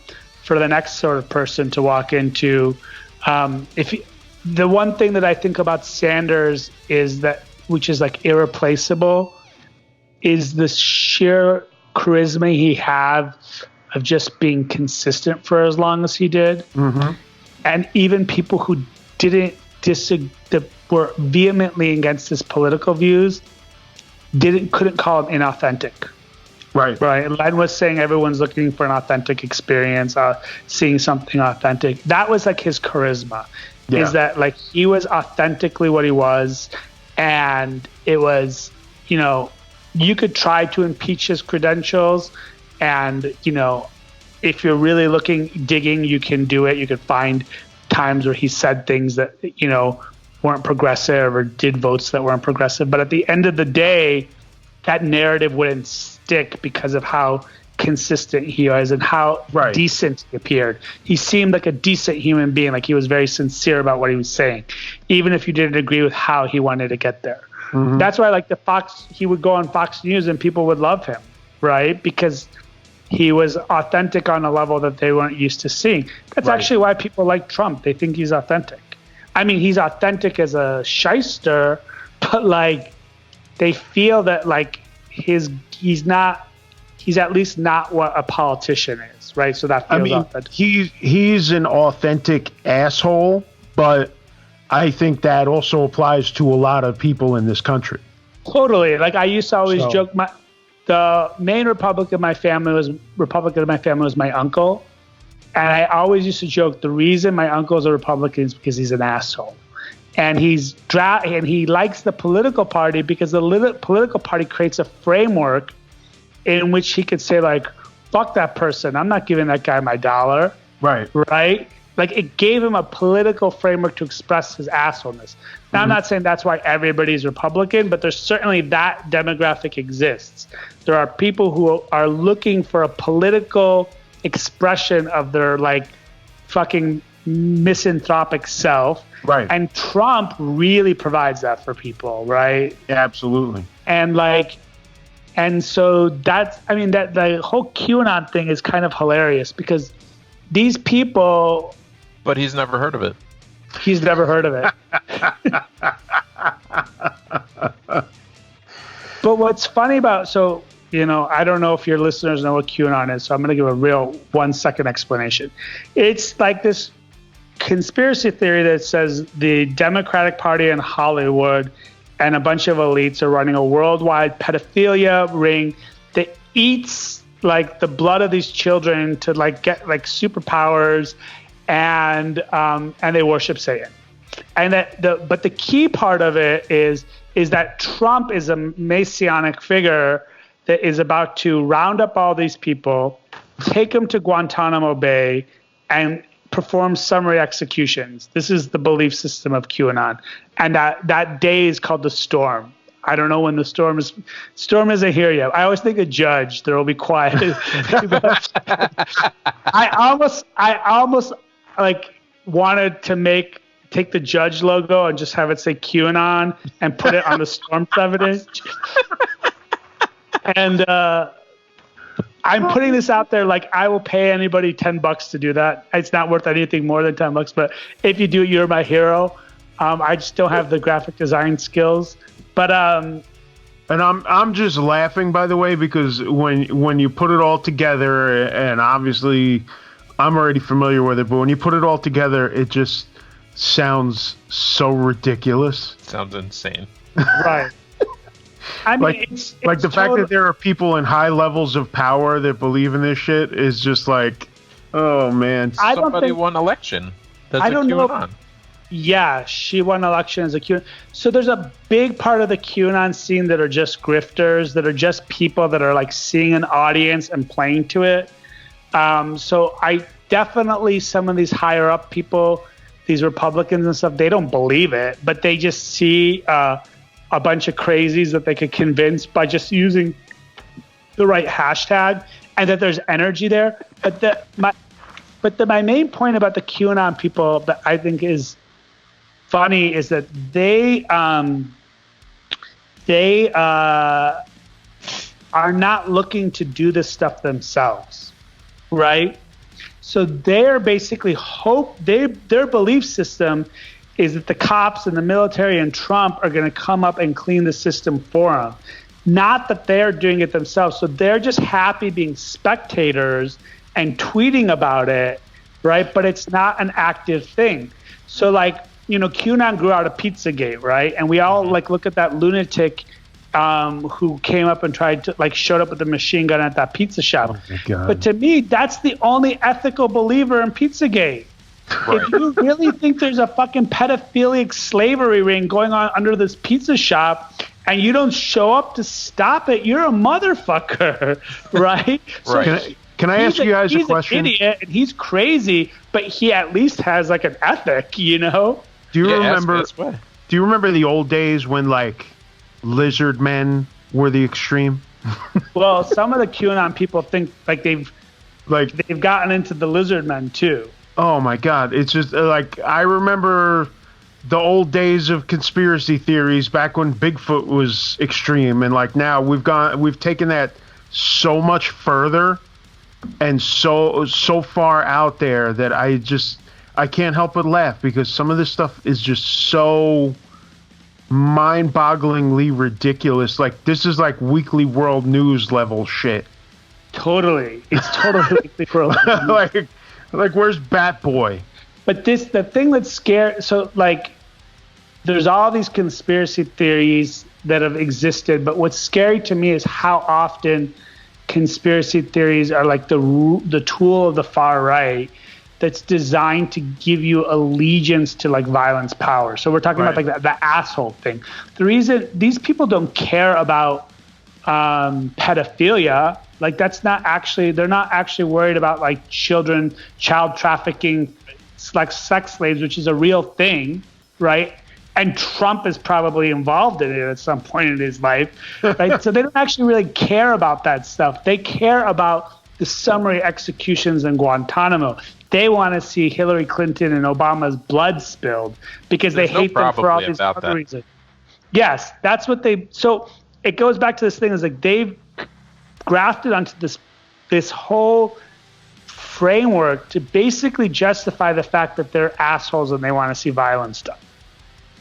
S3: for the next sort of person to walk into. The one thing that I think about Sanders is that, which is like irreplaceable, is the sheer charisma he had of just being consistent for as long as he did. Mm-hmm. And even people who that were vehemently against his political views couldn't call him inauthentic. Right. Len was saying everyone's looking for an authentic experience, seeing something authentic. That was like his charisma. Yeah. Is that like he was authentically what he was, and it was, you know, you could try to impeach his credentials, and, you know, if you're really digging, you can do it. You could find times where he said things that, weren't progressive or did votes that weren't progressive. But at the end of the day, that narrative wouldn't stick because of how consistent he was and how decent he appeared. He seemed like a decent human being, like he was very sincere about what he was saying, even if you didn't agree with how he wanted to get there. Mm-hmm. That's why, like he would go on Fox News and people would love him, right? Because he was authentic on a level that they weren't used to seeing. That's actually why people like Trump. They think he's authentic. I mean, he's authentic as a shyster, but like they feel that like he's at least not what a politician is, right? So that feels authentic.
S1: He's an authentic asshole, but I think that also applies to a lot of people in this country.
S3: Totally. Like I used to always joke, the main Republican of my family was my uncle. And I always used to joke, the reason my uncle's a Republican is because he's an asshole. And and he likes the political party because the political party creates a framework in which he could say, like, fuck that person. I'm not giving that guy my dollar. Right. Like, it gave him a political framework to express his assholeness. Now, I'm not saying that's why everybody's Republican, but there's certainly that demographic exists. There are people who are looking for a political expression of their like fucking misanthropic self, right? And Trump really provides that for people, right?
S1: Yeah, absolutely.
S3: And so that the whole QAnon thing is kind of hilarious because these people,
S2: but he's never heard of it.
S3: He's never heard of it. But what's funny about I don't know if your listeners know what QAnon is, so I'm going to give a real 1-second explanation. It's like this conspiracy theory that says the Democratic Party in Hollywood and a bunch of elites are running a worldwide pedophilia ring that eats like the blood of these children to like get like superpowers, and they worship Satan. And but the key part of it is that Trump is a messianic figure that is about to round up all these people, take them to Guantanamo Bay, and perform summary executions. This is the belief system of QAnon. And that day is called the storm. I don't know when the storm isn't here yet. I always think a judge, there will be quiet. I almost like wanted to take the judge logo and just have it say QAnon and put it on the storm 7 inch. And I'm putting this out there, like I will pay anybody $10 to do that. It's not worth anything more than $10, but if you do, you're my hero. I just don't have the graphic design skills, but and
S1: I'm just laughing, by the way, because when you put it all together, and obviously I'm already familiar with it, but when you put it all together, it just sounds so ridiculous.
S2: Sounds insane.
S3: Right. I mean, it's
S1: the fact that there are people in high levels of power that believe in this shit is just like, oh man.
S2: Somebody won election. That's
S3: I don't know. Yeah, she won election as a QAnon. So there's a big part of the QAnon scene that are just grifters, that are just people that are like seeing an audience and playing to it. So I definitely, some of these higher up people, these Republicans and stuff, they don't believe it, but they just see a bunch of crazies that they could convince by just using the right hashtag, and that there's energy there. But my main point about the QAnon people that I think is funny is that they are not looking to do this stuff themselves, right? So they're basically their belief system is that the cops and the military and Trump are going to come up and clean the system for them. Not that they're doing it themselves. So they're just happy being spectators and tweeting about it, right? But it's not an active thing. So like, QAnon grew out of Pizzagate, right? And we all like look at that lunatic who came up and showed up with a machine gun at that pizza shop. Oh my God. But to me, that's the only ethical believer in Pizzagate. Right. If you really think there's a fucking pedophilic slavery ring going on under this pizza shop and you don't show up to stop it, you're a motherfucker, right?
S1: Right. Can I ask you guys a question?
S3: He's an idiot and he's crazy, but he at least has like an ethic, you know?
S1: Do you remember? Do you remember the old days when like lizard men were the extreme?
S3: Well, some of the QAnon people think like they've gotten into the lizard men too.
S1: Oh my God! It's just like I remember the old days of conspiracy theories back when Bigfoot was extreme, and like now we've taken that so much further and so far out there that I can't help but laugh because some of this stuff is just so mind-bogglingly ridiculous. Like this is like weekly world news level shit.
S3: Totally, it's totally weekly world news.
S1: like where's Bat Boy?
S3: But the thing that's scary. So like, there's all these conspiracy theories that have existed, but what's scary to me is how often conspiracy theories are like the tool of the far right that's designed to give you allegiance to like violence power. So we're talking about like the asshole thing. The reason these people don't care about pedophilia, like that's not actually, they're not actually worried about like child trafficking, like sex slaves, which is a real thing, right? And Trump is probably involved in it at some point in his life, right? So they don't actually really care about that stuff. They care about the summary executions in Guantanamo. They want to see Hillary Clinton and Obama's blood spilled because they hate them for all these other reasons. Yes, that's what they. So it goes back to this thing is like they've grafted onto this whole framework to basically justify the fact that they're assholes and they want to see violent stuff.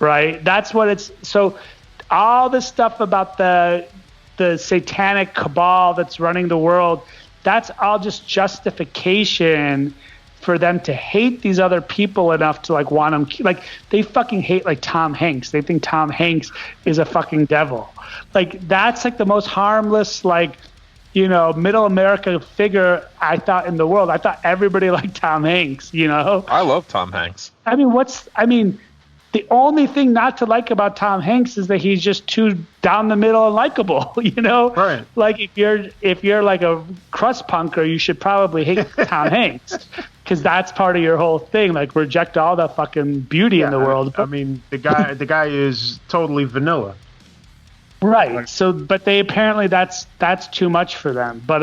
S3: Right? That's what it's. So all this stuff about the satanic cabal that's running the world, that's all just justification for them to hate these other people enough to like want them. Like they fucking hate like Tom Hanks. They think Tom Hanks is a fucking devil. Like that's like the most harmless, like, you know, middle America figure I thought in the world. I thought everybody liked Tom Hanks, you know?
S2: I love Tom Hanks.
S3: The only thing not to like about Tom Hanks is that he's just too down the middle and likable, you know?
S1: Right.
S3: Like if you're like a crust punker, you should probably hate Tom Hanks because that's part of your whole thing. Like reject all the fucking beauty in the world.
S1: I mean, the guy is totally vanilla.
S3: Right. So, but they apparently that's too much for them. But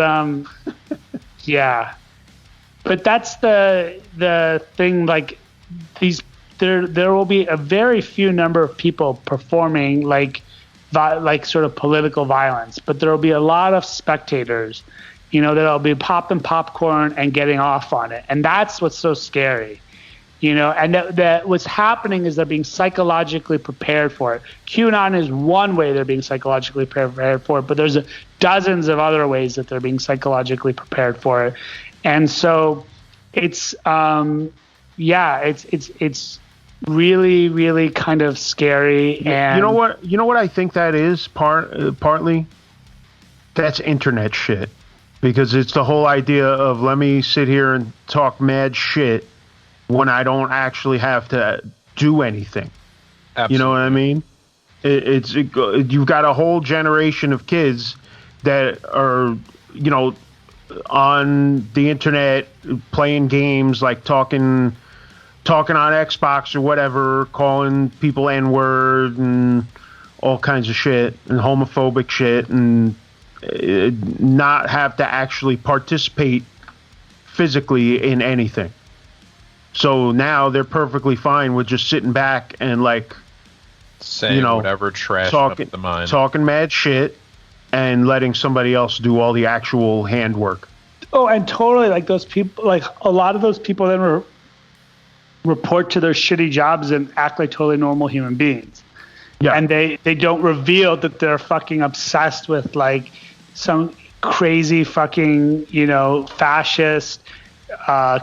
S3: yeah. But that's the thing. Like these. There will be a very few number of people performing like sort of political violence, but there will be a lot of spectators, you know, that'll be popping popcorn and getting off on it, and that's what's so scary, you know. And that what's happening is they're being psychologically prepared for it. QAnon is one way they're being psychologically prepared for it, but there's dozens of other ways that they're being psychologically prepared for it, and so it's it's really, really kind of scary. And
S1: you know what I think that is partly? That's internet shit. Because it's the whole idea of let me sit here and talk mad shit when I don't actually have to do anything. Absolutely. You know what I mean? You've got a whole generation of kids that are, you know, on the internet playing games, like talking on Xbox or whatever, calling people N-word and all kinds of shit and homophobic shit, and not have to actually participate physically in anything. So now they're perfectly fine with just sitting back and like
S2: saying, you know, whatever trash up the mind,
S1: talking mad shit and letting somebody else do all the actual handwork.
S3: Oh, and totally, like those people, like a lot of those people then report to their shitty jobs and act like totally normal human beings. Yeah. And they don't reveal that they're fucking obsessed with like some crazy fucking, you know, fascist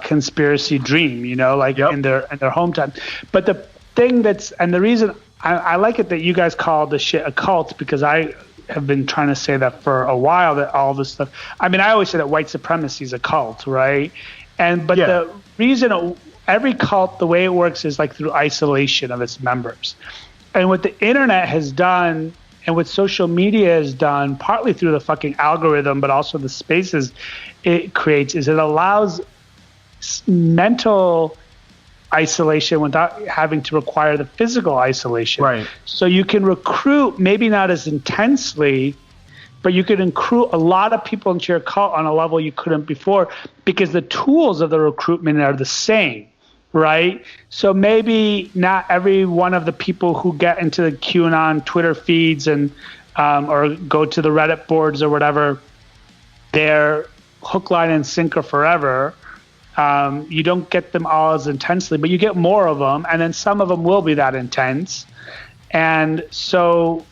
S3: conspiracy dream, you know, like in their hometown. But the thing and the reason I like it that you guys call the shit a cult, because I have been trying to say that for a while, that all this stuff, I mean, I always say that white supremacy is a cult, right? But the reason every cult, the way it works is like through isolation of its members. And what the internet has done And what social media has done, partly through the fucking algorithm, but also the spaces it creates, is it allows mental isolation without having to require the physical isolation.
S1: Right.
S3: So you can recruit, maybe not as intensely, but you could recruit a lot of people into your cult on a level you couldn't before, because the tools of the recruitment are the same. Right. So maybe not every one of the people who get into the QAnon Twitter feeds and or go to the Reddit boards or whatever, they're hook, line, and sinker forever. You don't get them all as intensely, but you get more of them. And then some of them will be that intense. And so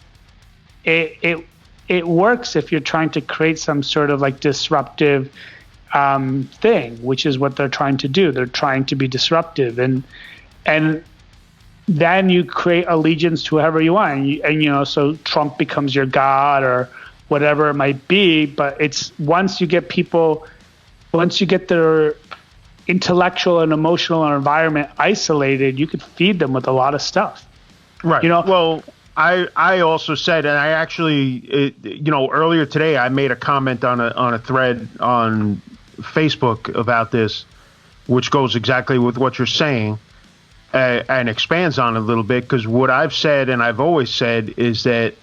S3: it works if you're trying to create some sort of like disruptive thing, which is what they're trying to do. They're trying to be disruptive, and then you create allegiance to whoever you want, and so Trump becomes your god or whatever it might be. But it's once you get their intellectual and emotional environment isolated, you could feed them with a lot of stuff.
S1: Right. Well, I also said, and I actually, earlier today I made a comment on a thread on Facebook about this, which goes exactly with what you're saying, and expands on it a little bit, because what I've said and I've always said is that,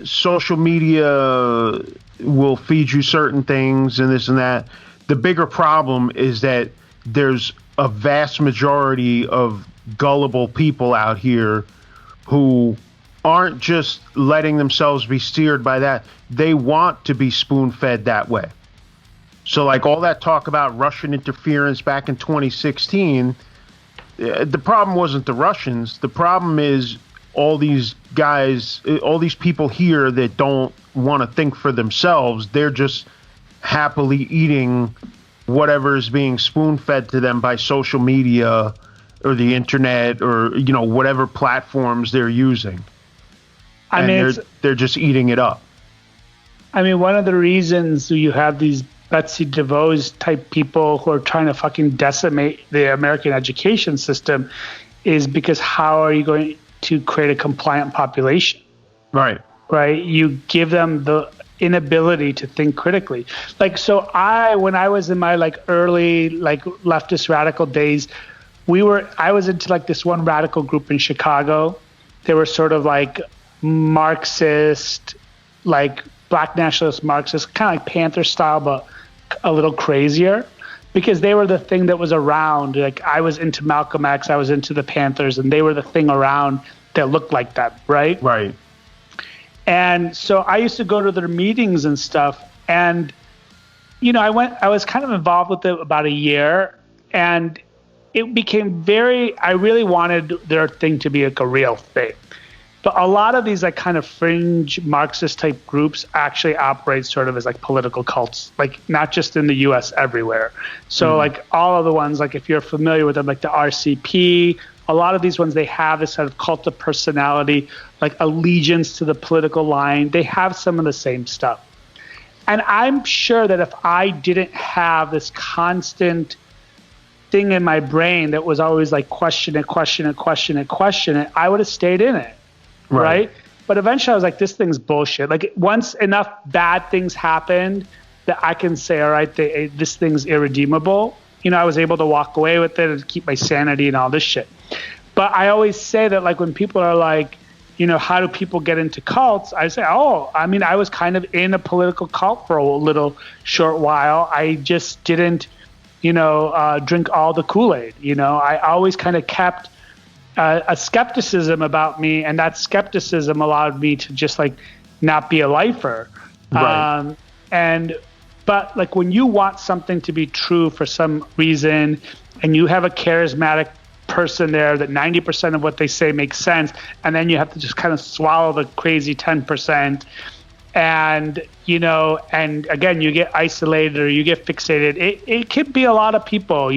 S1: social media will feed you certain things and this and that. The bigger problem is that there's a vast majority of gullible people out here who aren't just letting themselves be steered by that. They want to be spoon-fed that way. So like all that talk about Russian interference back in 2016, the problem wasn't the Russians. The problem is all these guys, all these people here that don't want to think for themselves. They're just happily eating whatever is being spoon-fed to them by social media or the internet or, whatever platforms they're using. They're just eating it up.
S3: I mean, one of the reasons you have these Betsy DeVos type people who are trying to fucking decimate the American education system is because how are you going to create a compliant population?
S1: Right.
S3: Right. You give them the inability to think critically. When I was in my early leftist radical days, I was into this one radical group in Chicago. They were sort of Marxist, black nationalist Marxist, kind of like Panther style, but a little crazier, because they were the thing that was around. I was into Malcolm X, I was into the Panthers, and they were the thing around that looked like that, right?
S1: Right.
S3: And so I used to go to their meetings and stuff, and I was kind of involved with it about a year, and it became I really wanted their thing to be a real thing. But a lot of these kind of fringe Marxist type groups actually operate sort of as political cults, not just in the US, everywhere. So all of the ones, if you're familiar with them, the RCP, a lot of these ones, they have this sort of cult of personality, allegiance to the political line. They have some of the same stuff. And I'm sure that if I didn't have this constant thing in my brain that was always question it, I would have stayed in it. Right. But eventually I was this thing's bullshit. Once enough bad things happened that I can say, all right, this thing's irredeemable. I was able to walk away with it and keep my sanity and all this shit. But I always say that when people are how do people get into cults? I say, I was kind of in a political cult for a little short while. I just didn't, drink all the Kool-Aid. I always kind of kept a skepticism about me, and that skepticism allowed me to just not be a lifer.
S1: Right.
S3: But when you want something to be true for some reason, and you have a charismatic person there that 90% of what they say makes sense, and then you have to just kind of swallow the crazy 10%, and and again you get isolated or you get fixated. It could be a lot of people,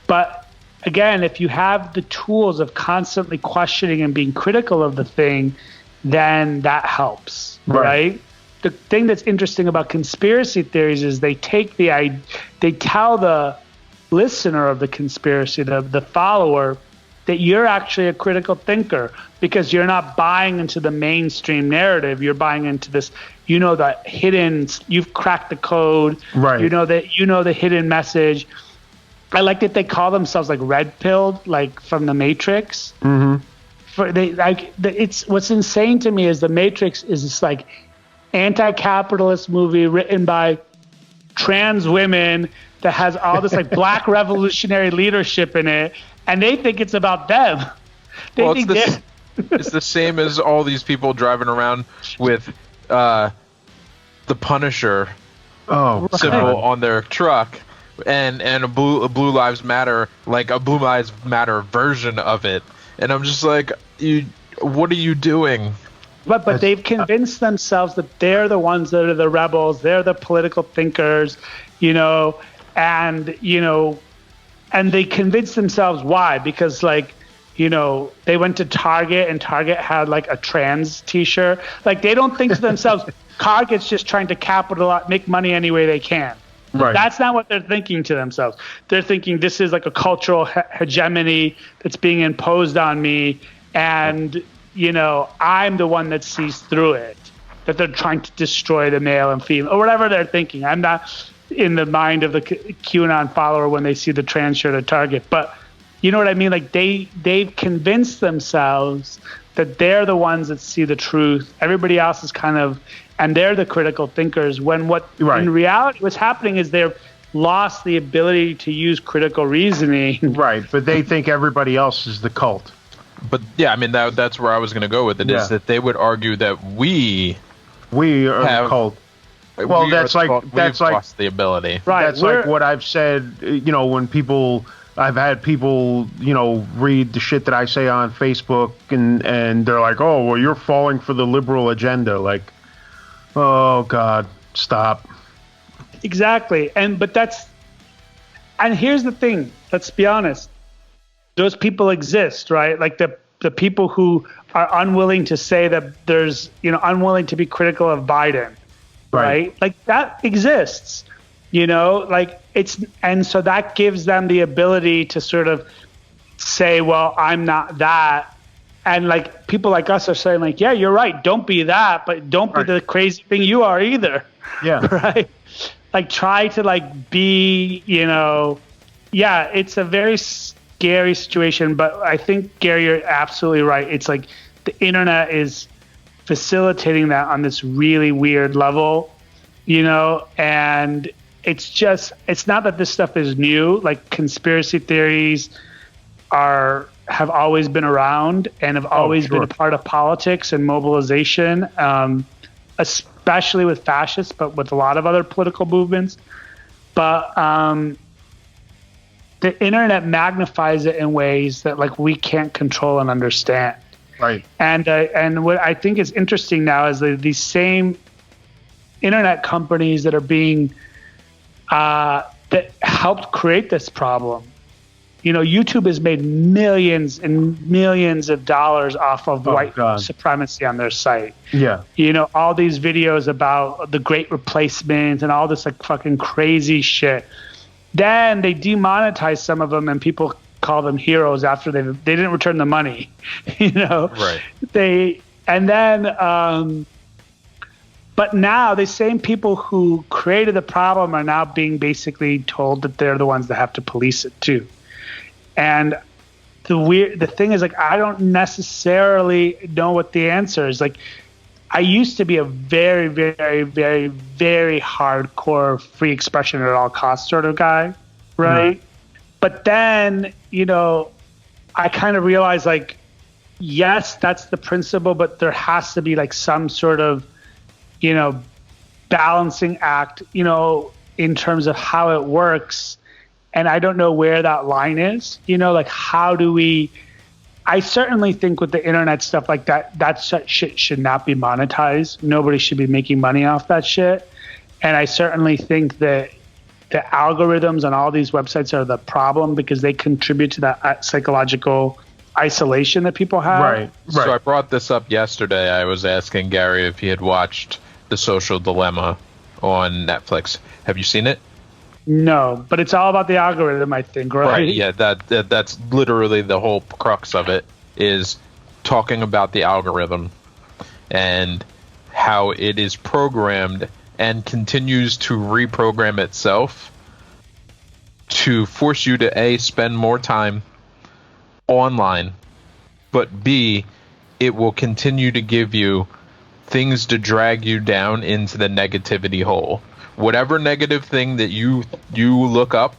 S3: but again, if you have the tools of constantly questioning and being critical of the thing, then that helps, right? The thing that's interesting about conspiracy theories is they tell the listener of the conspiracy, the follower, that you're actually a critical thinker because you're not buying into the mainstream narrative. You're buying into this, the hidden, you've cracked the code.
S1: Right.
S3: The hidden message. I like that they call themselves like red pilled, like from the Matrix.
S1: Mm-hmm.
S3: It's what's insane to me is the Matrix is this like anti-capitalist movie written by trans women that has all this like black revolutionary leadership in it, and they think it's about them.
S2: It's the same as all these people driving around with the Punisher symbol on their truck, and a blue lives matter, like a Blue Lives Matter version of it, and I'm just like, what are you doing?
S3: But they've convinced themselves that they're the ones that are the rebels, they're the political thinkers, and they convinced themselves why? Because they went to Target and Target had like a trans t-shirt. Like they don't think to themselves, Target's just trying to capitalize, make money any way they can. Right. That's not what they're thinking to themselves. They're thinking this is like a cultural hegemony that's being imposed on me, and I'm the one that sees through it, that they're trying to destroy the male and female or whatever they're thinking. I'm not in the mind of the QAnon follower when they see the trans shirt at Target, but you know what I mean? Like they've convinced themselves that they're the ones that see the truth. Everybody else is and they're the critical thinkers, when in reality what's happening is they've lost the ability to use critical reasoning.
S1: Right, but they think everybody else is the cult.
S2: But yeah, I mean that's where I was going to go with it. Is that they would argue that we
S1: are the cult. Well, that's like
S2: lost the ability.
S1: Right, that's like what I've said. When I've had people read the shit that I say on Facebook, and they're like, "Oh, well, you're falling for the liberal agenda." Like, oh God, stop.
S3: Exactly, and here's the thing. Let's be honest. Those people exist, right? Like the people who are unwilling to say that there's, unwilling to be critical of Biden, right? Like that exists, and so that gives them the ability to sort of say, well, I'm not that. And like people like us are saying like, yeah, you're right. Don't be that, but don't be the crazy thing you are either.
S1: Yeah.
S3: Right. Like try to like be, it's a very scary situation, but I think, Gary, you're absolutely right. It's like the internet is facilitating that on this really weird level, and it's not that this stuff is new. Like conspiracy theories have always been around and have always been a part of politics and mobilization, especially with fascists, but with a lot of other political movements. But the internet magnifies it in ways that like we can't control and understand.
S1: Right.
S3: And what I think is interesting now is that these same internet companies that are being that helped create this problem. YouTube has made millions and millions of dollars off of white supremacy on their site.
S1: Yeah.
S3: All these videos about the Great Replacement and all this like fucking crazy shit. Then they demonetize some of them, and people call them heroes after they didn't return the money,
S2: Right.
S3: But now the same people who created the problem are now being basically told that they're the ones that have to police it too. And the thing is, like, I don't necessarily know what the answer is. Like, I used to be a very, very, very, very hardcore free expression at all costs sort of guy, right? Mm-hmm. But then, I kind of realized, like, yes, that's the principle, but there has to be like some sort of, balancing act, in terms of how it works. And I don't know where that line is, like how do we, I certainly think with the internet stuff like that shit should not be monetized. Nobody should be making money off that shit. And I certainly think that the algorithms on all these websites are the problem because they contribute to that psychological isolation that people have.
S1: Right.
S2: So I brought this up yesterday. I was asking Gary if he had watched The Social Dilemma on Netflix. Have you seen it?
S3: No, but it's all about the algorithm, I think, right?
S2: Right. Yeah. That's literally the whole crux of it, is talking about the algorithm and how it is programmed and continues to reprogram itself to force you to A, spend more time online, but B, it will continue to give you things to drag you down into the negativity hole. Whatever negative thing that you look up,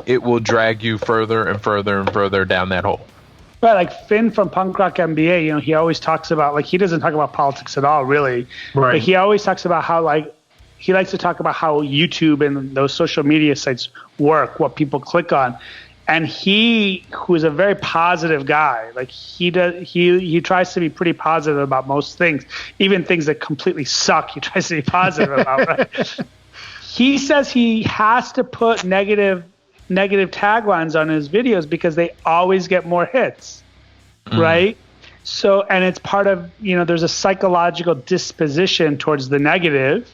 S2: it will drag you further and further and further down that hole.
S3: Right, like Finn from Punk Rock MBA, you know, he always talks about, like, he doesn't talk about politics at all, really.
S1: Right.
S3: But he always talks about how, like, he likes to talk about how YouTube and those social media sites work, what people click on. And he, who is a very positive guy, like, he tries to be pretty positive about most things, even things that completely suck. He tries to be positive about, right? He says he has to put negative taglines on his videos because they always get more hits, right? So, and it's part of, you know, there's a psychological disposition towards the negative,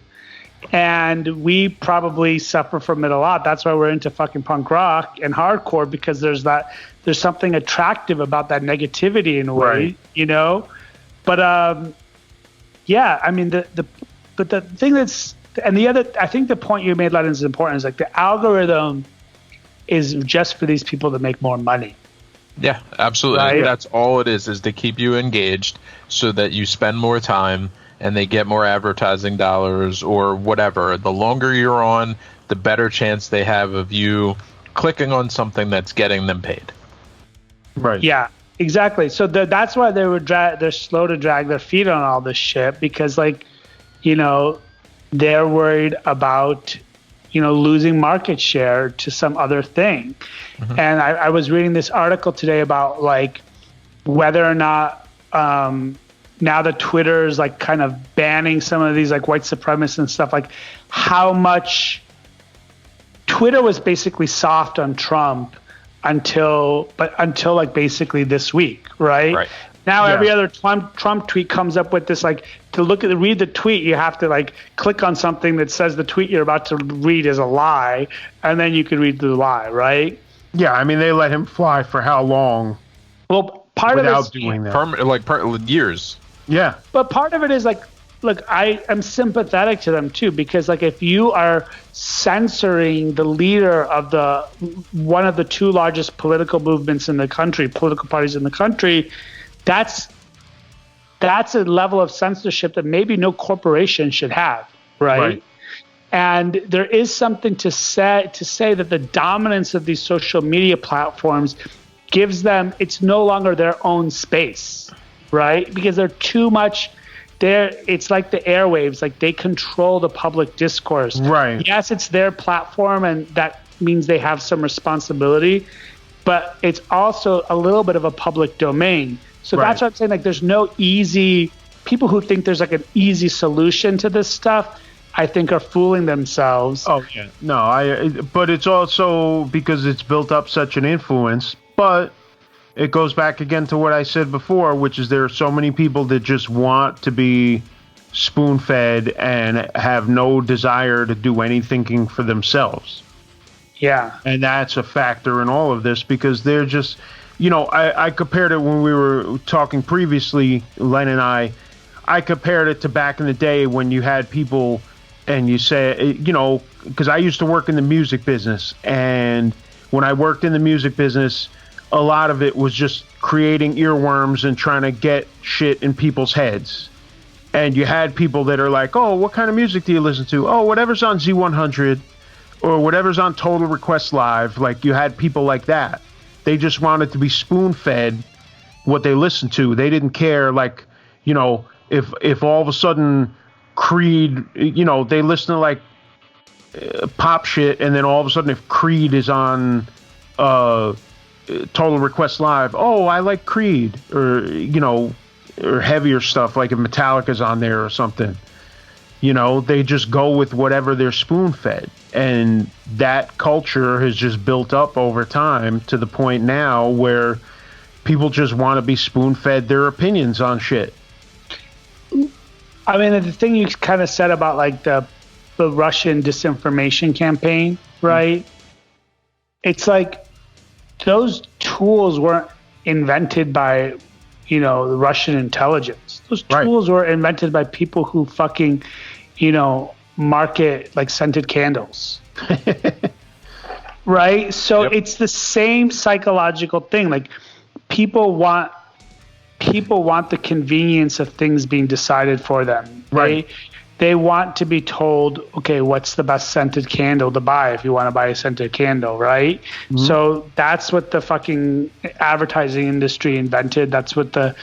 S3: and we probably suffer from it a lot. That's why we're into fucking punk rock and hardcore, because there's something attractive about that negativity in a way,
S1: right,
S3: you know? But yeah, I mean, but the thing that's, and the other, I think the point you made, Len, is important, is like the algorithm is just for these people to make more money.
S2: Yeah, absolutely.
S3: Right?
S2: That's all it is to keep you engaged so that you spend more time and they get more advertising dollars or whatever. The longer you're on, the better chance they have of you clicking on something that's getting them paid.
S1: Right.
S3: Yeah, exactly. So that's why they're slow to drag their feet on all this shit, because, like, you know, they're worried about, you know, losing market share to some other thing. Mm-hmm. And I was reading this article today about, like, whether or not now that Twitter is, like, kind of banning some of these, like, white supremacists and stuff, like, how much Twitter was basically soft on Trump until like basically this week, right?
S2: Right.
S3: Now every other Trump tweet comes up with this, like, to read the tweet, you have to, like, click on something that says the tweet you're about to read is a lie, and then you can read the lie, right?
S1: Yeah, I mean, they let him fly for how long?
S3: Well, part of it
S1: doing that,
S2: years.
S1: Yeah,
S3: but part of it is, like, look, I am sympathetic to them too, because, like, if you are censoring the leader of one of the two largest political movements in the country, political parties in the country, that's a level of censorship that maybe no corporation should have, right? And there is something to say that the dominance of these social media platforms gives them, it's no longer their own space, right? Because they're too much. It's like the airwaves, like, they control the public discourse.
S1: Right.
S3: Yes, it's their platform, and that means they have some responsibility, but it's also a little bit of a public domain. So that's what I'm saying. Like, there's no easy, people who think there's, like, an easy solution to this stuff, I think, are fooling themselves.
S1: Oh yeah, no, but it's also because it's built up such an influence. But it goes back again to what I said before, which is there are so many people that just want to be spoon-fed and have no desire to do any thinking for themselves.
S3: Yeah.
S1: And that's a factor in all of this, because they're just, you know, I compared it when we were talking previously, Len and I compared it to back in the day when you had people, and you say, you know, because I used to work in the music business, and when I worked in the music business, a lot of it was just creating earworms and trying to get shit in people's heads. And you had people that are like, oh, what kind of music do you listen to? Oh, whatever's on Z100 or whatever's on Total Request Live. Like, you had people like that. They just wanted to be spoon-fed what they listened to. They didn't care, like, you know, if all of a sudden Creed, you know, they listen to, like, pop shit, and then all of a sudden if Creed is on Total Request Live, oh, I like Creed, or, you know, or heavier stuff, like if Metallica's on there or something. You know, they just go with whatever they're spoon-fed. And that culture has just built up over time to the point now where people just want to be spoon-fed their opinions on shit.
S3: I mean, the thing you kind of said about, like, the Russian disinformation campaign, right? It's like those tools weren't invented by, the Russian intelligence. Those tools were invented by people who fucking, market like scented candles. Right? So it's the same psychological thing. Like people want the convenience of things being decided for them. Right. They want to be told, okay, what's the best scented candle to buy if you want to buy a scented candle, right? Mm-hmm. So that's what the fucking advertising industry invented. That's what the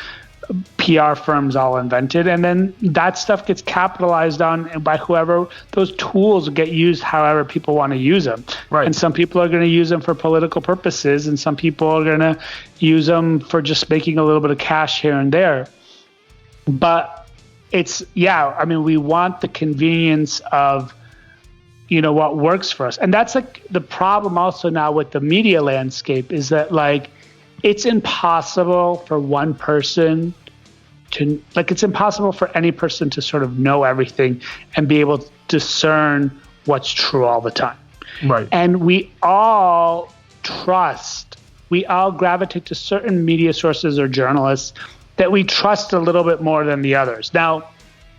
S3: PR firms all invented. And then that stuff gets capitalized on by whoever. Those tools get used however people want to use them. Right. And some people are going to use them for political purposes, and some people are going to use them for just making a little bit of cash here and there. But we want the convenience of, what works for us. And that's like the problem also now with the media landscape is that like, it's impossible for one person it's impossible for any person to sort of know everything and be able to discern what's true all the time. Right. And we all gravitate to certain media sources or journalists that we trust a little bit more than the others. Now,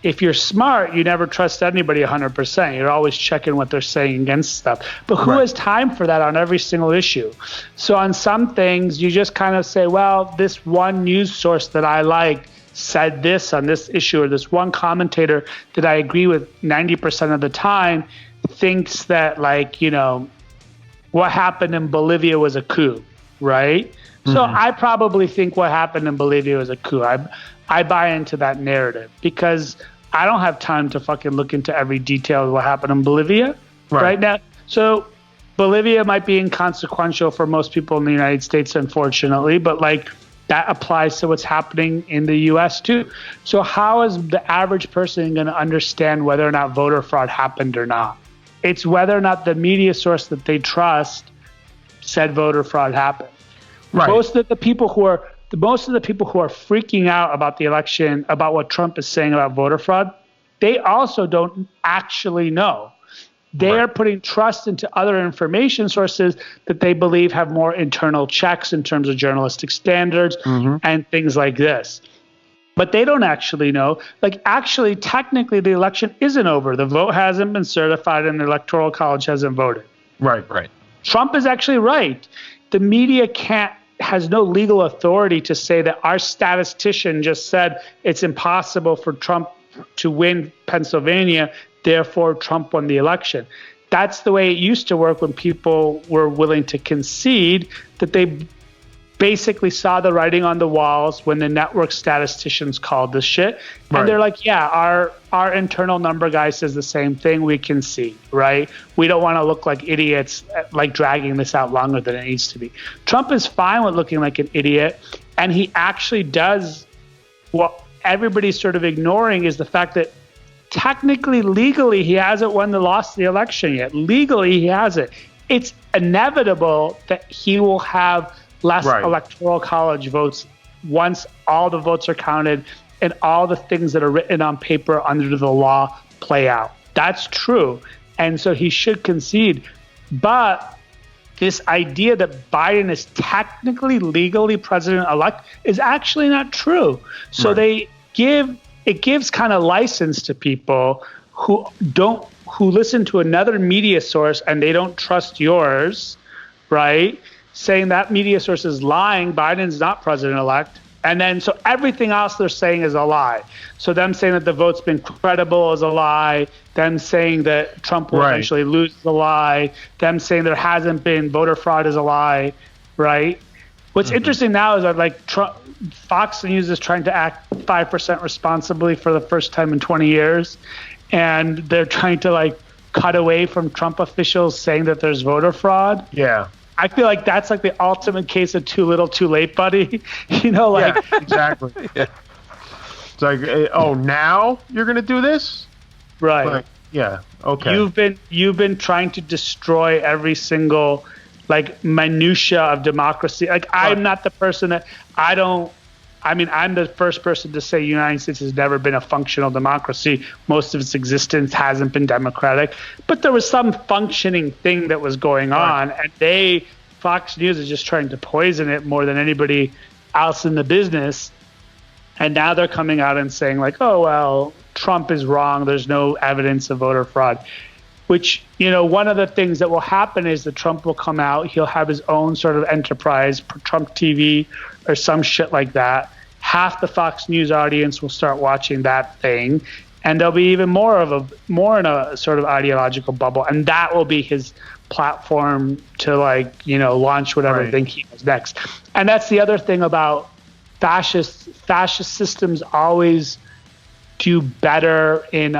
S3: if you're smart, you never trust anybody 100%. You're always checking what they're saying against stuff. But who has time for that on every single issue? So on some things, you just kind of say, well, this one news source that I like said this on this issue, or this one commentator that I agree with 90% of the time thinks that, like, what happened in Bolivia was a coup, right? Mm-hmm. So I probably think what happened in Bolivia was a coup. I buy into that narrative because I don't have time to fucking look into every detail of what happened in Bolivia right now. So Bolivia might be inconsequential for most people in the United States, unfortunately, but like that applies to what's happening in the U.S. too. So how is the average person going to understand whether or not voter fraud happened or not? It's whether or not the media source that they trust said voter fraud happened. Right. Most of the people who are freaking out about the election, about what Trump is saying about voter fraud, they also don't actually know. They are putting trust into other information sources that they believe have more internal checks in terms of journalistic standards and things like this. But they don't actually know. Like, actually, technically, the election isn't over. The vote hasn't been certified and the Electoral College hasn't voted. Right. Trump is actually right. The media has no legal authority to say that our statistician just said it's impossible for Trump to win Pennsylvania, therefore Trump won the election. That's the way it used to work when people were willing to concede that they basically saw the writing on the walls when the network statisticians called this shit. And they're like, yeah, our internal number guy says the same thing. We can see, right? We don't want to look like idiots, like dragging this out longer than it needs to be. Trump is fine with looking like an idiot. And he actually does what everybody's sort of ignoring is the fact that technically, legally, he hasn't lost the election yet. Legally, he hasn't. It's inevitable that he will have less Electoral College votes once all the votes are counted and all the things that are written on paper under the law play out. That's true. And so he should concede. But this idea that Biden is technically, legally president-elect is actually not true. So it gives kind of license to people who listen to another media source and they don't trust yours, right? Saying that media source is lying, Biden's not president-elect. And then so everything else they're saying is a lie. So them saying that the vote's been credible is a lie. Them saying that Trump will eventually lose is a lie. Them saying there hasn't been voter fraud is a lie, right? What's interesting now is that like Fox News is trying to act 5% responsibly for the first time in 20 years. And they're trying to like cut away from Trump officials saying that there's voter fraud. Yeah. I feel like that's like the ultimate case of too little, too late, buddy. Yeah,
S1: exactly. It's like, oh, now you're gonna do this, right? Like, yeah, okay.
S3: You've been trying to destroy every single like minutia of democracy. Like I'm not the person that I I'm the first person to say the United States has never been a functional democracy. Most of its existence hasn't been democratic, but there was some functioning thing that was going on, and Fox News is just trying to poison it more than anybody else in the business. And now they're coming out and saying like, oh, well, Trump is wrong. There's no evidence of voter fraud, which, one of the things that will happen is that Trump will come out. He'll have his own sort of enterprise, Trump TV or some shit like that. Half the Fox News audience will start watching that thing, and there'll be even more in a sort of ideological bubble, and that will be his platform to launch whatever thing he does next. And that's the other thing about fascist systems always do better in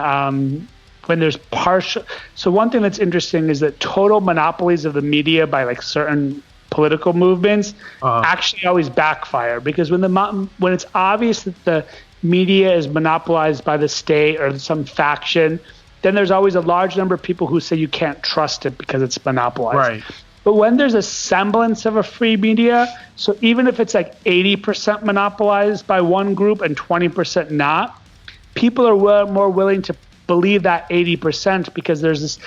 S3: when there's partial. So one thing that's interesting is that total monopolies of the media by certain political movements actually always backfire, because when it's obvious that the media is monopolized by the state or some faction, then there's always a large number of people who say you can't trust it because it's monopolized.
S1: Right.
S3: But when there's a semblance of a free media, so even if it's 80% monopolized by one group and 20% not, people are more willing to believe that 80% because there's this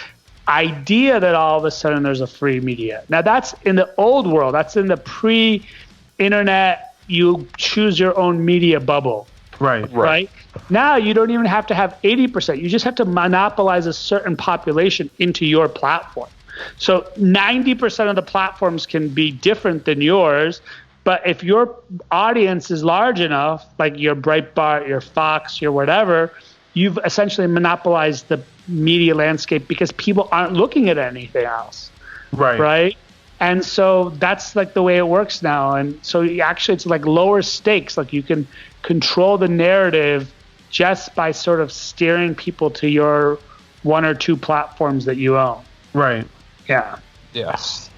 S3: idea that all of a sudden there's a free media. Now that's in the old world. That's in the pre-internet, you choose your own media bubble. Right. Now you don't even have to have 80%. You just have to monopolize a certain population into your platform. So 90% of the platforms can be different than yours, but if your audience is large enough, like your Breitbart, your Fox, your whatever, you've essentially monopolized the media landscape because people aren't looking at anything else. Right. And so that's the way it works now. And so actually it's lower stakes. You can control the narrative just by sort of steering people to your one or two platforms that you own.
S1: Right.
S3: Yeah.
S2: Yes.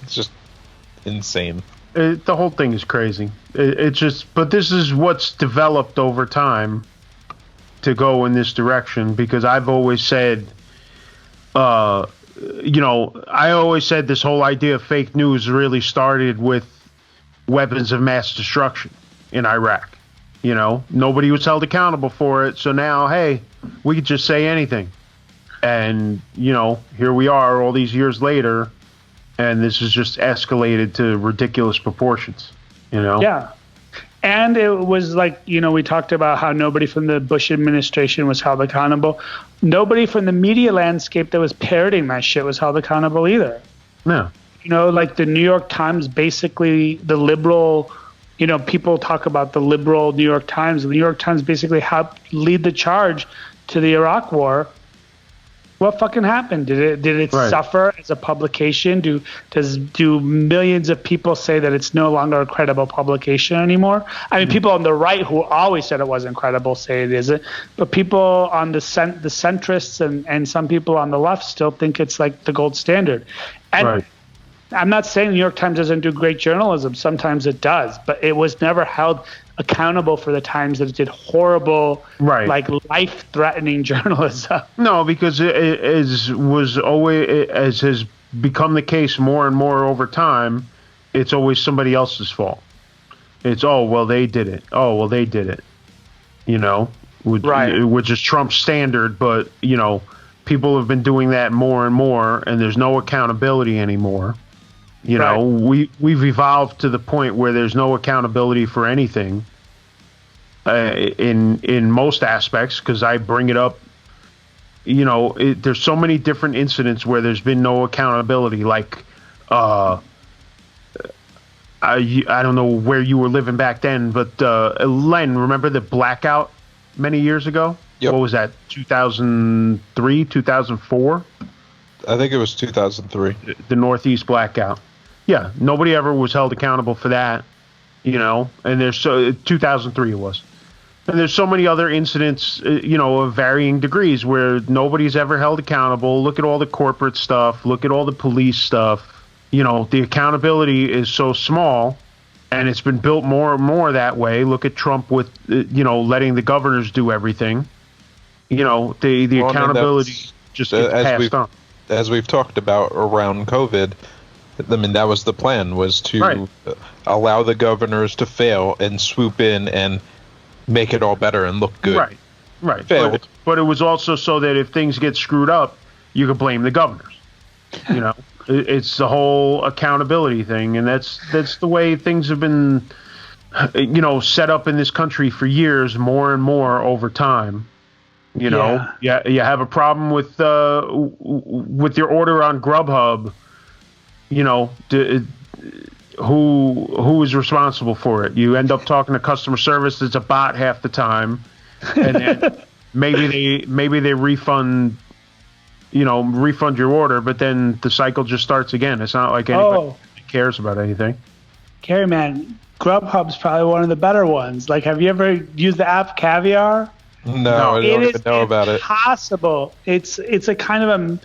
S2: It's just insane.
S1: The whole thing is crazy. But this is what's developed over time to go in this direction, because I've always said, I always said this whole idea of fake news really started with weapons of mass destruction in Iraq. Nobody was held accountable for it. So now, hey, we could just say anything. And, here we are all these years later, and this has just escalated to ridiculous proportions,
S3: Yeah. And it was we talked about how nobody from the Bush administration was held accountable. Nobody from the media landscape that was parroting that shit was held accountable either.
S1: No.
S3: The New York Times, basically the liberal, people talk about the liberal New York Times. The New York Times basically helped lead the charge to the Iraq war. What fucking happened? Did it suffer as a publication? Do millions of people say that it's no longer a credible publication anymore? I mean, people on the right who always said it wasn't credible say it isn't, but people on the centrists and some people on the left still think it's the gold standard. And I'm not saying the New York Times doesn't do great journalism. Sometimes it does, but it was never held accountable for the times that it did horrible, life-threatening journalism.
S1: No, because it was always, as has become the case more and more over time, it's always somebody else's fault. It's, they did it. They did it. Which is Trump's standard, but, people have been doing that more and more, and there's no accountability anymore. We've evolved to the point where there's no accountability for anything in most aspects, because I bring it up. There's so many different incidents where there's been no accountability. I don't know where you were living back then, but Len, remember the blackout many years ago?
S2: Yep.
S1: What was that, 2003, 2004?
S2: I think it was 2003.
S1: The Northeast blackout. Yeah, nobody ever was held accountable for that, and there's 2003 it was. And there's so many other incidents, of varying degrees where nobody's ever held accountable. Look at all the corporate stuff. Look at all the police stuff. The accountability is so small, and it's been built more and more that way. Look at Trump with, letting the governors do everything. The accountability just gets passed on.
S2: As we've talked about around COVID, I mean, that was the plan, was to
S1: Right.
S2: allow the governors to fail and swoop in and make it all better and look good.
S1: Right.
S2: Failed.
S1: But it was also so that if things get screwed up, you could blame the governors. You know, it's the whole accountability thing, and that's the way things have been, you know, set up in this country for years, more and more over time. You know, you have a problem with your order on Grubhub. You know, who is responsible for it? You end up talking to customer service that's a bot half the time, and then maybe they refund your order, but then the cycle just starts again. It's not like anybody cares about anything.
S3: Gary, man, Grubhub's probably one of the better ones. Like, have you ever used the app Caviar?
S2: No, I don't even know about it.
S3: It's impossible. It's a kind of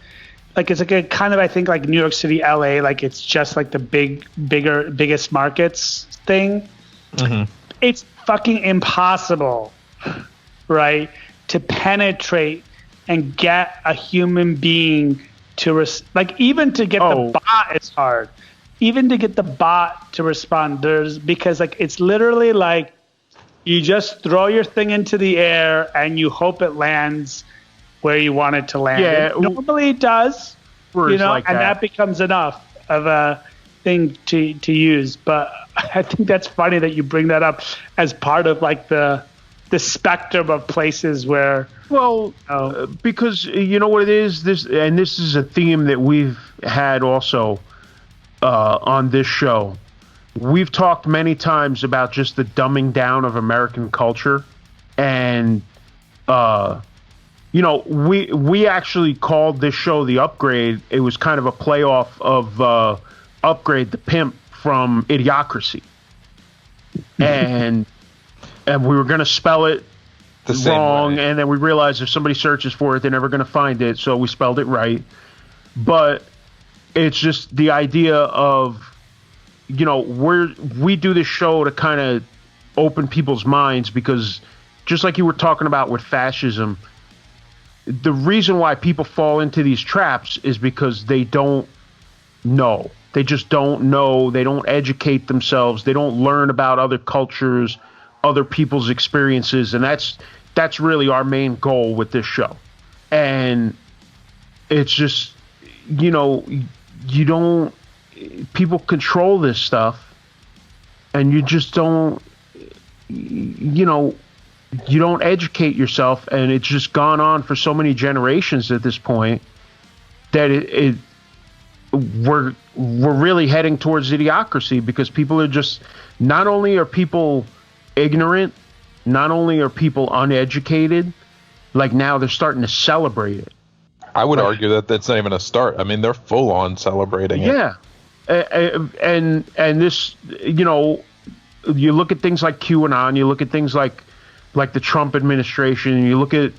S3: it's like a kind of, I think, like New York City, LA, like it's just like the biggest markets thing.
S2: Mm-hmm.
S3: It's fucking impossible, right, to penetrate and get a human being to even to get the bot is hard. Even to get the bot to respond, because like it's literally like you just throw your thing into the air and you hope it lands where you want it to land.
S1: Yeah,
S3: normally it does, you know, like that becomes enough of a thing to use. But I think that's funny that you bring that up as part of like the spectrum of places where.
S1: Well, because you know what it is. This is a theme that we've had also on this show. We've talked many times about just the dumbing down of American culture, and you know, we actually called this show The Upgrade. It was kind of a playoff of Upgrade the Pimp from Idiocracy. And we were going to spell it wrong, and then we realized if somebody searches for it, they're never going to find it, so we spelled it right. But it's just the idea of, you know, we do this show to kind of open people's minds, because just like you were talking about with fascism, the reason why people fall into these traps is because they don't know. They just don't know. They don't educate themselves. They don't learn about other cultures, other people's experiences. And that's really our main goal with this show. And it's just, you know, people control this stuff, and you just don't, you know, you don't educate yourself, and it's just gone on for so many generations at this point that we're really heading towards idiocracy, because people are just, not only are people ignorant, not only are people uneducated, like now they're starting to celebrate it.
S2: I would argue that that's not even a start. I mean, they're full on celebrating it.
S1: Yeah. And this, you know, you look at things like QAnon, you look at things like the Trump administration, and you look at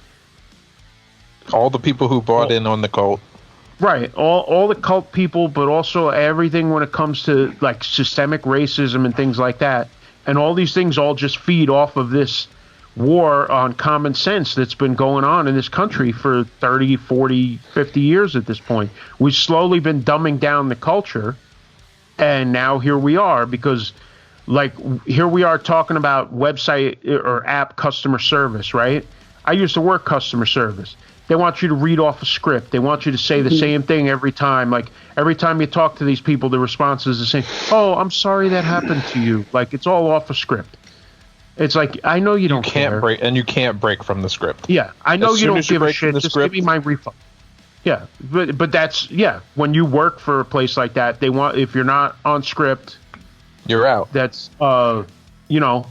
S2: all the people who bought in on the cult.
S1: Right. All the cult people, but also everything when it comes to like systemic racism and things like that. And all these things all just feed off of this war on common sense that's been going on in this country for 30, 40, 50 years at this point. We've slowly been dumbing down the culture, and now here we are, because like here we are talking about website or app customer service, right? I used to work customer service. They want you to read off a script. They want you to say the same thing every time. Like every time you talk to these people, the response is the same. Oh, I'm sorry that happened to you. Like it's all off a script. It's like, I know you don't care.
S2: You can't break from the script.
S1: Yeah, I know you don't give a shit. Just give me my refund. Yeah, but that's, yeah, when you work for a place like that, they want, if you're not on script,
S2: you're out.
S1: That's, you know,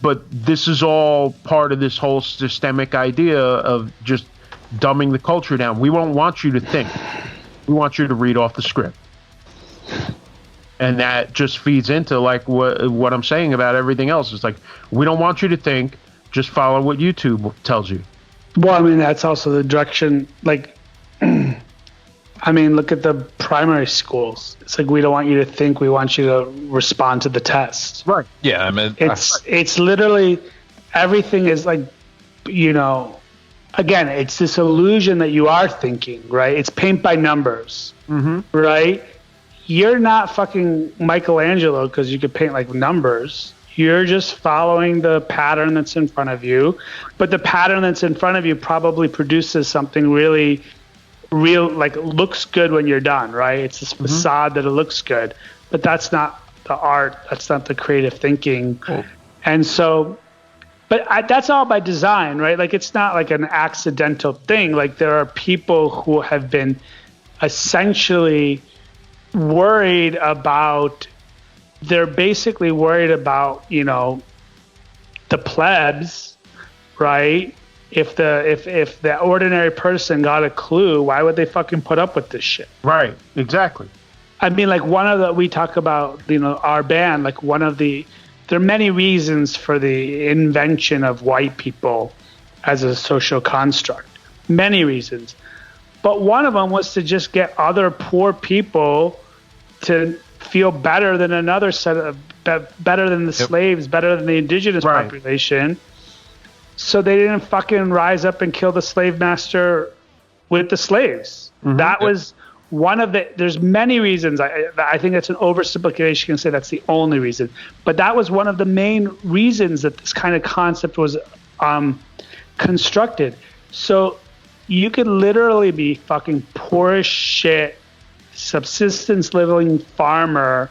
S1: but this is all part of this whole systemic idea of just dumbing the culture down. We won't want you to think. We want you to read off the script. And that just feeds into like what I'm saying about everything else. It's like, we don't want you to think, just follow what YouTube tells you.
S3: Well, I mean, that's also the direction, like, I mean, look at the primary schools. It's like, we don't want you to think, we want you to respond to the test.
S1: Right.
S2: Yeah, I mean,
S3: it's literally, everything is like, you know, again, it's this illusion that you are thinking, right? It's paint by numbers, right? you're not fucking Michelangelo because you could paint like numbers. You're just following the pattern that's in front of you, but the pattern that's in front of you probably produces something really real, like looks good when you're done, right? It's this facade that it looks good, but that's not the art. That's not the creative thinking. Cool. And so, that's all by design, right? Like it's not like an accidental thing. Like there are people who have been essentially worried about, they're basically worried about, you know, the plebs, right? If the ordinary person got a clue, why would they fucking put up with this shit?
S1: Right, exactly.
S3: I mean, like we talk about, you know, our band, like there are many reasons for the invention of white people as a social construct, many reasons. But one of them was to just get other poor people to feel better than another set of, better than the slaves, better than the indigenous population. So they didn't fucking rise up and kill the slave master with the slaves. That was one of there's many reasons. I think that's an oversimplification. You can say that's the only reason. But that was one of the main reasons that this kind of concept was constructed. So you could literally be fucking poor as shit, subsistence living farmer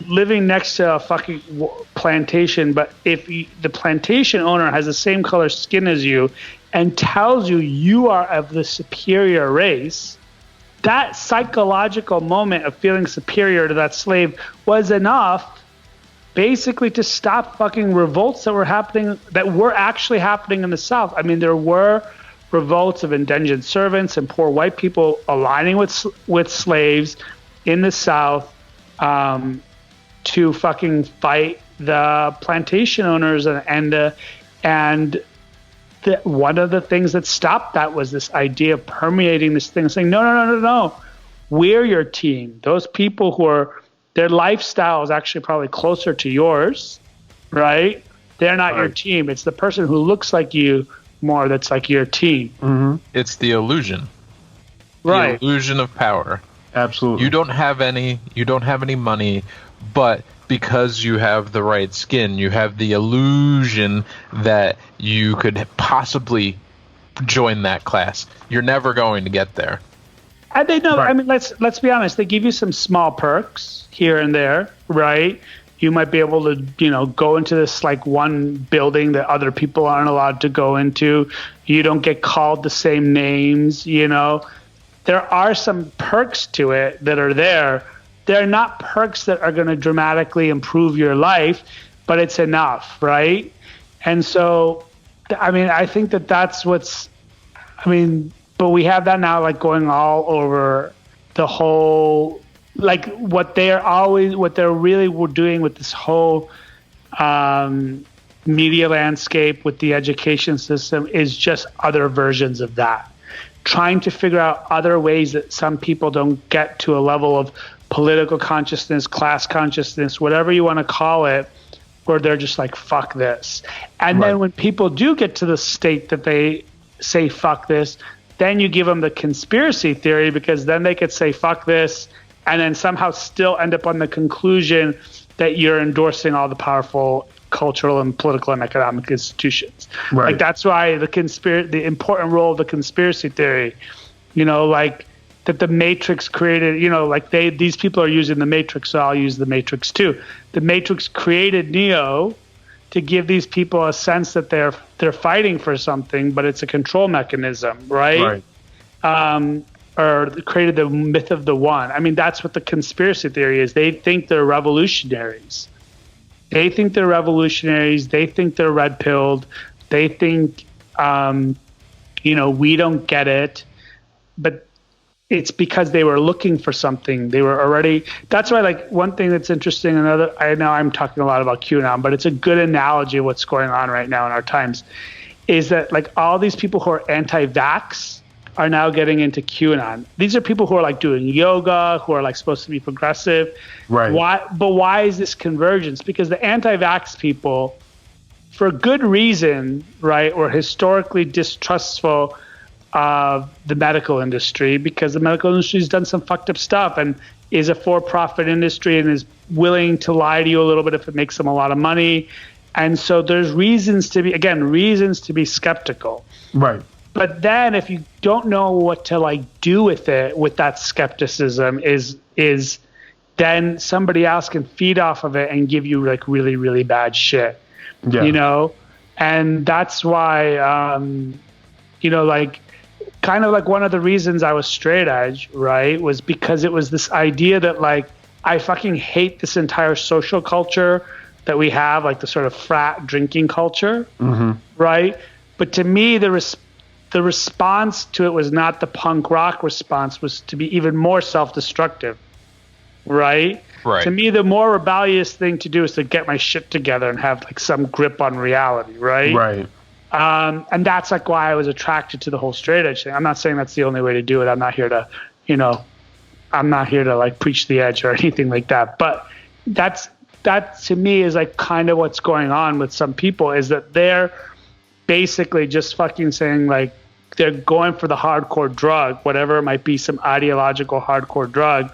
S3: living next to a fucking plantation, but if the plantation owner has the same color skin as you and tells you you are of the superior race, that psychological moment of feeling superior to that slave was enough basically to stop fucking revolts that were actually happening in the South. I mean, there were revolts of indentured servants and poor white people aligning with slaves in the South to fucking fight the plantation owners, and one of the things that stopped that was this idea of permeating this thing, saying no, we're your team. Those people their lifestyle is actually probably closer to yours, right? They're not your team. It's the person who looks like you more that's like your team.
S2: It's the illusion,
S3: right?
S2: The illusion of power.
S1: Absolutely.
S2: You don't have any money, but because you have the right skin, you have the illusion that you could possibly join that class. You're never going to get there.
S3: And they know. Right. I mean, let's be honest. They give you some small perks here and there, right? You might be able to, you know, go into this like one building that other people aren't allowed to go into. You don't get called the same names, you know. There are some perks to it that are there. They're not perks that are going to dramatically improve your life, but it's enough, right? And so, I mean, I think that's but we have that now like going all over the whole, like what they're really doing with this whole media landscape with the education system is just other versions of that. Trying to figure out other ways that some people don't get to a level of political consciousness, class consciousness, whatever you want to call it, where they're just like, fuck this. And then when people do get to the state that they say, fuck this, then you give them the conspiracy theory, because then they could say, fuck this, and then somehow still end up on the conclusion that you're endorsing all the powerful cultural and political and economic institutions. Right. Like that's why the important role of the conspiracy theory, you know, like that the Matrix created, you know, like these people are using the Matrix, so I'll use the Matrix too. The Matrix created Neo to give these people a sense that they're fighting for something, but it's a control mechanism, right? Or created the myth of the one. I mean, that's what the conspiracy theory is. They think they're revolutionaries. They think they're red pilled. They think, you know, we don't get it, but it's because they were looking for something. They were already. That's why, like, one thing that's interesting. I know I'm talking a lot about QAnon, but it's a good analogy of what's going on right now in our times. Is that like all these people who are anti-vax are now getting into QAnon. These are people who are like doing yoga, who are like supposed to be progressive.
S1: Right.
S3: Why is this convergence? Because the anti-vax people, for good reason, right, were historically distrustful of the medical industry, because the medical industry has done some fucked up stuff, and is a for-profit industry and is willing to lie to you a little bit if it makes them a lot of money. And so there's reasons to be skeptical.
S1: Right.
S3: But then if you don't know what to like do with it, with that skepticism is then somebody else can feed off of it and give you like really, really bad shit, you know? And that's why, you know, like kind of like one of the reasons I was straight edge, right, was because it was this idea that like, I fucking hate this entire social culture that we have, like the sort of frat drinking culture, right? But to me, the response to it was not the punk rock response, was to be even more self-destructive, right?
S2: Right.
S3: To me, the more rebellious thing to do is to get my shit together and have like some grip on reality, right?
S1: Right.
S3: And that's like why I was attracted to the whole straight edge thing. I'm not saying that's the only way to do it. I'm not here to, you know, like preach the edge or anything like that. But that to me is like kind of what's going on with some people, is that they're basically just fucking saying like they're going for the hardcore drug, whatever it might be, some ideological hardcore drug,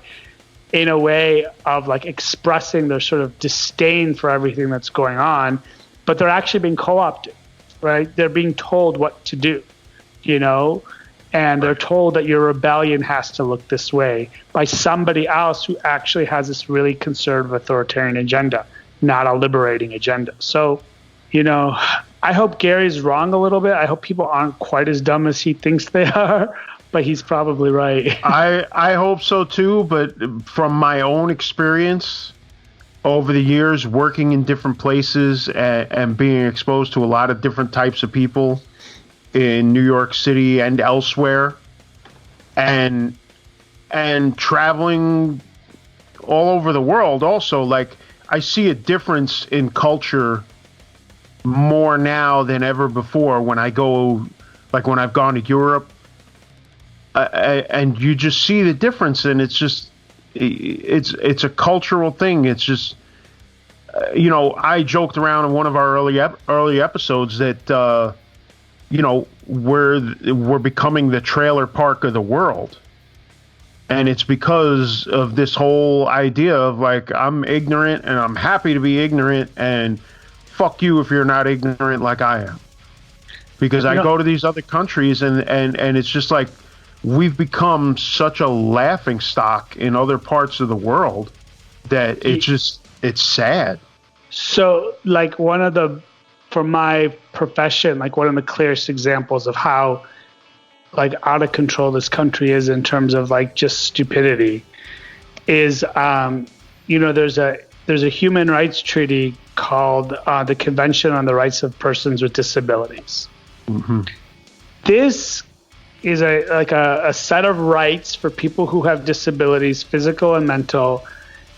S3: in a way of like expressing their sort of disdain for everything that's going on, but they're actually being co-opted, right? They're being told what to do, you know, and they're told that your rebellion has to look this way by somebody else who actually has this really conservative authoritarian agenda, not a liberating agenda. So, you know, I hope Gary's wrong a little bit. I hope people aren't quite as dumb as he thinks they are, but he's probably right.
S1: I hope so too, but from my own experience over the years working in different places and being exposed to a lot of different types of people in New York City and elsewhere, and traveling all over the world also, like I see a difference in culture more now than ever before when I go, like when I've gone to Europe, and you just see the difference, and it's just it's a cultural thing. It's just you know, I joked around in one of our early episodes that you know, we're becoming the trailer park of the world, and it's because of this whole idea of like, I'm ignorant and I'm happy to be ignorant, and fuck you if you're not ignorant like I am, because I go to these other countries and it's just like we've become such a laughing stock in other parts of the world that it's sad. So like
S3: for my profession, like one of the clearest examples of how like out of control this country is in terms of like just stupidity is, you know, there's a human rights treaty called the Convention on the Rights of Persons with Disabilities.
S1: Mm-hmm.
S3: This is a set of rights for people who have disabilities, physical and mental,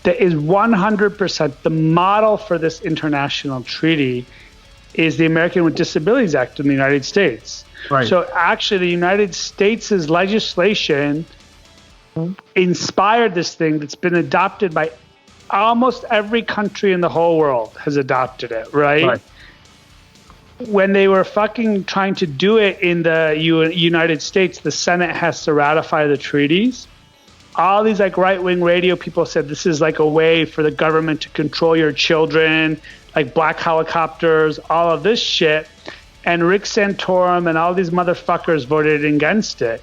S3: that is 100% the model for this international treaty is the American with Disabilities Act in the United States.
S1: Right.
S3: So actually the United States' legislation inspired this thing that's been adopted by almost every country in the whole world has adopted it, right? When they were fucking trying to do it in the United States, the Senate has to ratify the treaties. All these like right-wing radio people said this is like a way for the government to control your children, like black helicopters, all of this shit. And Rick Santorum and all these motherfuckers voted against it.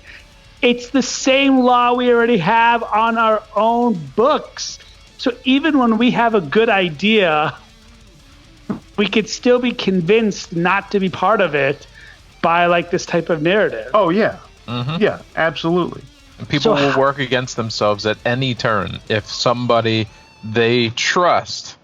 S3: It's the same law we already have on our own books. So even when we have a good idea, we could still be convinced not to be part of it by like this type of narrative.
S1: Oh yeah. Mm-hmm. Yeah, absolutely.
S2: And people will work against themselves at any turn if somebody they trust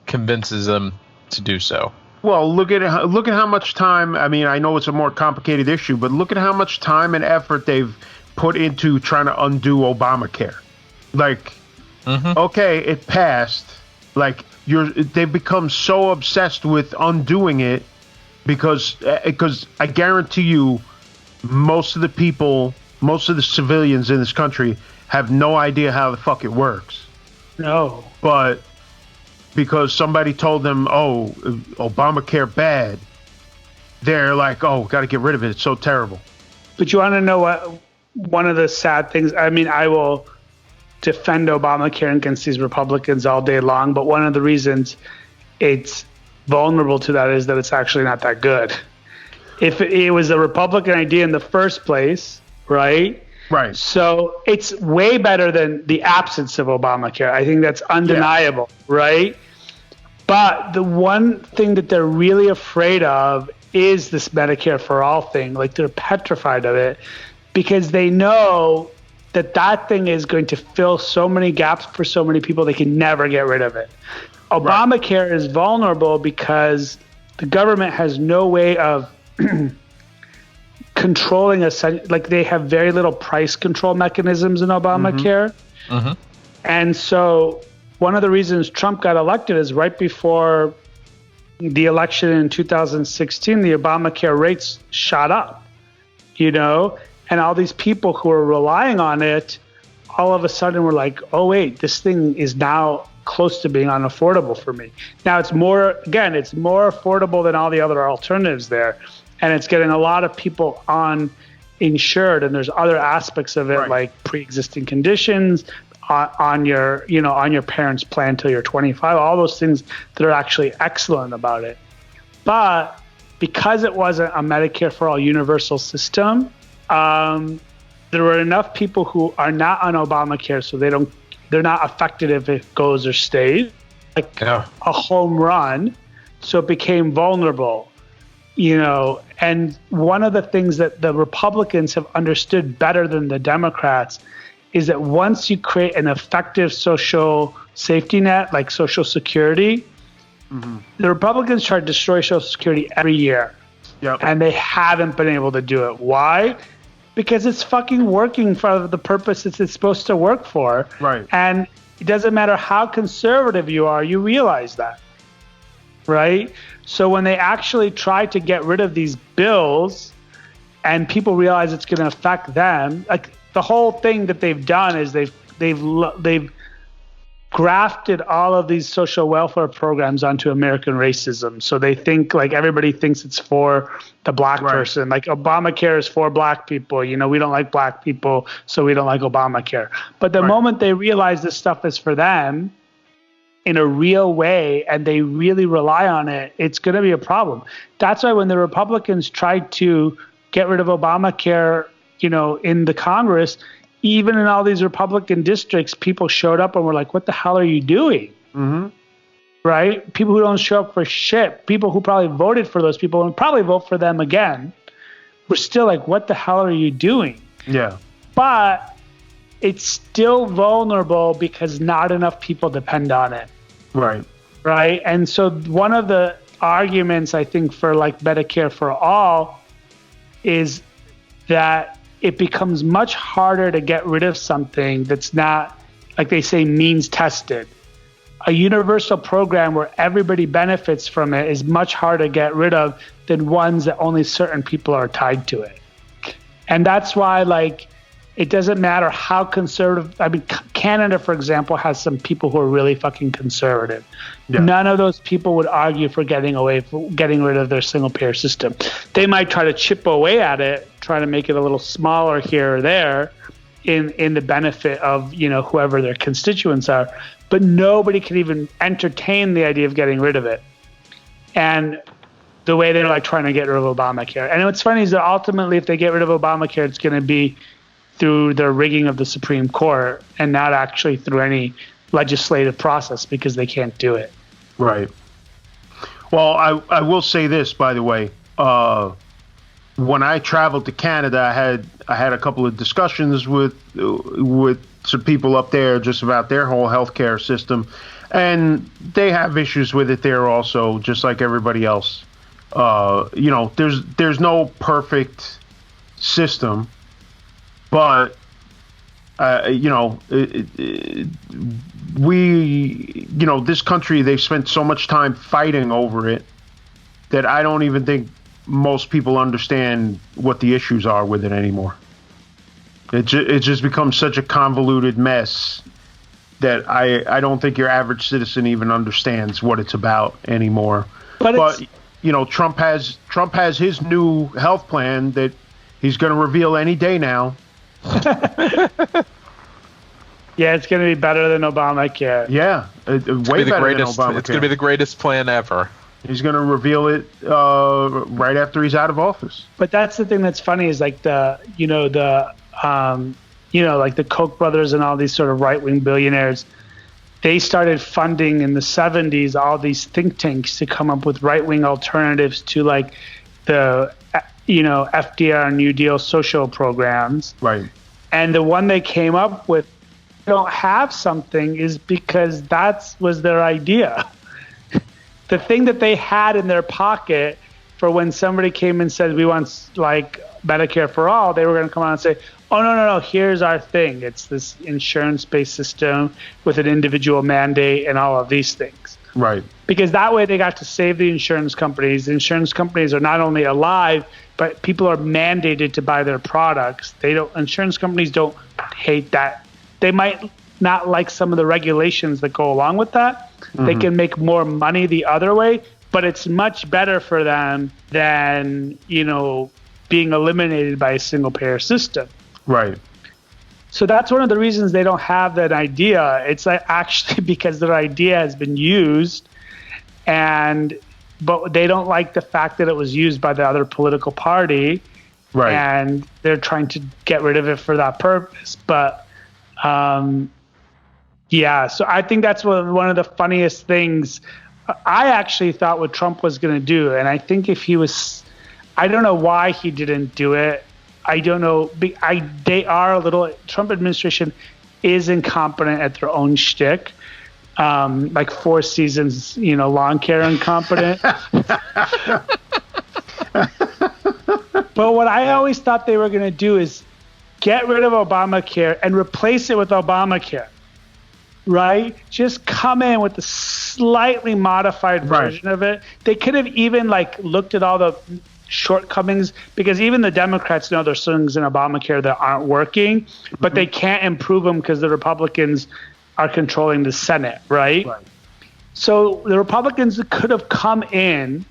S2: convinces them to do so.
S1: Well, look at how much time. I mean, I know it's a more complicated issue, but look at how much time and effort they've put into trying to undo Obamacare. Like, okay, it passed. Like, they've become so obsessed with undoing it because I guarantee you, most of the civilians in this country have no idea how the fuck it works.
S3: No.
S1: But because somebody told them, oh, Obamacare bad, they're like, oh, got to get rid of it. It's so terrible.
S3: But you want to know what? One of the sad things, I mean, I will defend Obamacare against these Republicans all day long, but one of the reasons it's vulnerable to that is that it's actually not that good. If it was a Republican idea in the first place, right?
S1: Right.
S3: So it's way better than the absence of Obamacare. I think that's undeniable, right? But the one thing that they're really afraid of is this Medicare for All thing. Like, they're petrified of it because they know that that thing is going to fill so many gaps for so many people, they can never get rid of it. Obamacare is vulnerable because the government has no way of controlling like, they have very little price control mechanisms in Obamacare. And so one of the reasons Trump got elected is right before the election in 2016, the Obamacare rates shot up, and all these people who are relying on it, all of a sudden were like, oh, wait, this thing is now close to being unaffordable for me. Now it's more affordable than all the other alternatives there. And it's getting a lot of people uninsured, and there's other aspects of it, like pre-existing conditions on your parents' plan till you're 25, all those things that are actually excellent about it. But because it wasn't a Medicare for All universal system, there were enough people who are not on Obamacare, so they're not affected if it goes or stays, like a home run. So it became vulnerable. And one of the things that the Republicans have understood better than the Democrats is that once you create an effective social safety net, like Social Security, the Republicans try to destroy Social Security every year. And they haven't been able to do it. Why? Because it's fucking working for the purposes it's supposed to work for.
S1: Right.
S3: And it doesn't matter how conservative you are, you realize that. Right? So when they actually try to get rid of these bills and people realize it's going to affect them, like the whole thing that they've done is they've grafted all of these social welfare programs onto American racism. So they think, like, everybody thinks it's for the black person. Like, Obamacare is for black people. We don't like black people, so we don't like Obamacare. But the moment they realize this stuff is for them in a real way and they really rely on it, it's going to be a problem. That's why when the Republicans tried to get rid of Obamacare, in the Congress, even in all these Republican districts, people showed up and were like, what the hell are you doing? Right? People who don't show up for shit, people who probably voted for those people and probably vote for them again, were still like, what the hell are you doing?
S1: Yeah.
S3: But it's still vulnerable because not enough people depend on it. Right. And so one of the arguments, I think, for like Medicare for All is that it becomes much harder to get rid of something that's not, like they say, means tested. A universal program where everybody benefits from it is much harder to get rid of than ones that only certain people are tied to it. And that's why, like, it doesn't matter how conservative. I mean, Canada, for example, has some people who are really fucking conservative. None of those people would argue for getting rid of their single payer system. They might try to chip away at it, try to make it a little smaller here or there in the benefit of, whoever their constituents are. But nobody can even entertain the idea of getting rid of it. And the way they're like trying to get rid of Obamacare. And what's funny is that ultimately, if they get rid of Obamacare, it's going to be through the rigging of the Supreme Court and not actually through any legislative process because they can't do it.
S1: Right. Well, I will say this, by the way. When I traveled to Canada, I had a couple of discussions with some people up there just about their whole healthcare system, and they have issues with it there also, just like everybody else. There's no perfect system. But, this country, they've spent so much time fighting over it that I don't even think most people understand what the issues are with it anymore. It just becomes such a convoluted mess that I don't think your average citizen even understands what it's about anymore. But Trump has his new health plan that he's going to reveal any day now.
S3: Yeah, it's going to be better than Obamacare.
S1: Yeah, way better than Obamacare.
S2: It's going to be the greatest plan ever.
S1: He's going to reveal it right after he's out of office.
S3: But that's the thing that's funny is like like the Koch brothers and all these sort of right-wing billionaires, they started funding in the 70s all these think tanks to come up with right-wing alternatives to like the FDR New Deal social programs.
S1: Right.
S3: And the one they came up with, don't have something, is because that was their idea. The thing that they had in their pocket for when somebody came and said, we want like Medicare for all, they were going to come out and say, oh, no, here's our thing. It's this insurance-based system with an individual mandate and all of these things.
S1: Right.
S3: Because that way they got to save the insurance companies. The insurance companies are not only alive, but people are mandated to buy their products. Insurance companies don't hate that. They might not like some of the regulations that go along with that. Mm-hmm. They can make more money the other way, but it's much better for them than, being eliminated by a single payer system.
S1: Right.
S3: So that's one of the reasons they don't have that idea. It's like actually because their idea has been used, but they don't like the fact that it was used by the other political party.
S1: Right.
S3: And they're trying to get rid of it for that purpose. But so I think that's one of the funniest things I actually thought what Trump was going to do. And I think if he was, I don't know why he didn't do it. I don't know. Trump administration is incompetent at their own shtick. Like Four Seasons, lawn care incompetent. But what I always thought they were going to do is get rid of Obamacare and replace it with Obamacare, right? Just come in with a slightly modified version of it. They could have even looked at all the shortcomings, because even the Democrats know there's things in Obamacare that aren't working, but they can't improve them because the Republicans are controlling the Senate, right? So the Republicans could have come in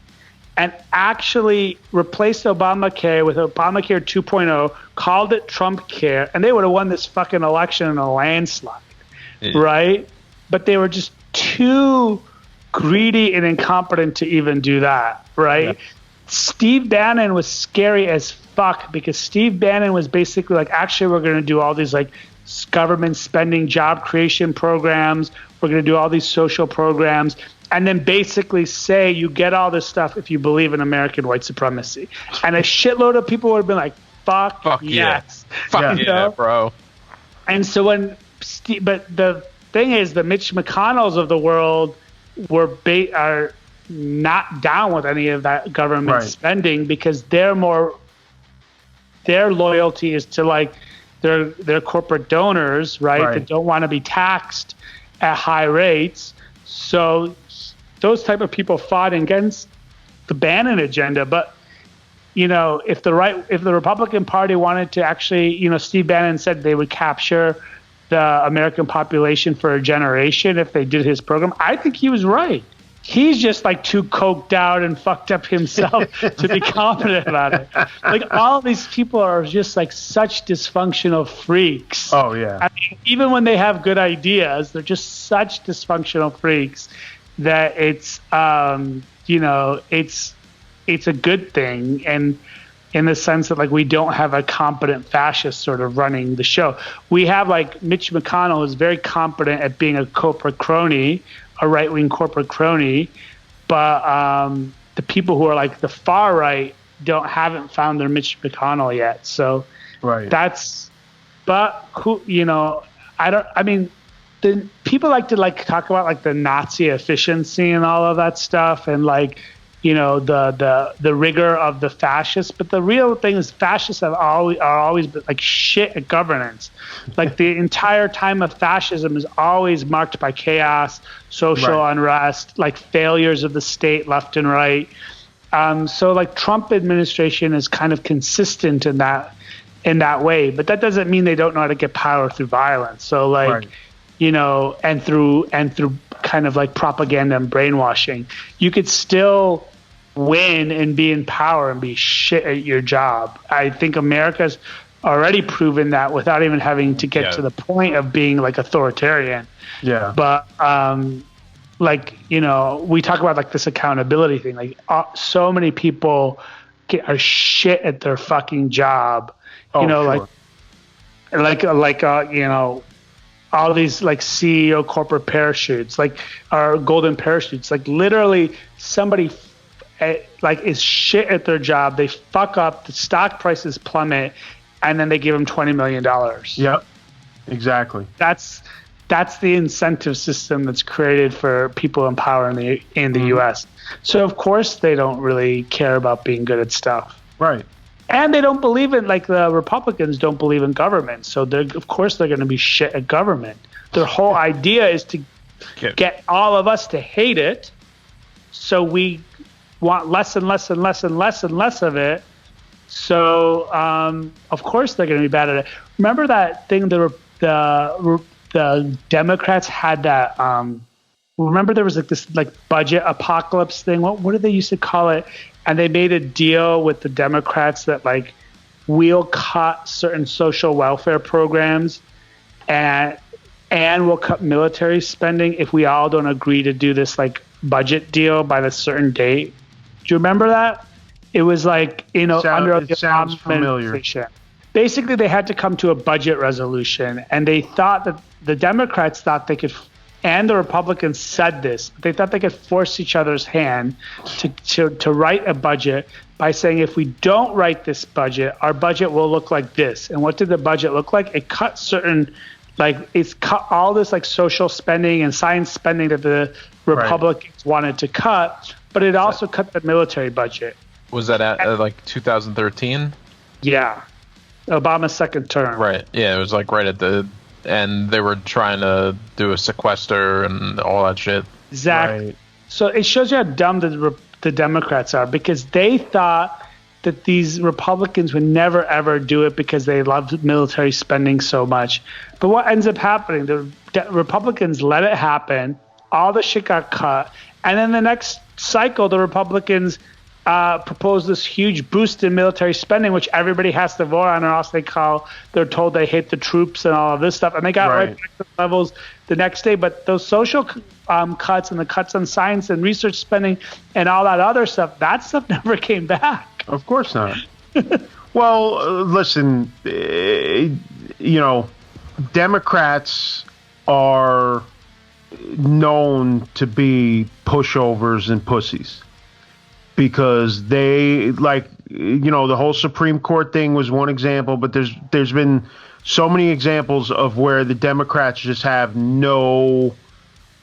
S3: and actually replaced Obamacare with Obamacare 2.0, called it Trump Care, and they would have won this fucking election in a landslide, right? But they were just too greedy and incompetent to even do that, right? Yeah. Steve Bannon was scary as fuck, because Steve Bannon was basically like, actually, we're going to do all these government spending, job creation programs. We're going to do all these social programs, and then basically say you get all this stuff if you believe in American white supremacy. And a shitload of people would have been like, fuck yes.
S2: Yeah. Fuck yeah, bro.
S3: And so but the thing is, the Mitch McConnells of the world are not down with any of that government spending, because their loyalty is to their corporate donors, right? That don't want to be taxed at high rates. So those type of people fought against the Bannon agenda. But if the Republican Party wanted to actually, Steve Bannon said they would capture the American population for a generation if they did his program. I think he was right. He's just too coked out and fucked up himself to be confident about it. All these people are just such dysfunctional freaks.
S1: Oh yeah.
S3: I mean, even when they have good ideas, they're just such dysfunctional freaks that it's it's a good thing, and in the sense that we don't have a competent fascist sort of running the show. We have Mitch McConnell is very competent at being a corporate crony, a right-wing corporate crony, but the people who are the far right haven't found their Mitch McConnell yet. So the people like to talk about the Nazi efficiency and all of that stuff, and the rigor of the fascists. But the real thing is, fascists are always been shit at governance. The entire time of fascism is always marked by chaos, social unrest, failures of the state left and right. So Trump administration is kind of consistent in that way, but that doesn't mean they don't know how to get power through violence. So and through kind of propaganda and brainwashing, you could still win and be in power and be shit at your job. I think America's already proven that without even having to get to the point of being like authoritarian.
S1: Yeah.
S3: But like, you know, we talk about like this accountability thing. Like so many people are shit at their fucking job. You know,
S1: sure.
S3: like you know, all these like CEO corporate parachutes, like our golden parachutes, like literally somebody like is shit at their job. They fuck up, the stock prices plummet, and then they give them $20 million.
S1: Yep, exactly.
S3: That's the incentive system that's created for people in power in the U.S. So of course they don't really care about being good at stuff.
S1: Right.
S3: And they don't believe in, like the Republicans don't believe in government. So of course they're going to be shit at government. Their whole idea is to get all of us to hate it. So we want less and less and less and less and less of it. So of course they're going to be bad at it. Remember that thing the Democrats had that remember there was like this like budget apocalypse thing. What did they used to call it? And they made a deal with the Democrats that like we'll cut certain social welfare programs and we'll cut military spending if we all don't agree to do this like budget deal by the certain date. Do you remember that? It was like, you know, under the
S1: sounds familiar.
S3: Basically, they had to come to a budget resolution, and they thought that the Democrats thought they could, and the Republicans said this, they thought they could force each other's hand to write a budget by saying, if we don't write this budget, our budget will look like this. And what did the budget look like? It cut certain, like, it's cut all this like social spending and science spending that the Republicans wanted to cut, but it also cut the military budget.
S2: Was that at like 2013?
S3: Yeah. Obama's second term.
S2: Right. Yeah, it was like right at the end. They were trying to do a sequester and all that shit.
S3: Exactly. Right. So it shows you how dumb the Democrats are, because they thought that these Republicans would never, ever do it because they loved military spending so much. But what ends up happening, the Republicans let it happen. All the shit got cut. And then the next cycle, the Republicans proposed this huge boost in military spending, which everybody has to vote on, or else they're told they hate the troops and all of this stuff. And they got right back to the levels the next day. But those social cuts and the cuts on science and research spending and all that other stuff, that stuff never came back.
S1: Of course not. Well, listen, you know, Democrats are known to be pushovers and pussies. Because they, like, you know, the whole Supreme Court thing was one example, but there's been so many examples of where the Democrats just have no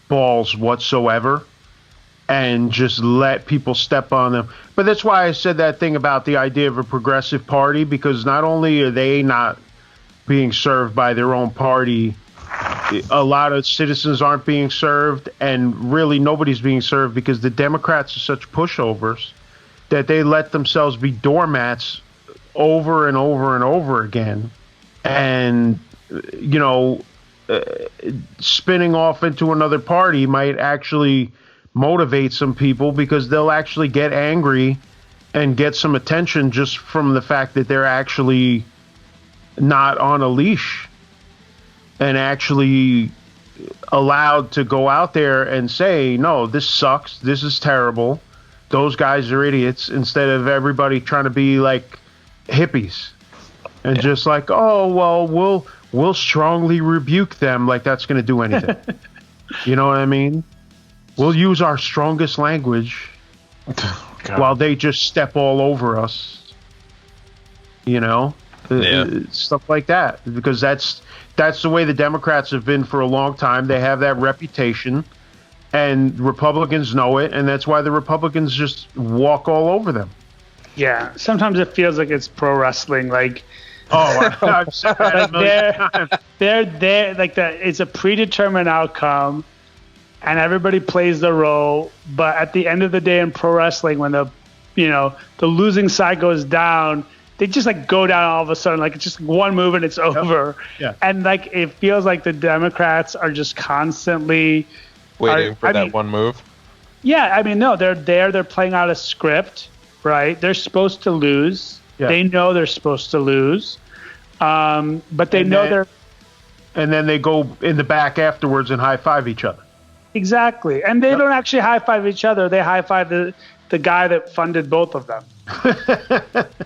S1: balls whatsoever and just let people step on them. But that's why I said that thing about the idea of a progressive party, because not only are they not being served by their own party, a lot of citizens aren't being served, and really nobody's being served because the Democrats are such pushovers that they let themselves be doormats over and over and over again. And, you know, spinning off into another party might actually motivate some people, because they'll actually get angry and get some attention just from the fact that they're actually not on a leash and actually allowed to go out there and say, no, this sucks, this is terrible, those guys are idiots, instead of everybody trying to be like hippies and just like, oh, well, we'll strongly rebuke them, like that's going to do anything. You know what I mean? We'll use our strongest language while they just step all over us, you know? Stuff like that, because that's the way the Democrats have been for a long time. They have that reputation, and Republicans know it, and that's why the Republicans just walk all over them.
S3: Yeah, sometimes it feels like it's pro wrestling, like
S1: I've said that
S3: like they're there, like that. It's a predetermined outcome, and everybody plays their role. But at the end of the day, in pro wrestling, when the losing side goes down, they just like go down all of a sudden, like it's just one move and it's over.
S1: Yeah.
S3: And like it feels like the Democrats are just constantly
S2: waiting for that one move.
S3: Yeah, I mean, no, they're playing out a script, right? They're supposed to lose. Yeah. They know they're supposed to lose. But they know they're.
S1: And then they go in the back afterwards and high five each other.
S3: Exactly. And they don't actually high five each other. They high five the guy that funded both of them.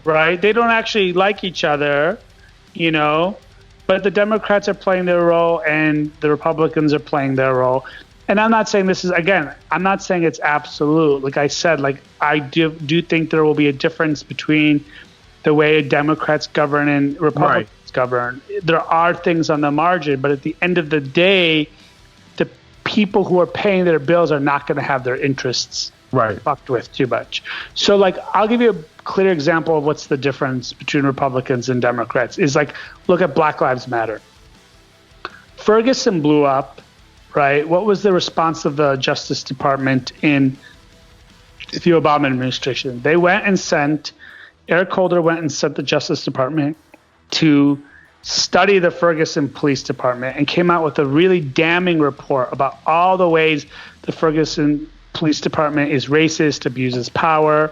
S3: Right? They don't actually like each other, but the Democrats are playing their role and the Republicans are playing their role. And I'm not saying I'm not saying it's absolute. Like I said, I do think there will be a difference between the way Democrats govern and Republicans govern. There are things on the margin, but at the end of the day, the people who are paying their bills are not going to have their interests fucked with too much. So I'll give you a clear example of what's the difference between Republicans and Democrats is look at Black Lives Matter. Ferguson blew up, right? What was the response of the Justice Department in the Obama administration? They went and sent, Eric Holder went and sent the Justice Department to study the Ferguson Police Department and came out with a really damning report about all the ways the Ferguson Police Department is racist, abuses power.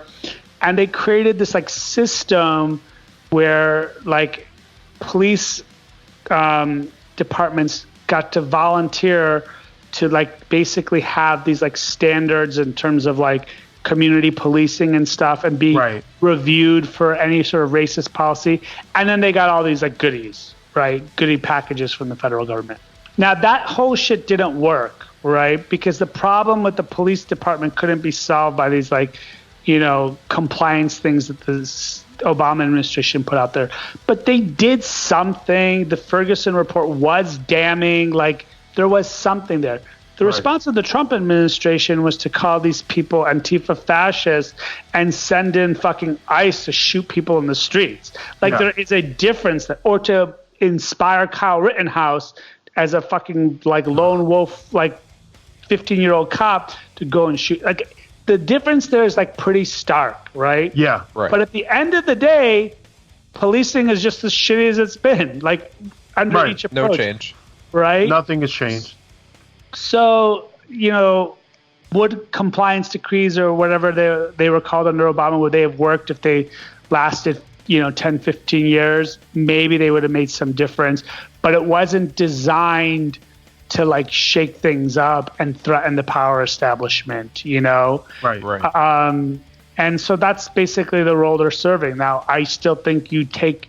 S3: And they created this system where police departments got to volunteer to basically have these standards in terms of community policing and stuff and be reviewed for any sort of racist policy. And then they got all these goodies, goodie packages from the federal government. Now that whole shit didn't work, right? Because the problem with the police department couldn't be solved by these compliance things that the Obama administration put out there. But they did something. The Ferguson report was damning. There was something there. The response of the Trump administration was to call these people Antifa fascists and send in fucking ICE to shoot people in the streets. There is a difference or to inspire Kyle Rittenhouse as a fucking lone wolf 15-year-old cop to go and shoot. The difference there is pretty stark, right?
S1: Yeah, right.
S3: But at the end of the day, policing is just as shitty as it's been. Under each approach,
S2: no change,
S3: right?
S1: Nothing has changed.
S3: So, would compliance decrees or whatever they were called under Obama, would they have worked if they lasted, 10, 15 years? Maybe they would have made some difference, but it wasn't designed to shake things up and threaten the power establishment,
S1: Right.
S3: And so that's basically the role they're serving. Now, I still think you take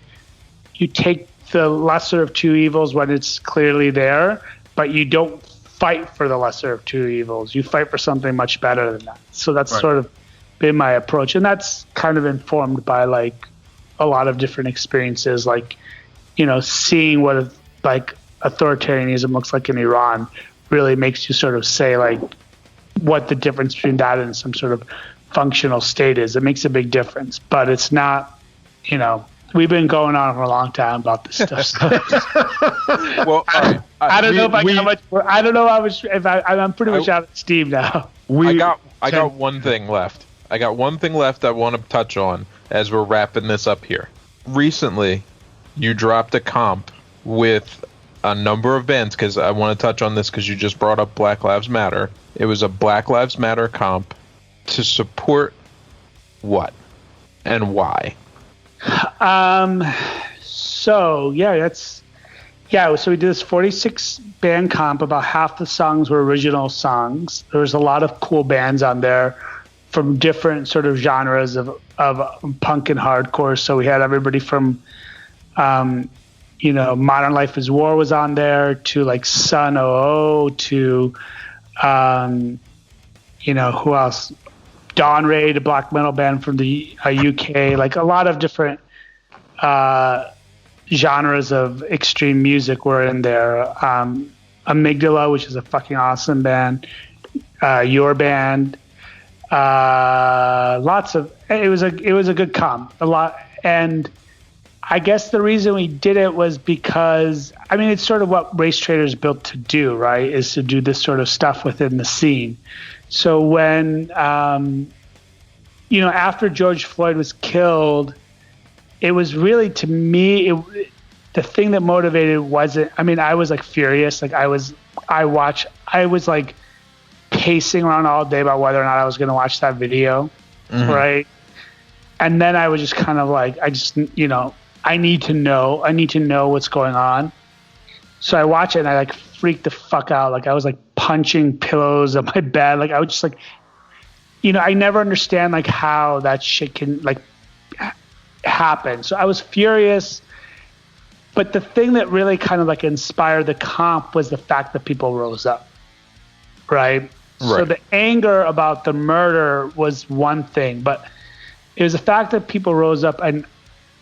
S3: the lesser of two evils when it's clearly there, but you don't fight for the lesser of two evils. You fight for something much better than that. So that's sort of been my approach. And that's kind of informed by a lot of different experiences, seeing what authoritarianism looks like in Iran really makes you sort of say what the difference between that and some sort of functional state is. It makes a big difference, but it's not, we've been going on for a long time about this stuff.
S2: Well,
S3: I don't know if I got much more. I don't know how much. I'm pretty much out of steam now.
S2: I got one thing left. I want to touch on as we're wrapping this up here. Recently, you dropped a comp with a number of bands because I want to touch on this because you just brought up Black Lives Matter. It was a Black Lives Matter comp to support what and why?
S3: So we did this 46 band comp. About half the songs were original songs. There was a lot of cool bands on there from different sort of genres of punk and hardcore. So we had everybody from Modern Life is War was on there to Sun 00 to who else? Dawn Raid, a black metal band from the UK, a lot of different genres of extreme music were in there. Amygdala, which is a fucking awesome band. Your band. It was a good comp. A lot. And I guess the reason we did it was because, it's sort of what Racetraitor is built to do, right? Is to do this sort of stuff within the scene. So when, after George Floyd was killed, it was really, to me, the thing that motivated wasn't, I was furious. I was pacing around all day about whether or not I was going to watch that video. Mm-hmm. Right. And then I was just kind of I need to know what's going on. So I watch it and I like freak the fuck out. Like I was like punching pillows on my bed. Like I was just like, I never understand like how that shit can like happen. So I was furious. But the thing that really kind of like inspired the comp was the fact that people rose up. Right. So the anger about the murder was one thing, but it was the fact that people rose up, and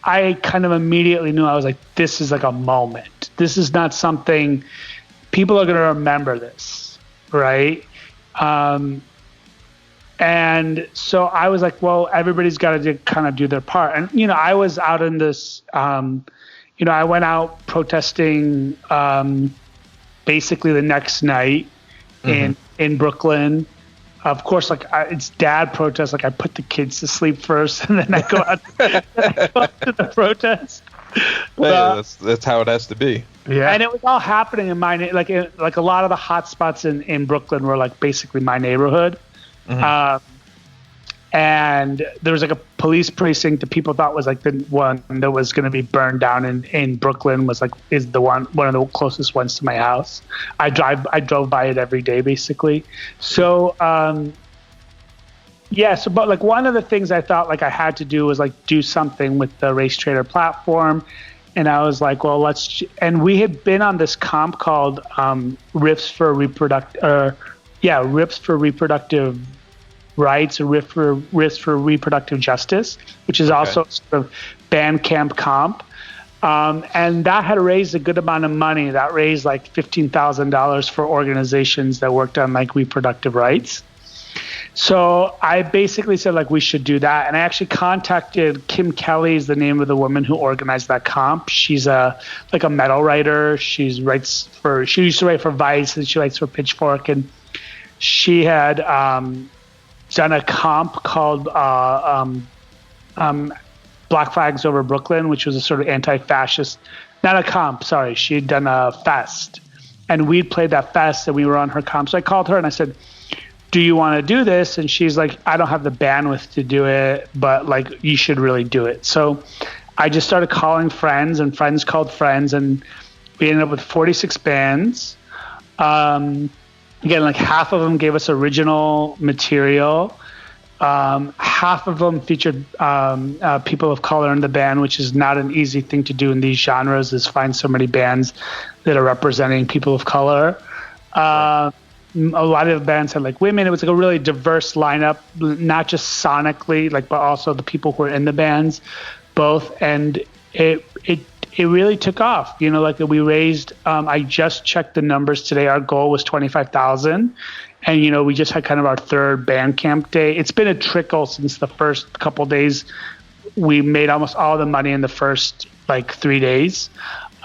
S3: I kind of immediately knew, I was like, this is like a moment. This is not something people are going to remember this, right? And so I was like, well, everybody's got to kind of do their part. And, I was out in this, I went out protesting basically the next night in Brooklyn. Of course, like it's dad protest. Like I put the kids to sleep first, and then I go out to the protest.
S2: That's how it has to be.
S3: Yeah, and it was all happening in my like a lot of the hot spots in Brooklyn were like basically my neighborhood. And there was like a police precinct that people thought was like the one that was going to be burned down in Brooklyn is the one of the closest ones to my house. I drove by it every day basically. So, but like one of the things I thought like I had to do was like do something with the Racetraitor platform. And I was like, well, and we had been on this comp called Riffs for Reproductive Rights, or Riffs for Reproductive Justice, which is also sort of Bandcamp comp. And that had raised a good amount of money. That raised like $15,000 for organizations that worked on like reproductive rights. So I basically said like we should do that. And I actually contacted Kim Kelly, is the name of the woman who organized that comp. She's a metal writer. She used to write for Vice, and she writes for Pitchfork. And she had done a comp called Black Flags Over Brooklyn, which was a sort of anti-fascist, not a comp, sorry. She had done a fest, and we'd played that fest, and we were on her comp. So I called her and I said, do you want to do this? And she's like, I don't have the bandwidth to do it, but like you should really do it. So I just started calling friends, and friends called friends, and we ended up with 46 bands. Again, like half of them gave us original material. Half of them featured people of color in the band, which is not an easy thing to do in these genres, is find so many bands that are representing people of color. A lot of the bands had like women. It was like a really diverse lineup, not just sonically, like, but also the people who were in the bands, both. And it really took off. Like we raised, I just checked the numbers today. Our goal was 25,000. And, we just had kind of our third Bandcamp day. It's been a trickle since the first couple days. We made almost all the money in the first like 3 days.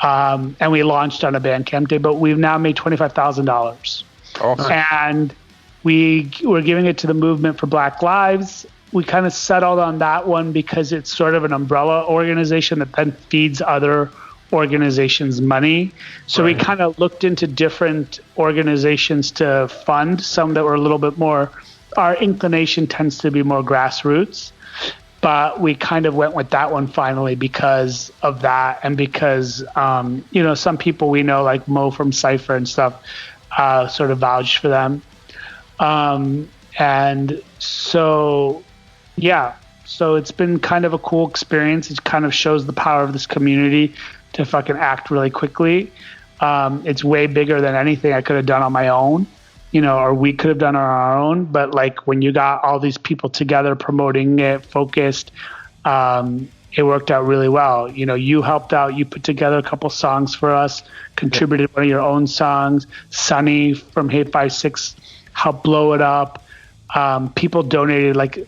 S3: And we launched on a Bandcamp day, but we've now made $25,000. Awesome. And we were giving it to the Movement for Black Lives. We kind of settled on that one because it's sort of an umbrella organization that then feeds other organizations money. So we kind of looked into different organizations to fund, some that were a little bit more, our inclination tends to be more grassroots, but we kind of went with that one finally because of that. And because, some people we know like Mo from Cypher and stuff sort of vouched for them. And so, yeah, so it's been kind of a cool experience. It kind of shows the power of this community to fucking act really quickly. It's way bigger than anything I could have done on my own, or we could have done on our own. But like when you got all these people together promoting it, focused, it worked out really well. You helped out. You put together a couple songs for us, contributed one of your own songs. Sonny from Hate 56 helped blow it up. People donated, like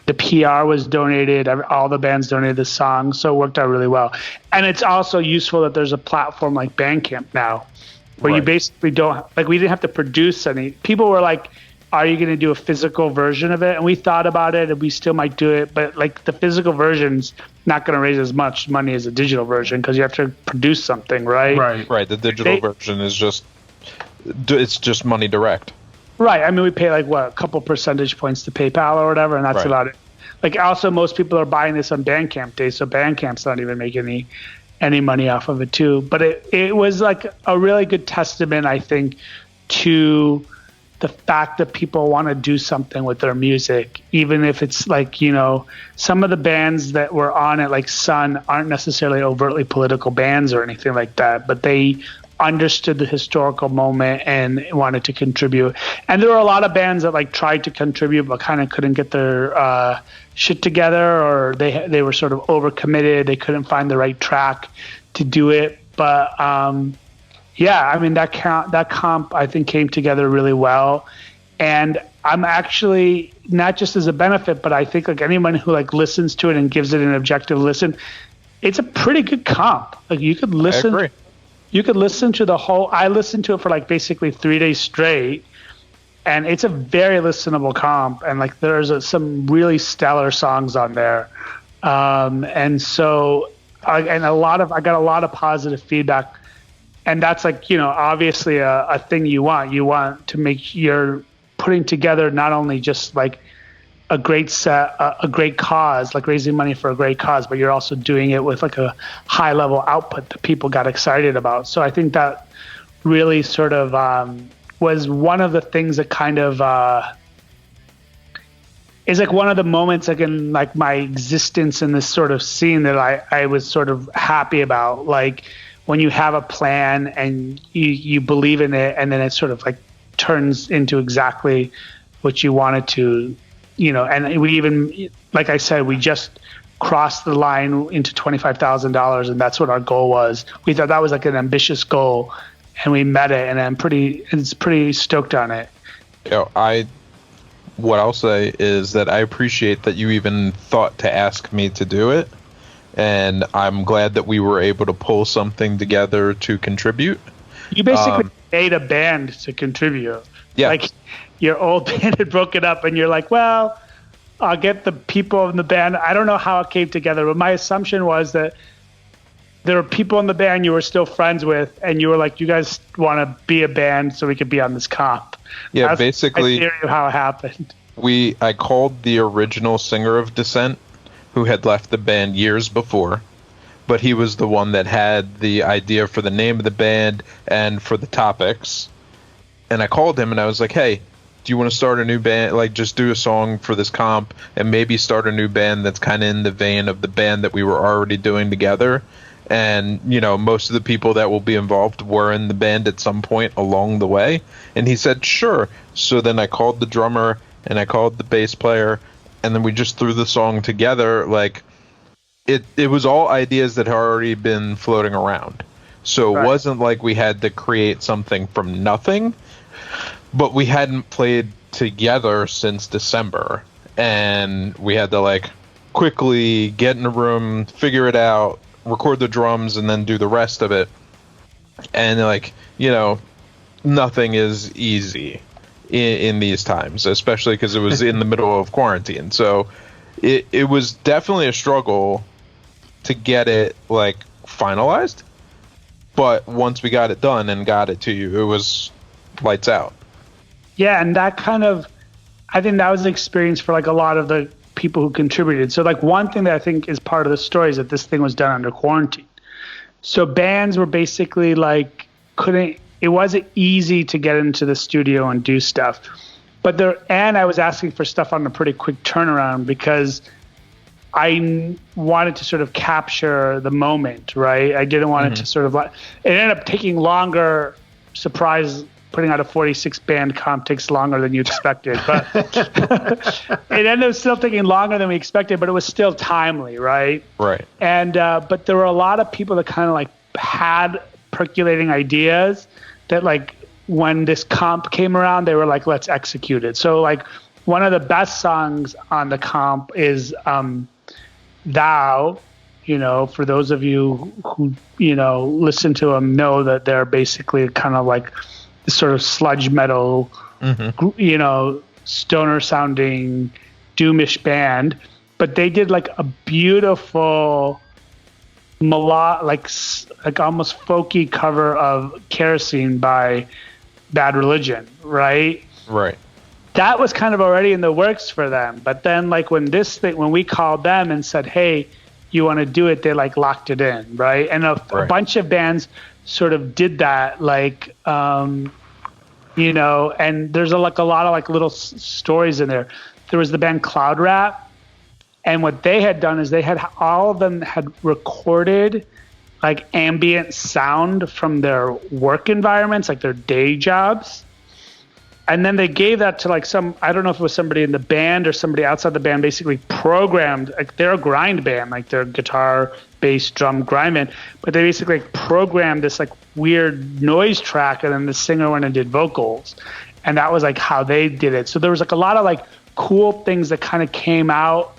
S3: the PR was donated. All the bands donated the song, so it worked out really well. And it's also useful that there's a platform like Bandcamp now, where you basically don't like. We didn't have to produce any. People were like, "Are you going to do a physical version of it?" And we thought about it, and we still might do it, but like the physical version's not going to raise as much money as a digital version because you have to produce something, right?
S2: Right. The digital version is just money direct.
S3: Right. I mean, we pay like a couple percentage points to PayPal or whatever, and that's about it. like also most people are buying this on Bandcamp Day, so Bandcamp's not even making any money off of it too. But it was like a really good testament, I think, to the fact that people want to do something with their music, even if it's like, you know, some of the bands that were on it, like Sun, aren't necessarily overtly political bands or anything like that, but they understood the historical moment and wanted to contribute. And there were a lot of bands that like tried to contribute but kind of couldn't get their shit together, or they were sort of overcommitted. They couldn't find the right track to do it. But yeah, I mean that comp I think came together really well. And I'm actually, not just as a benefit, but I think like anyone who like listens to it and gives it an objective listen, it's a pretty good comp. Like you could listen.
S2: I agree.
S3: You could listen to the whole. I listened to it for like basically 3 days straight, and it's a very listenable comp. And like there's some really stellar songs on there, and so I got a lot of positive feedback, and that's like, you know, obviously a thing you want. You want to make you're putting together not only just like a great set, a great cause, like raising money for a great cause, but you're also doing it with like a high level output that people got excited about. So I think that really sort of was one of the things that kind of is like one of the moments like in like my existence in this sort of scene that I was sort of happy about. Like when you have a plan and you believe in it, and then it sort of like turns into exactly what you wanted to. You know, and we even, like I said, we just crossed the line into $25,000, and that's what our goal was. We thought that was like an ambitious goal, and we met it, and it's pretty stoked on it.
S2: You know, what I'll say is that I appreciate that you even thought to ask me to do it, and I'm glad that we were able to pull something together to contribute.
S3: You basically made a band to contribute.
S2: Yeah.
S3: Like, your old band had broken up, and you're like, well, I'll get the people in the band. I don't know how it came together, but my assumption was that there were people in the band you were still friends with, and you were like, you guys want to be a band so we could be on this comp.
S2: Yeah,
S3: that's
S2: basically,
S3: my theory of how it happened.
S2: I called the original singer of Descent, who had left the band years before, but he was the one that had the idea for the name of the band and for the topics. And I called him and I was like, hey, do you want to start a new band? Like, just do a song for this comp and maybe start a new band that's kind of in the vein of the band that we were already doing together. And, you know, most of the people that will be involved were in the band at some point along the way. And he said, sure. So then I called the drummer and I called the bass player, and then we just threw the song together. Like, it was all ideas that had already been floating around. So it wasn't like we had to create something from nothing. But we hadn't played together since December, and we had to like quickly get in a room, figure it out, record the drums, and then do the rest of it. And like, you know, nothing is easy in these times, especially because it was in the middle of quarantine. So it was definitely a struggle to get it like finalized. But once we got it done and got it to you, it was lights out.
S3: Yeah, and that kind of, I think that was an experience for like a lot of the people who contributed. So like one thing that I think is part of the story is that this thing was done under quarantine. So bands were basically like it wasn't easy to get into the studio and do stuff. And I was asking for stuff on a pretty quick turnaround because I wanted to sort of capture the moment, right? I didn't want it to sort of like, it ended up taking longer. Surprise, putting out a 46 band comp takes longer than you expected, but it ended up still taking longer than we expected, but it was still timely, right?
S2: Right.
S3: And but there were a lot of people that kind of like had percolating ideas that like when this comp came around, they were like, let's execute it. So like one of the best songs on the comp is Thou. You know, for those of you who, you know, listen to them, know that they're basically kind of like this sort of sludge metal, you know, stoner sounding doomish band. But they did like a beautiful like almost folky cover of Kerosene by Bad Religion, right?
S2: Right.
S3: that was kind of already in the works for them. But then like when we called them and said, hey, you want to do it, they like locked it in, right? And a bunch of bands sort of did that, like, you know, and there's a lot of like little stories in there. There was the band Cloud Rap, and what they had done is all of them had recorded like ambient sound from their work environments, like their day jobs. And then they gave that to like I don't know if it was somebody in the band or somebody outside the band, basically programmed, like they're a grind band, like they're guitar, bass, drum, grind band, but they basically like programmed this like weird noise track, and then the singer went and did vocals. And that was like how they did it. So there was like a lot of like cool things that kind of came out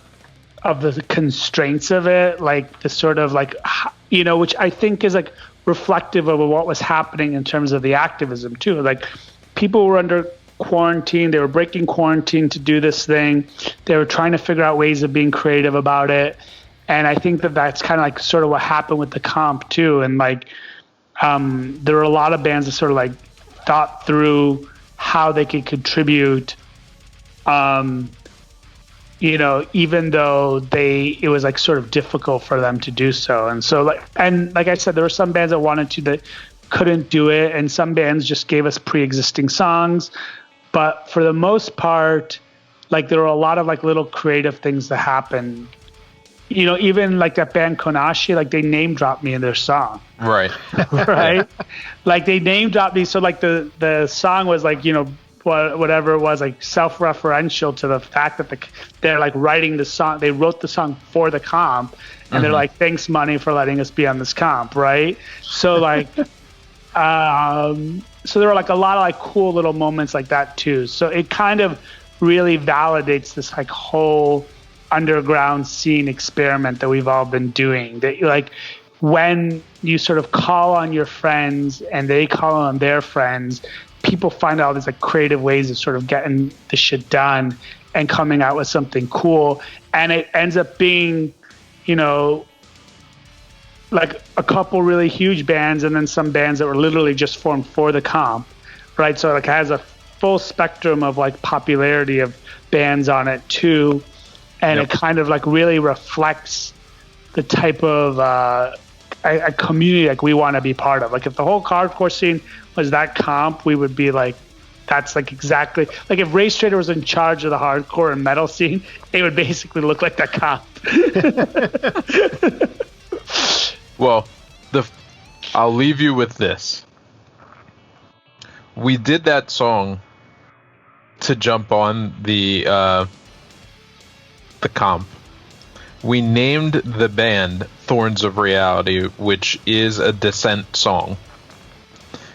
S3: of the constraints of it, like the sort of like, you know, which I think is like reflective of what was happening in terms of the activism too. Like people were under quarantine, they were breaking quarantine to do this thing. They were trying to figure out ways of being creative about it. And I think that that's kind of like sort of what happened with the comp too. And like, there were a lot of bands that sort of like thought through how they could contribute, you know, even though it was like sort of difficult for them to do so. And so like I said, there were some bands that wanted to that couldn't do it, and some bands just gave us pre-existing songs. But for the most part, like there were a lot of like little creative things that happened. You know, even like that band Konashi, like they name dropped me in their song.
S2: Right.
S3: Right. Like they name dropped me. So like the song was like, you know, whatever it was, like self-referential to the fact that they're like writing the song. They wrote the song for the comp, and they're like, thanks money for letting us be on this comp. Right. So like, so there were like a lot of like cool little moments like that too. So it kind of really validates this like whole underground scene experiment that we've all been doing. That like when you sort of call on your friends and they call on their friends, people find out these like creative ways of sort of getting the shit done and coming out with something cool. And it ends up being, you know, like a couple really huge bands and then some bands that were literally just formed for the comp, right? So like it has a full spectrum of like popularity of bands on it too. And it kind of like really reflects the type of a community like we want to be part of. Like if the whole hardcore scene was that comp, we would be like, that's like exactly like if Racetraitor was in charge of the hardcore and metal scene, it would basically look like that comp.
S2: Well, I'll leave you with this. We did that song to jump on the comp. We named the band Thorns of Reality, which is a Descent song.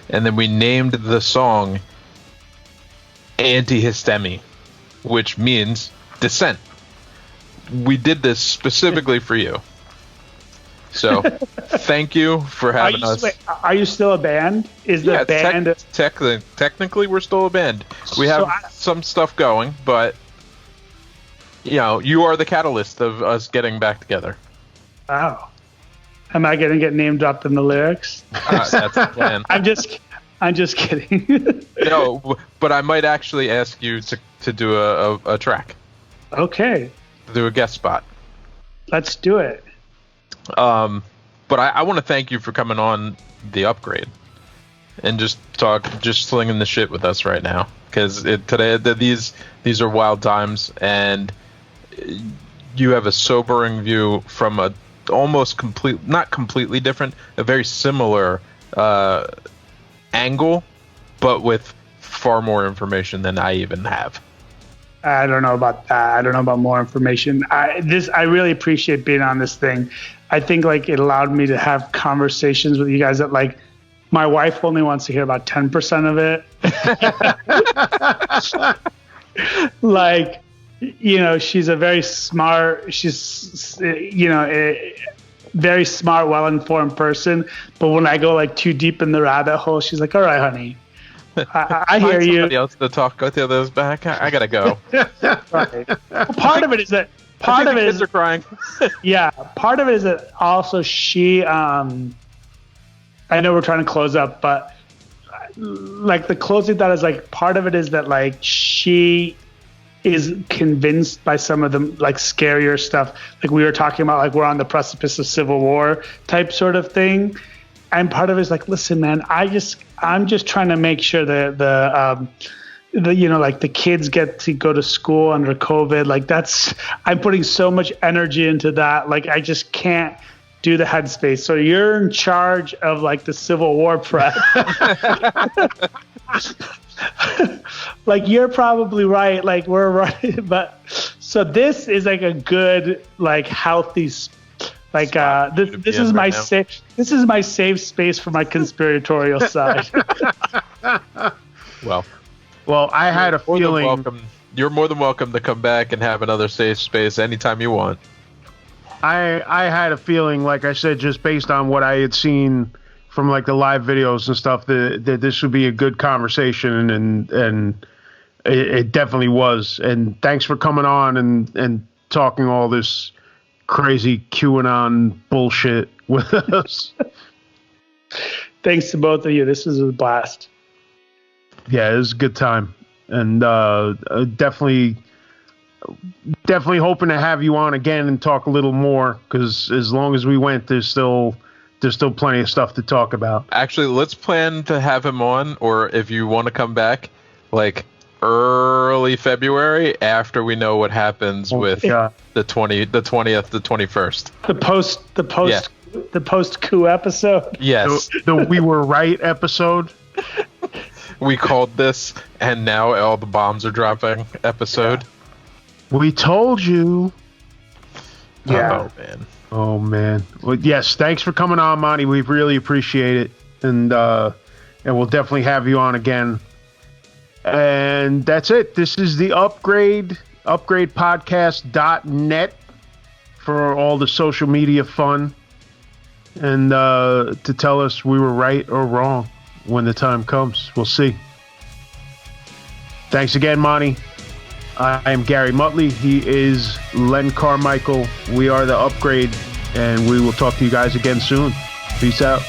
S2: And then we named the song Antihistemi, which means Descent. We did this specifically for you. So, thank you for having us.
S3: Are you still a band? Is the band...
S2: Technically, we're still a band. We have some stuff going, but... You know, you are the catalyst of us getting back together.
S3: Wow. Am I going to get name dropped in the lyrics?
S2: That's the plan.
S3: I'm just kidding.
S2: No, but I might actually ask you to do a track.
S3: Okay.
S2: To do a guest spot.
S3: Let's do it.
S2: But I want to thank you for coming on The Upgrade and just slinging the shit with us right now. Because today, these are wild times, and you have a sobering view from a almost not completely different, a very similar angle, but with far more information than I even have.
S3: I don't know about that. I don't know about more information. I really appreciate being on this thing. I think like it allowed me to have conversations with you guys that like my wife only wants to hear about 10% of it. Like, you know, she's a very smart, very smart, well-informed person. But when I go like too deep in the rabbit hole, she's like, all right, honey, I hear you.
S2: Somebody else to talk with the others back. I gotta go.
S3: Right. Well, part of it is that
S2: kids are crying.
S3: Yeah. Part of it is that also she, I know we're trying to close up, but like the closing thought is like part of it is that like she is convinced by some of the like scarier stuff, like we were talking about, like we're on the precipice of civil war type sort of thing, and part of it is like, listen, man, I'm just trying to make sure that the like the kids get to go to school under COVID. Like I'm putting so much energy into that. Like I just can't do the headspace. So you're in charge of like the Civil War prep. Like you're probably right. Like we're right. But so this is like a good, like healthy, like this is my safe. This is my safe space for my conspiratorial side.
S2: Well,
S1: I had a feeling.
S2: You're more than welcome to come back and have another safe space anytime you want.
S1: I had a feeling, like I said, just based on what I had seen from like the live videos and stuff, that this would be a good conversation, and it definitely was. And thanks for coming on and talking all this crazy QAnon bullshit with us.
S3: Thanks to both of you. This was a blast.
S1: Yeah, it was a good time, and definitely hoping to have you on again and talk a little more, because as long as we went, there's still plenty of stuff to talk about.
S2: Actually, let's plan to have him on, or if you want to come back, like early February after we know what happens with the 20th, the 21st.
S3: The post coup episode.
S2: Yes,
S1: the we were right episode.
S2: We called this, and now all the bombs are dropping episode.
S1: We told you.
S3: Yeah.
S1: Oh man. Well, yes. Thanks for coming on, Monty. We really appreciate it, and we'll definitely have you on again. And that's it. This is the upgradepodcast.net for all the social media fun, and to tell us we were right or wrong when the time comes. We'll see. Thanks again, Monty. I am Gary Muttley. He is Len Carmichael. We are the Upgrade, and we will talk to you guys again soon. Peace out.